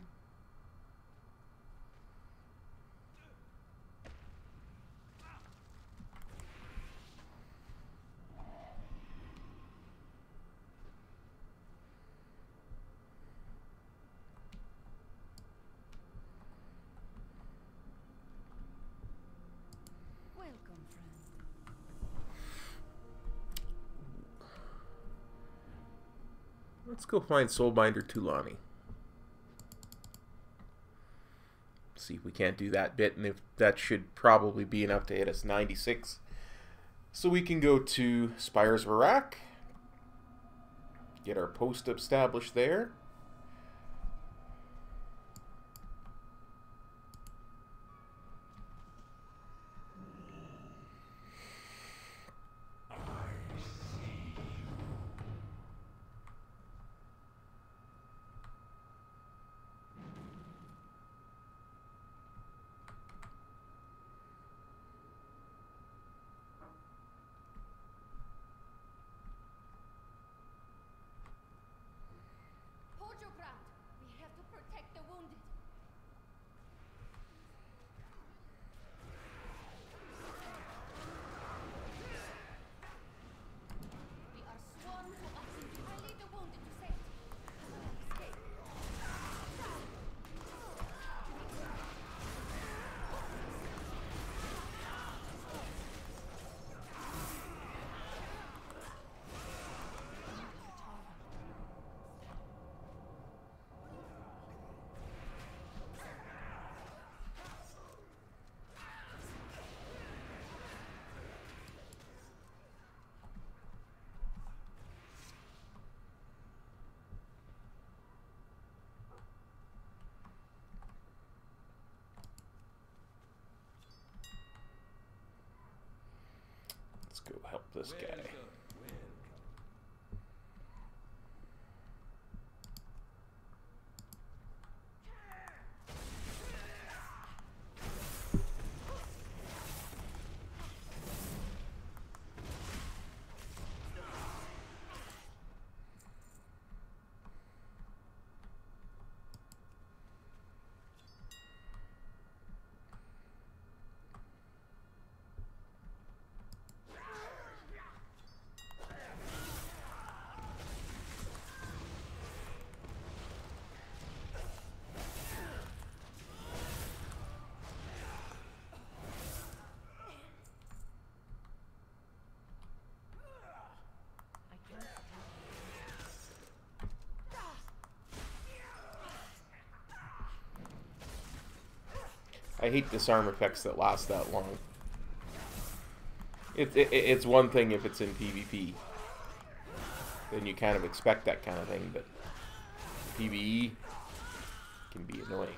Welcome, friend. Let's go find Soulbinder Tulani. See if we can't do that bit, and if that should probably be enough to hit us 96. So we can go to Spires of Arak, get our post established there. Hold your ground. We have to protect the wounded. We are sworn to Abusin to rally the wounded to safety. Escape. Let's go help this guy. I hate disarm effects that last that long. It's one thing if it's in PvP. Then you kind of expect that kind of thing, but PvE can be annoying.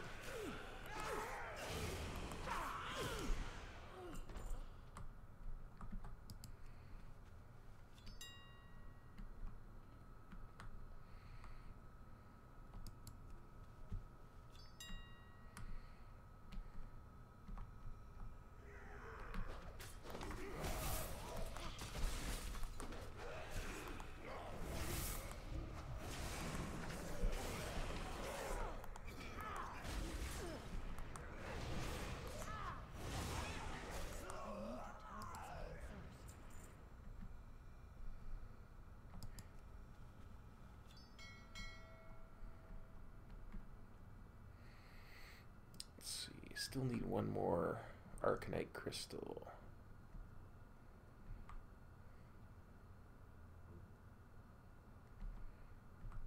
Still need one more Arcanite crystal.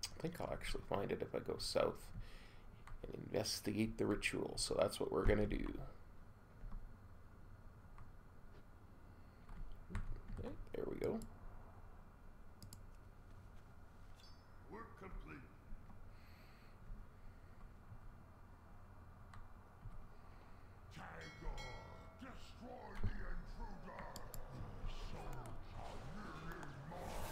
I think I'll actually find it if I go south and investigate the ritual. So that's what we're gonna do. Okay, there we go. Work complete. Destroy the intruder! The souls are nearly mine!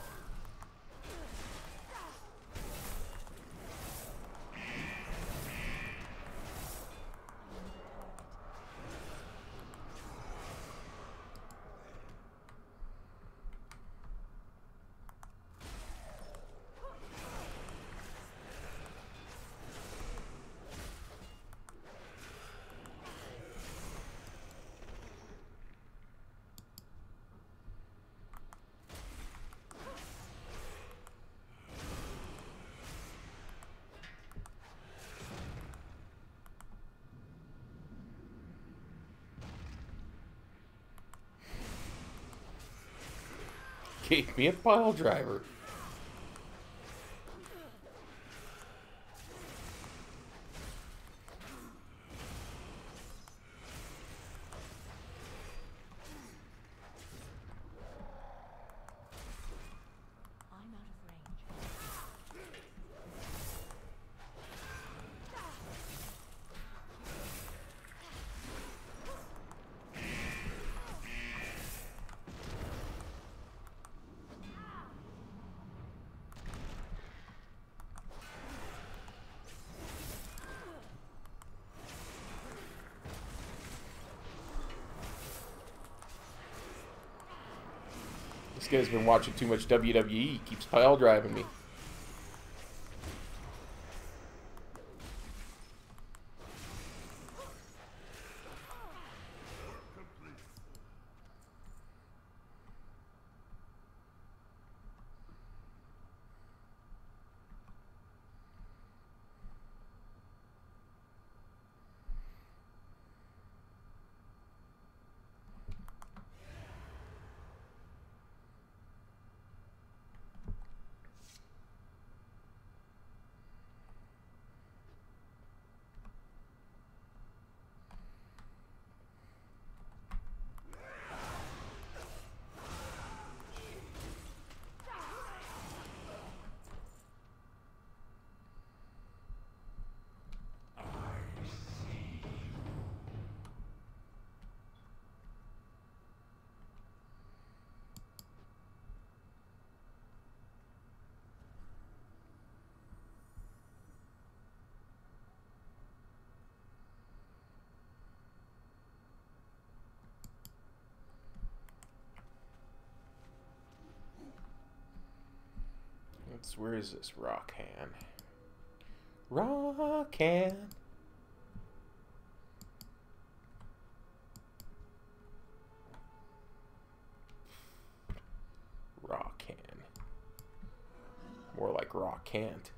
Gave me a pile driver. I'm out of range. This guy's been watching too much WWE. He keeps pile driving me. Where is this rock hand? Rock hand. Rock hand. More like rock can't.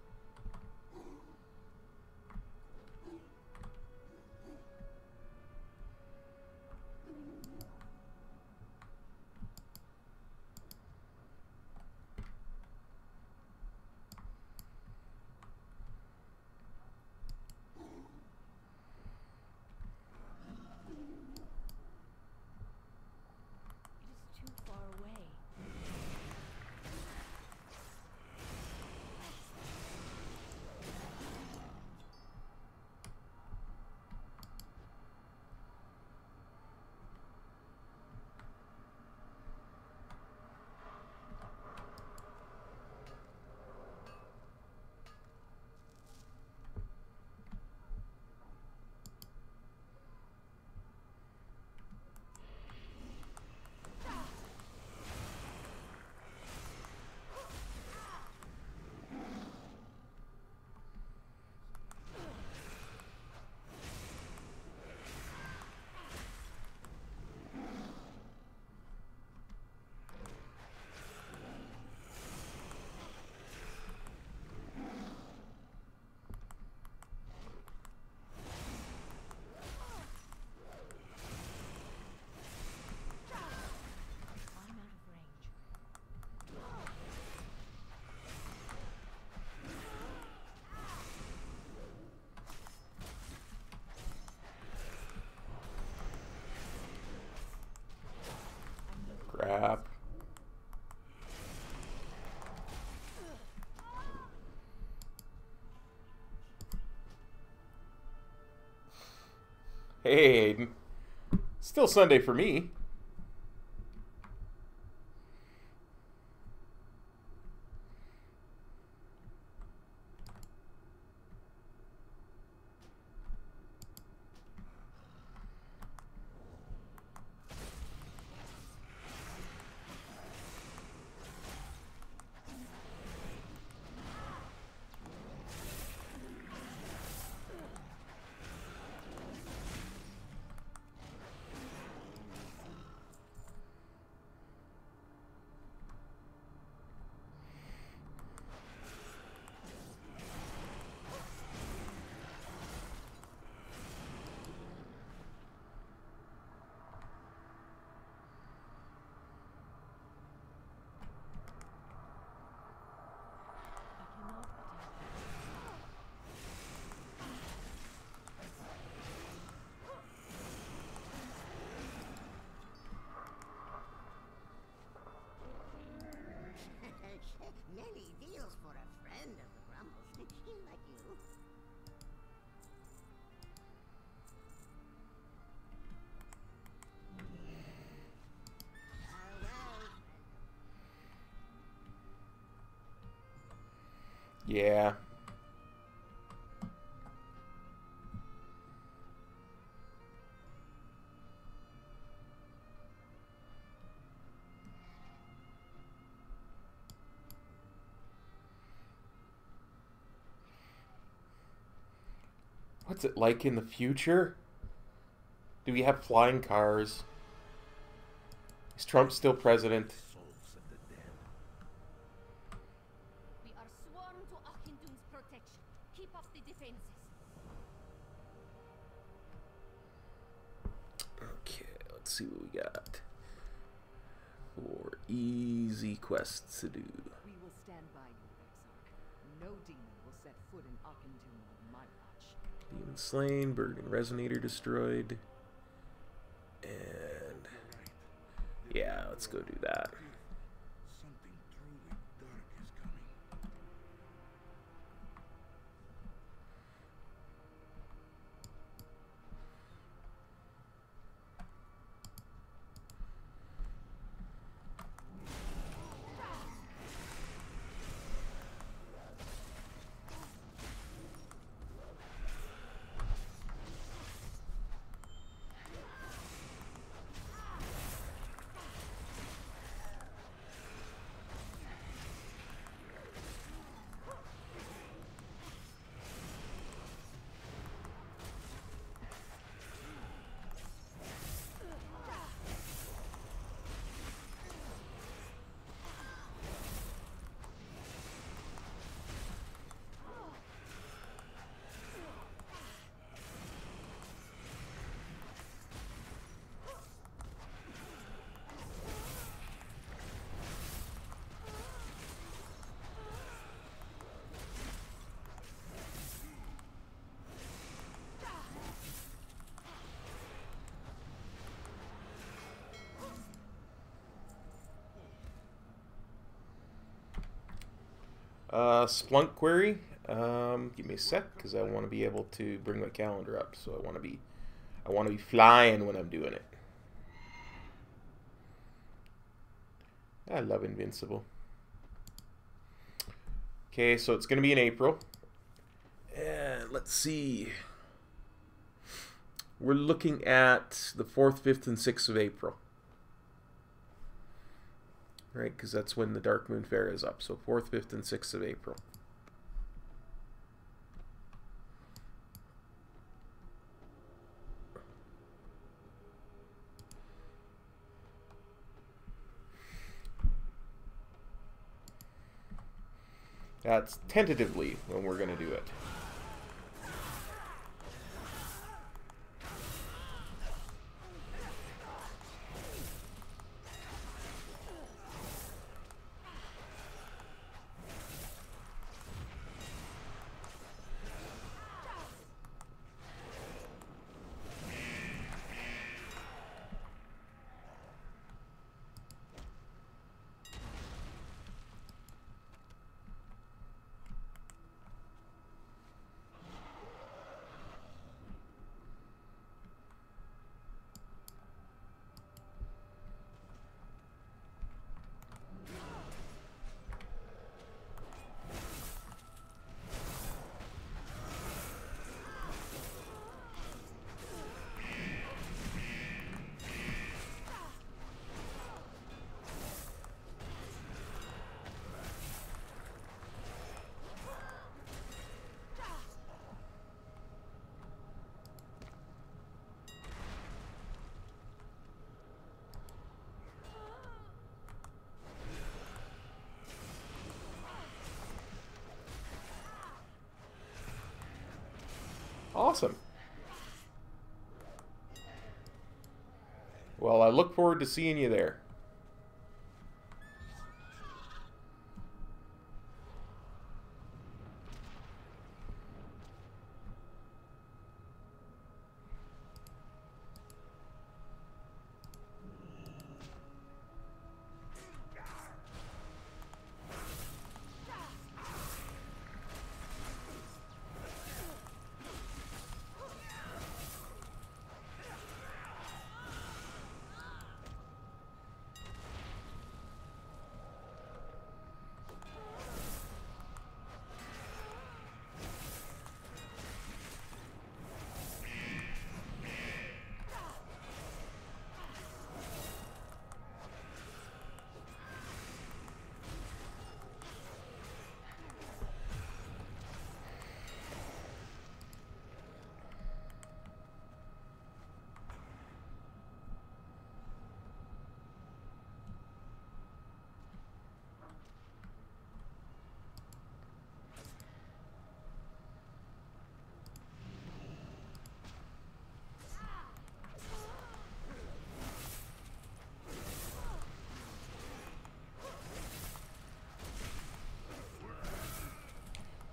Crap. Hey, Aiden. Still Sunday for me. Many deals for a friend of the Grumbles. Like you. Yeah. What's it like in the future? Do we have flying cars? Is Trump still president? We are sworn to Auchindoun's protection. Keep up the defenses. Okay, let's see what we got. 4 easy quests to do. We will stand by you, Exarch. No demon will set foot in Auchindoun on my watch. Demon slain, Bergen Resonator destroyed. And yeah, let's go do that. Something truly dark is coming. Splunk query. Give me a sec, because I want to be able to bring my calendar up. So I want to be flying when I'm doing it. I love Invincible. Okay, so it's going to be in April. And let's see. We're looking at the 4th, 5th, and 6th of April. Right, because that's when the Dark Moon Fair is up. So 4th, 5th, and 6th of April. That's tentatively when we're going to do it. Awesome. Well, I look forward to seeing you there.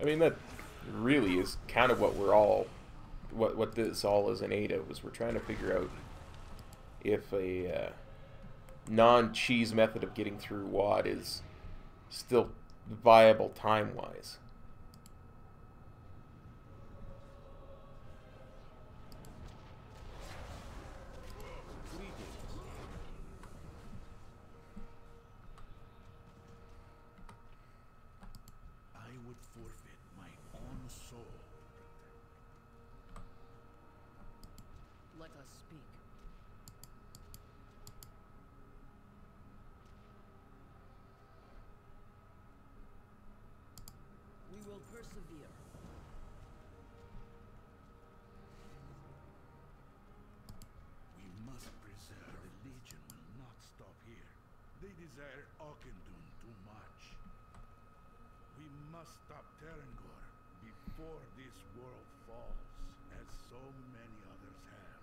I mean, that really is kind of what we're all, what this all is in aid of, is we're trying to figure out if a non-cheese method of getting through WOD is still viable time-wise. I would forfeit my own soul. Let us speak. We will persevere. We must preserve. The Legion will not stop here. They desire Auchendoun too much. We must stop Terengor before this world falls, as so many others have.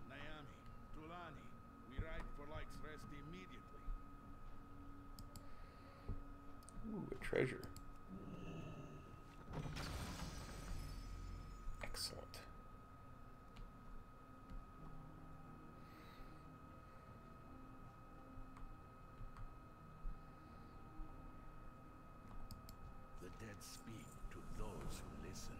Naomi, Tulani, we ride for Light's Rest immediately. Ooh, a treasure. Excellent. The dead speak to those who listen.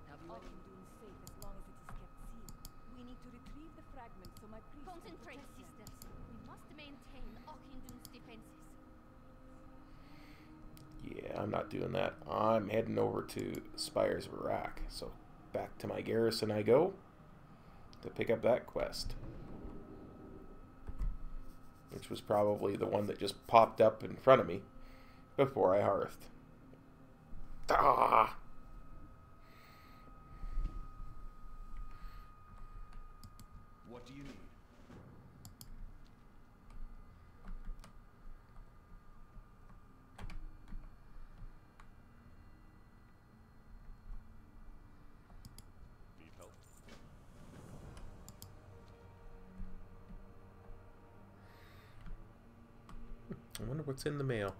Have you Auchendoun's faith as long as it is kept sealed. We need to retrieve the fragment so my priest can Concentrate, protect them. sisters. We must maintain Auchendoun's defenses. Yeah, I'm not doing that. I'm heading over to Spires of Arak. So back to my garrison I go to pick up that quest. Which was probably the one that just popped up in front of me before I hearthed. Ah! What do you need? Need help? I wonder what's in the mail.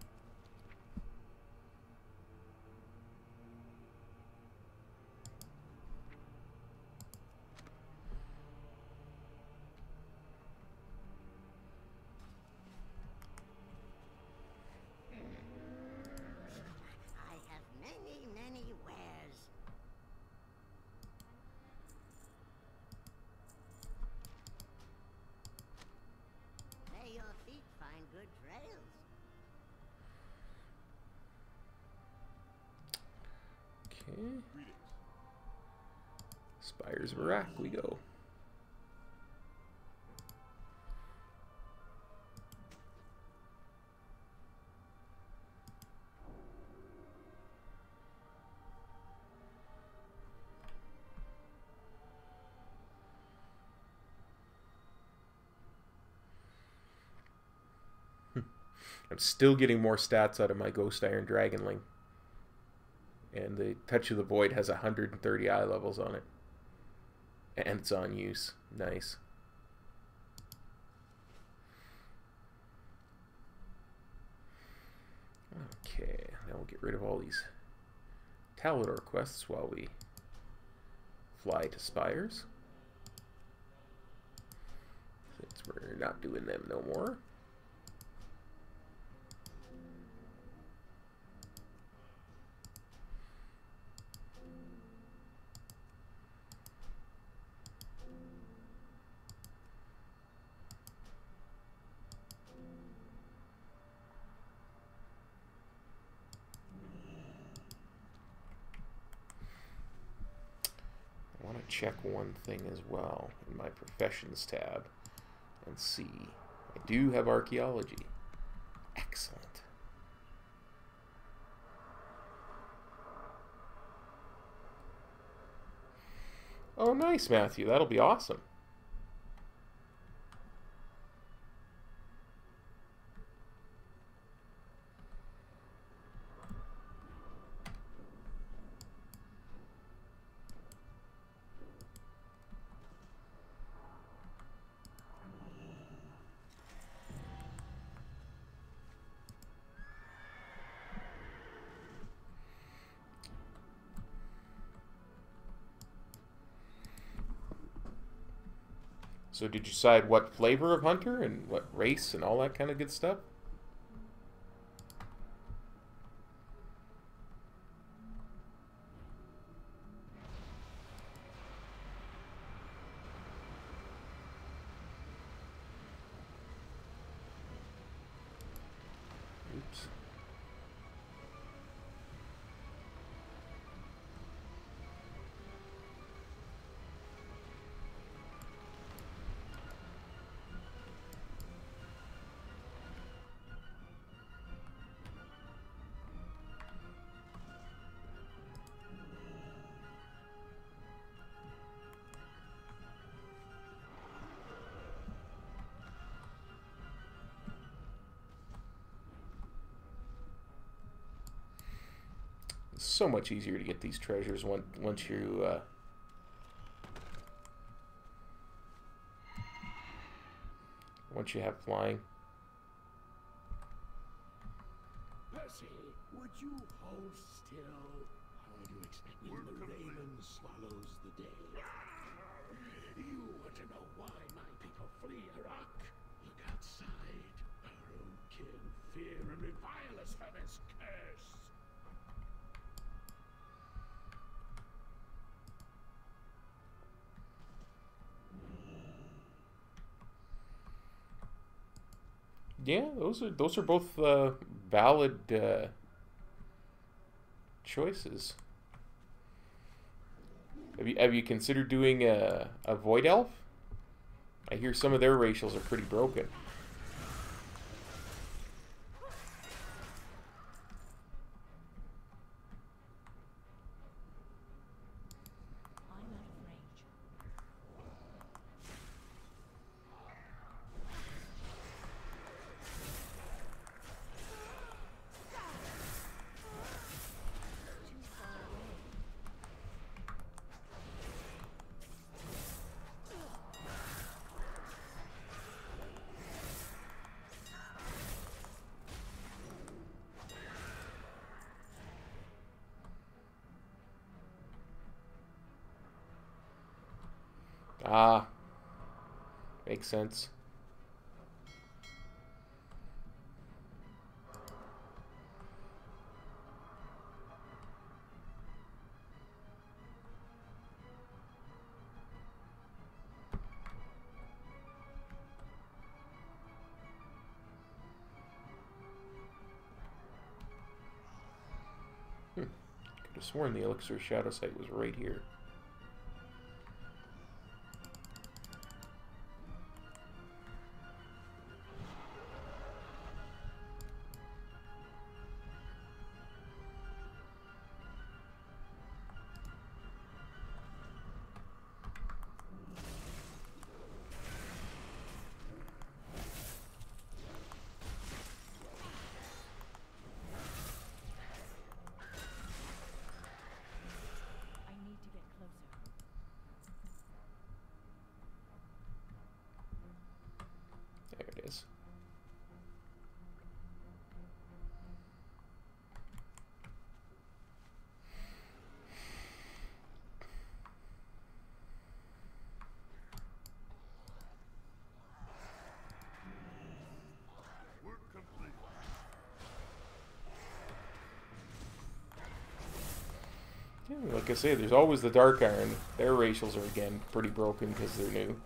I have many, many wares. May your feet find good trails. Okay. Greetings. Spires of Arak we go. I'm still getting more stats out of my Ghost Iron Dragonling. And the Touch of the Void has 130 eye levels on it. And it's on use. Nice. Okay, now we'll get rid of all these Talador quests while we fly to Spires. Since we're not doing them no more. I want to check one thing as well in my professions tab and see. I do have archaeology. Excellent. Oh, nice, Matthew. That'll be awesome. So did you decide what flavor of hunter and what race and all that kind of good stuff? Oops. So much easier to get these treasures once you have flying. Percy, would you hold still? How do you expect when the raven swallows the day? You want to know why my people flee Arak? Look outside. Our own kin fear and revile us for this curse. Yeah, those are both valid choices. Have you considered doing a void elf? I hear some of their racials are pretty broken. Ah, makes sense. Could have sworn the elixir shadow site was right here. There it is. Work complete. Yeah, like I say, there's always the Dark Iron. Their racials are again pretty broken because they're new.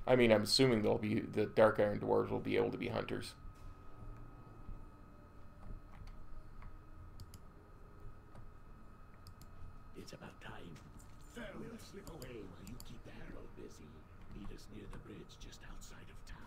I mean, I'm assuming the Dark Iron Dwarves will be able to be hunters. It's about time. We'll slip away while you keep the Herald busy. Meet us near the bridge just outside of town.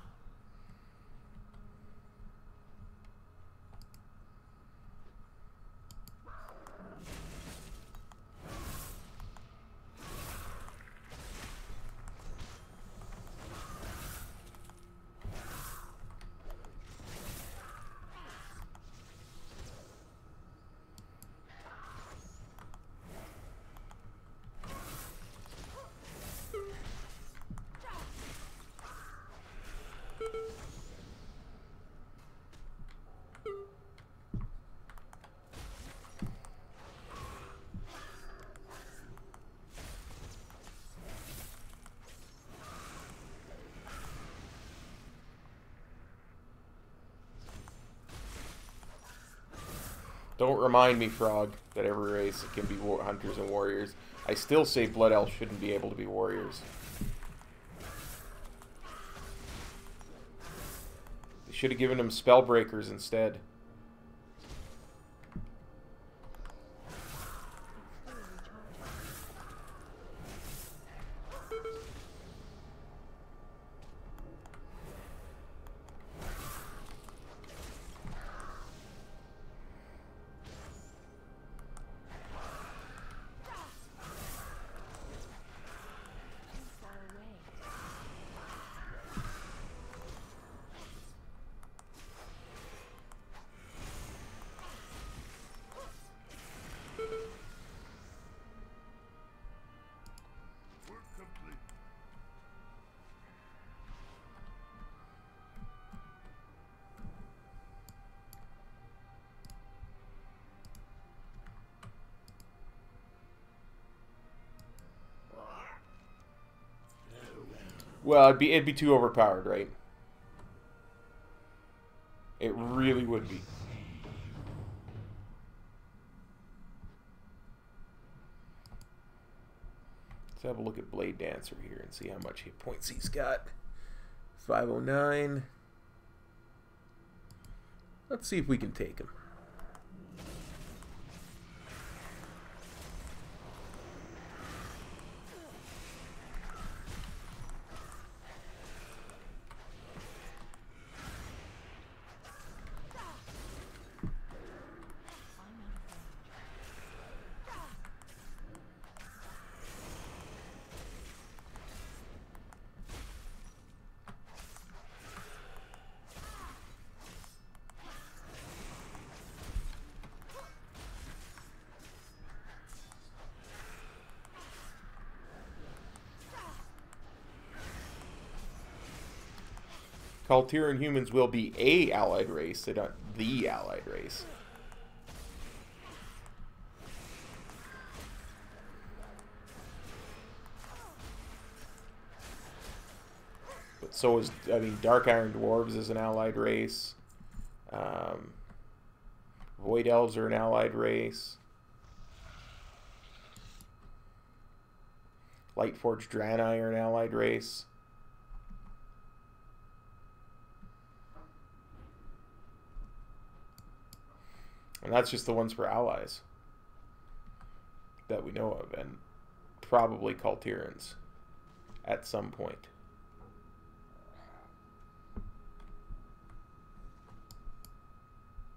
Don't remind me, Frog, that every race can be hunters and warriors. I still say Blood Elves shouldn't be able to be warriors. They should have given them Spellbreakers instead. Well, it'd be too overpowered, right? It really would be. Let's have a look at Blade Dancer here and see how much hit points he's got. 509. Let's see if we can take him. Kaltiran humans will be a allied race, they're not the allied race. But so is, I mean, Dark Iron Dwarves is an allied race. Void Elves are an allied race. Lightforged Draenor are an allied race. And that's just the ones for allies that we know of, and probably Kaltirans at some point.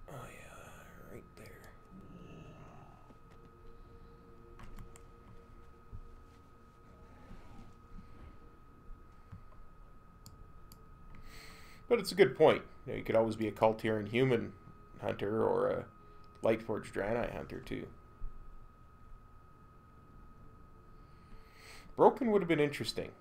Oh yeah, right there. But it's a good point. You know, you could always be a Kaltiran human hunter or a Lightforged Draenor hunter too. Broken would have been interesting.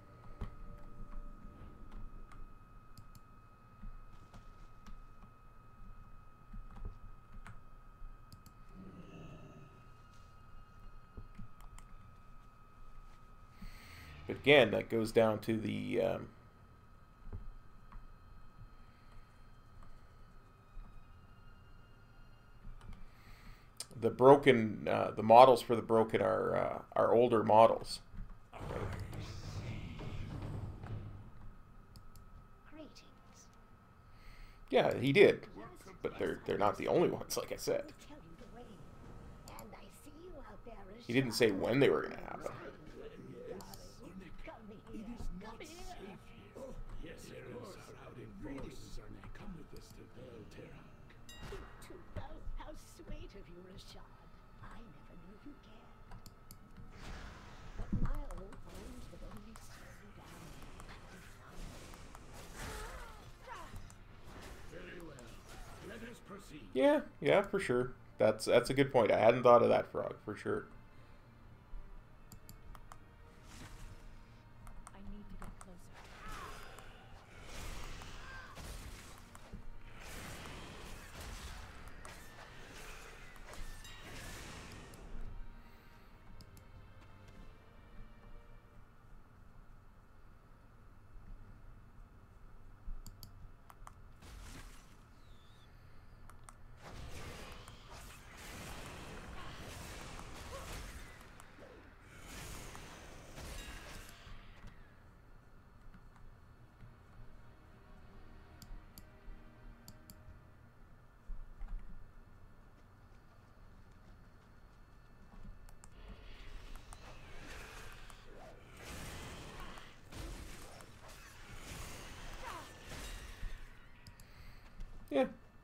But again, that goes down to the broken, the models for the broken are older models. Greetings. Yeah, he did, but they're not the only ones, like I said. Tell you the way. And I see you out there. He didn't say when they were going to happen. Come here. Come here. Yes, heroes are out in force. Come with us to Arak. You too. How sweet of you, Rashad. I never knew you cared. But my old bones would only slow you down. Very well. Let us proceed. Yeah, for sure. That's a good point. I hadn't thought of that, Frog, for sure. I need to get closer.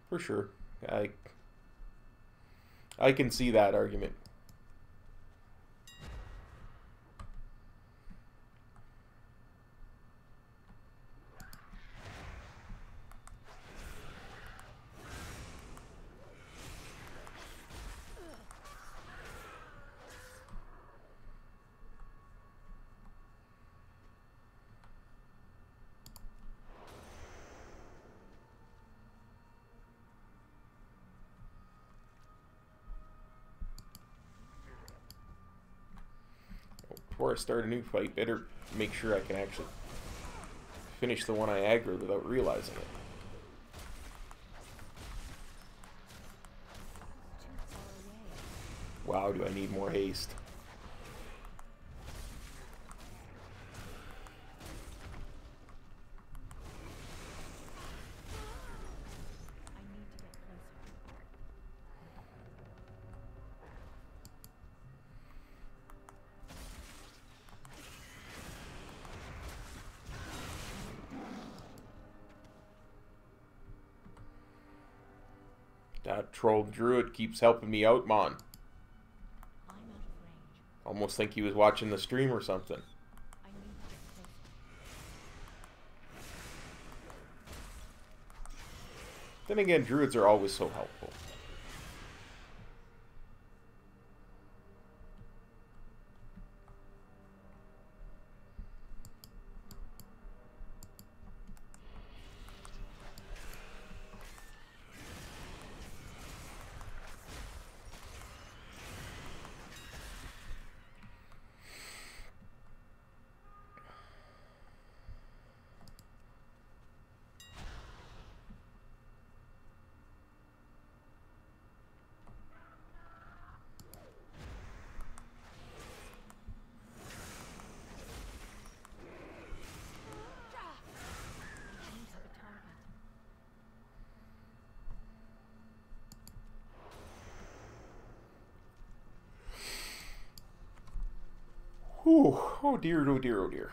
For sure. I can see that argument. Before I start a new fight, better make sure I can actually finish the one I aggroed without realizing it. Wow, do I need more haste? That troll druid keeps helping me out, man. Almost think he was watching the stream or something. Then again, druids are always so helpful. Ooh, oh dear, oh dear, oh dear.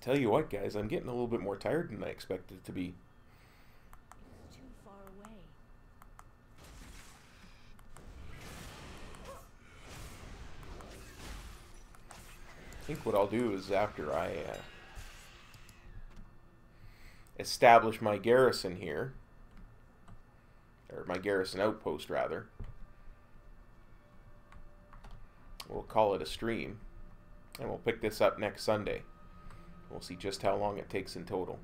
Tell you what, guys, I'm getting a little bit more tired than I expected to be. It's too far away. I think what I'll do is after I establish my garrison here, or my garrison outpost rather, we'll call it a stream, and we'll pick this up next Sunday. We'll see just how long it takes in total.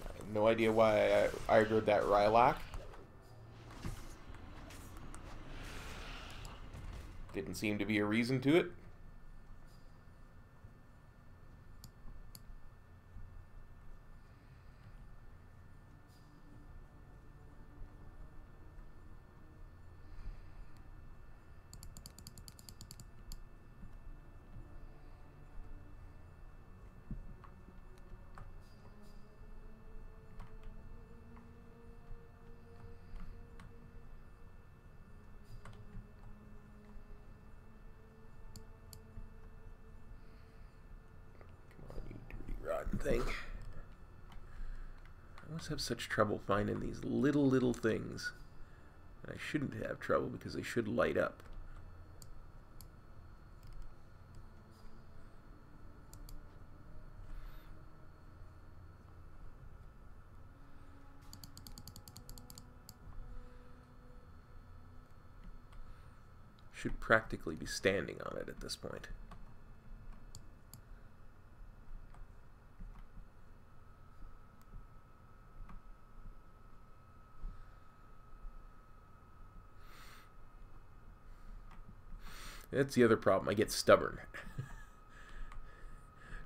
I have no idea why I aggroed that Rylac. Didn't seem to be a reason to it. Thing. I always have such trouble finding these little things. I shouldn't have trouble because they should light up. Should practically be standing on it at this point. That's the other problem. I get stubborn.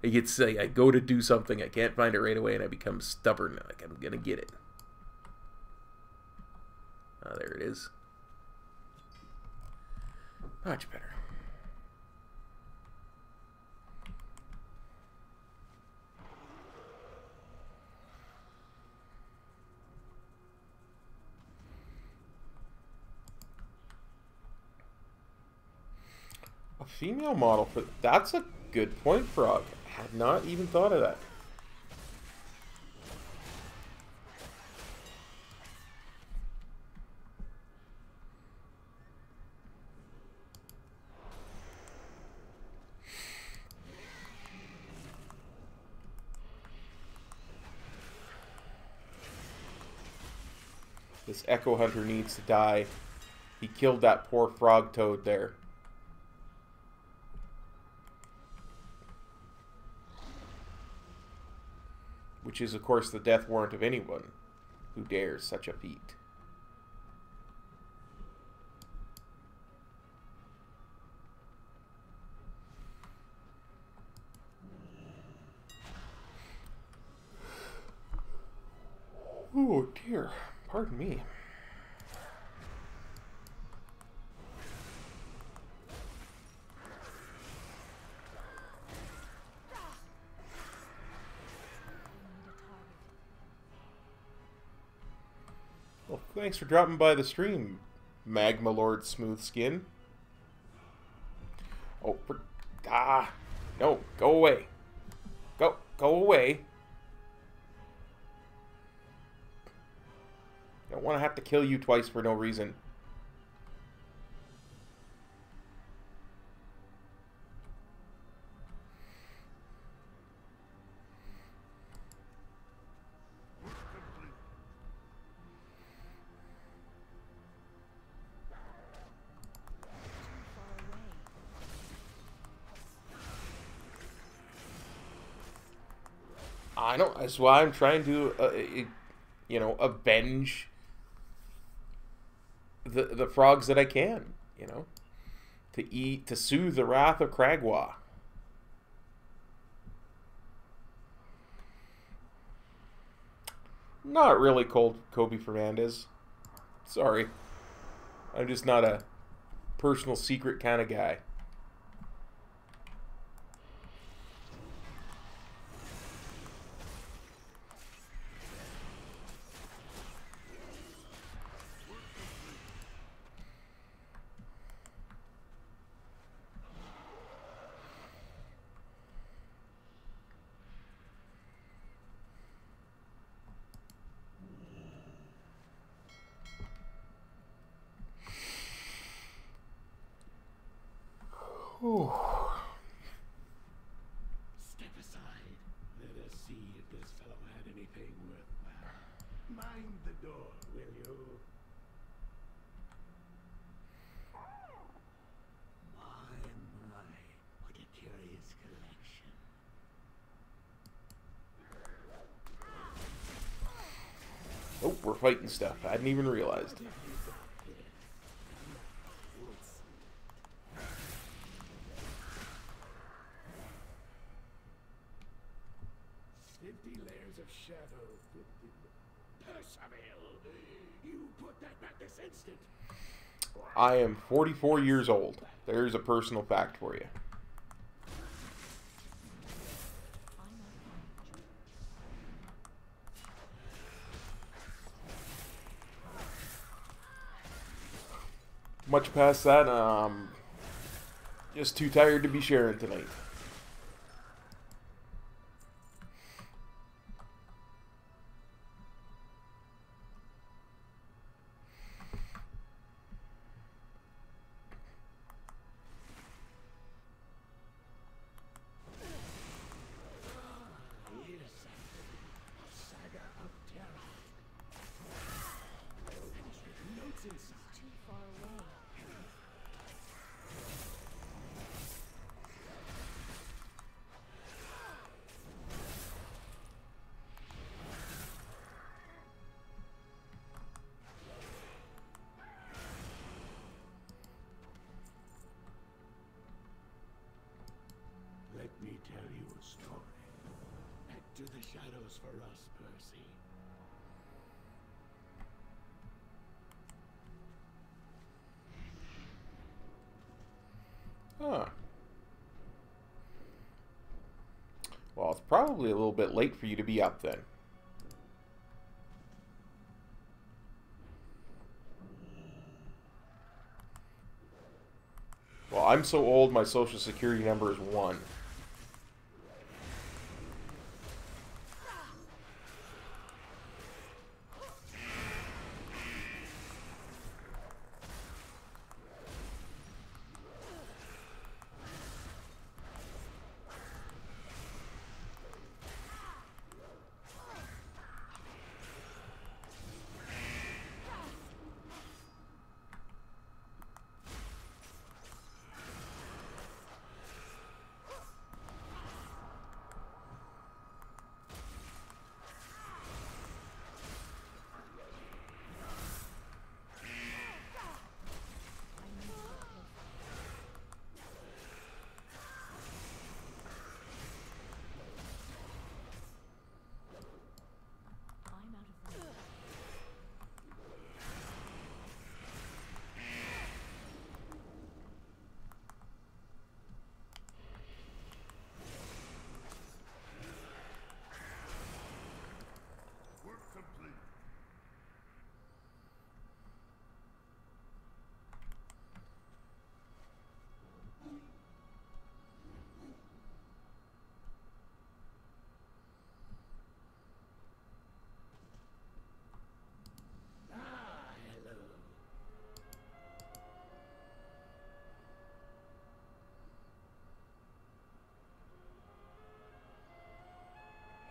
I go to do something, I can't find it right away, and I become stubborn. Like, I'm gonna get it. Ah, there it is. Much better. Female model for... That's a good point, Frog. Had not even thought of that. This Echo Hunter needs to die. He killed that poor frog toad there. Which is, of course, the death warrant of anyone who dares such a feat. Oh dear, pardon me. Well, thanks for dropping by the stream, Magma Lord Smooth Skin. Oh, no, go away. Go away. I don't want to have to kill you twice for no reason. I know, that's why I'm trying to, you know, avenge the frogs that I can, you know, to soothe the wrath of Cragwa. Not really, Kobe Fernandez. Sorry. I'm just not a personal secret kind of guy. Step aside. Let us see if this fellow had anything worthwhile. Mind the door, will you? My, what a curious collection. Oh, we're fighting stuff. I hadn't even realized. 50 layers of shadow. Persevere. You put that back this instant. I am 44 years old. There's a personal fact for you. Much past that, just too tired to be sharing tonight. Let me tell you a story. Back to the shadows for us, Percy. Huh. Well, it's probably a little bit late for you to be up then. Well, I'm so old, my social security number is 1.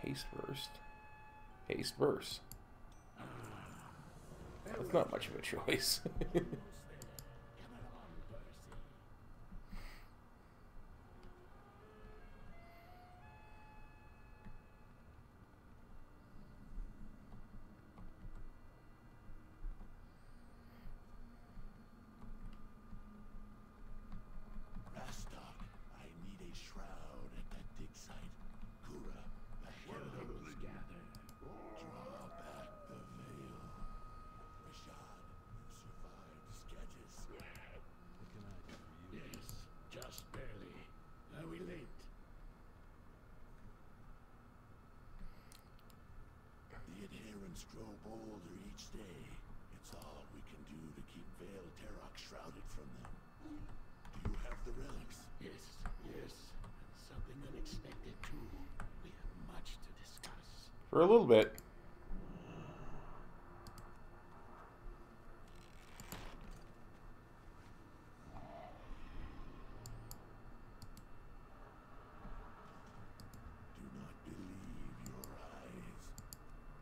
Haste first. Haste verse. That's not much of a choice. Grow bolder each day. It's all we can do to keep Vale Terok shrouded from them. Do you have the relics? Yes. And something unexpected too. We have much to discuss. For a little bit. Do not believe your eyes.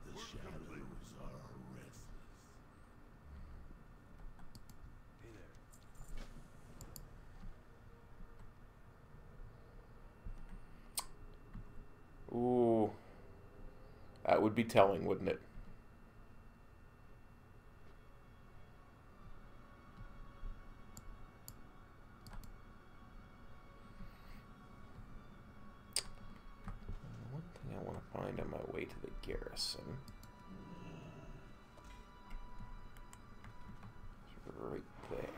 The shadows are restless. Hey there. Ooh. That would be telling, wouldn't it? One thing I want to find on my way to the Garrison. It's right there.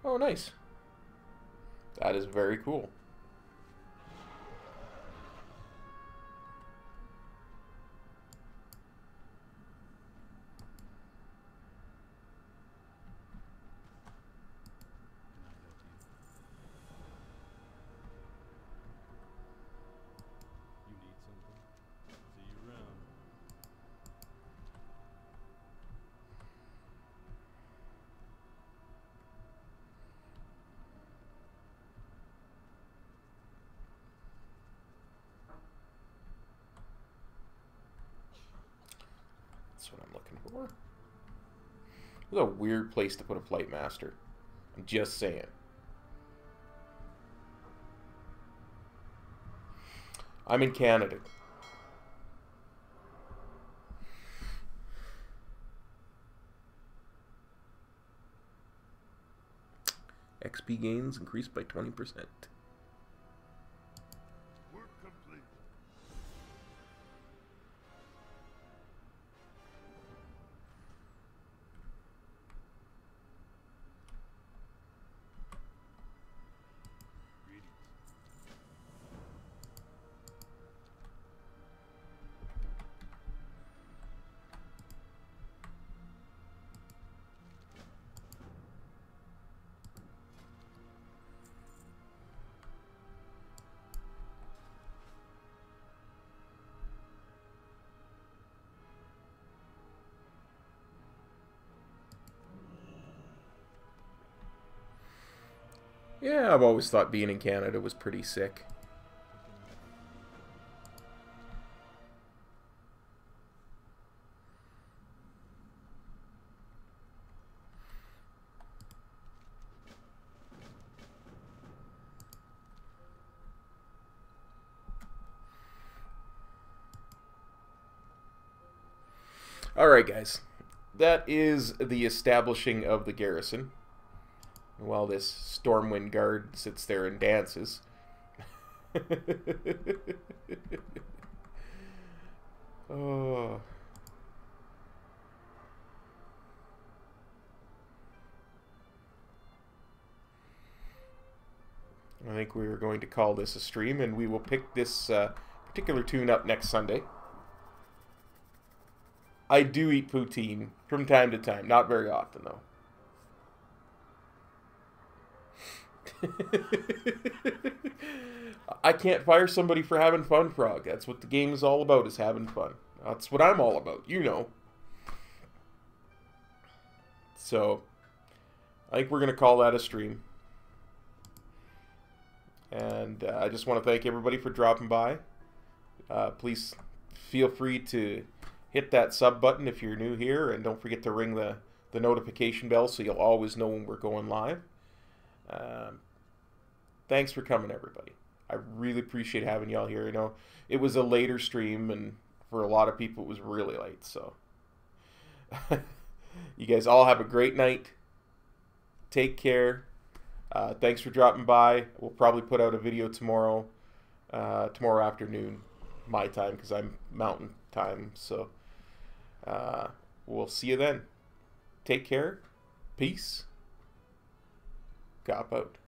Oh, nice. That is very cool. You need something? See you around. That's what I'm looking for. This is a weird place to put a flight master. I'm just saying. I'm in Canada. XP gains increased by 20%. Work complete. Yeah, I've always thought being in Canada was pretty sick. Alright, guys. That is the establishing of the garrison. While this Stormwind guard sits there and dances. Oh. I think we are going to call this a stream, and we will pick this particular tune up next Sunday. I do eat poutine from time to time. Not very often, though. I can't fire somebody for having fun, Frog. That's what the game is all about, is having fun. That's what I'm all about, you know. So, I think we're going to call that a stream. And I just want to thank everybody for dropping by. Please feel free to hit that sub button if you're new here, and don't forget to ring the notification bell so you'll always know when we're going live. Thanks for coming, everybody. I really appreciate having y'all here. You know, it was a later stream, and for a lot of people it was really late, so you guys all have a great night. Take care. Thanks for dropping by. We'll probably put out a video tomorrow afternoon, my time, because I'm Mountain Time. So we'll see you then. Take care. Peace. Cop out.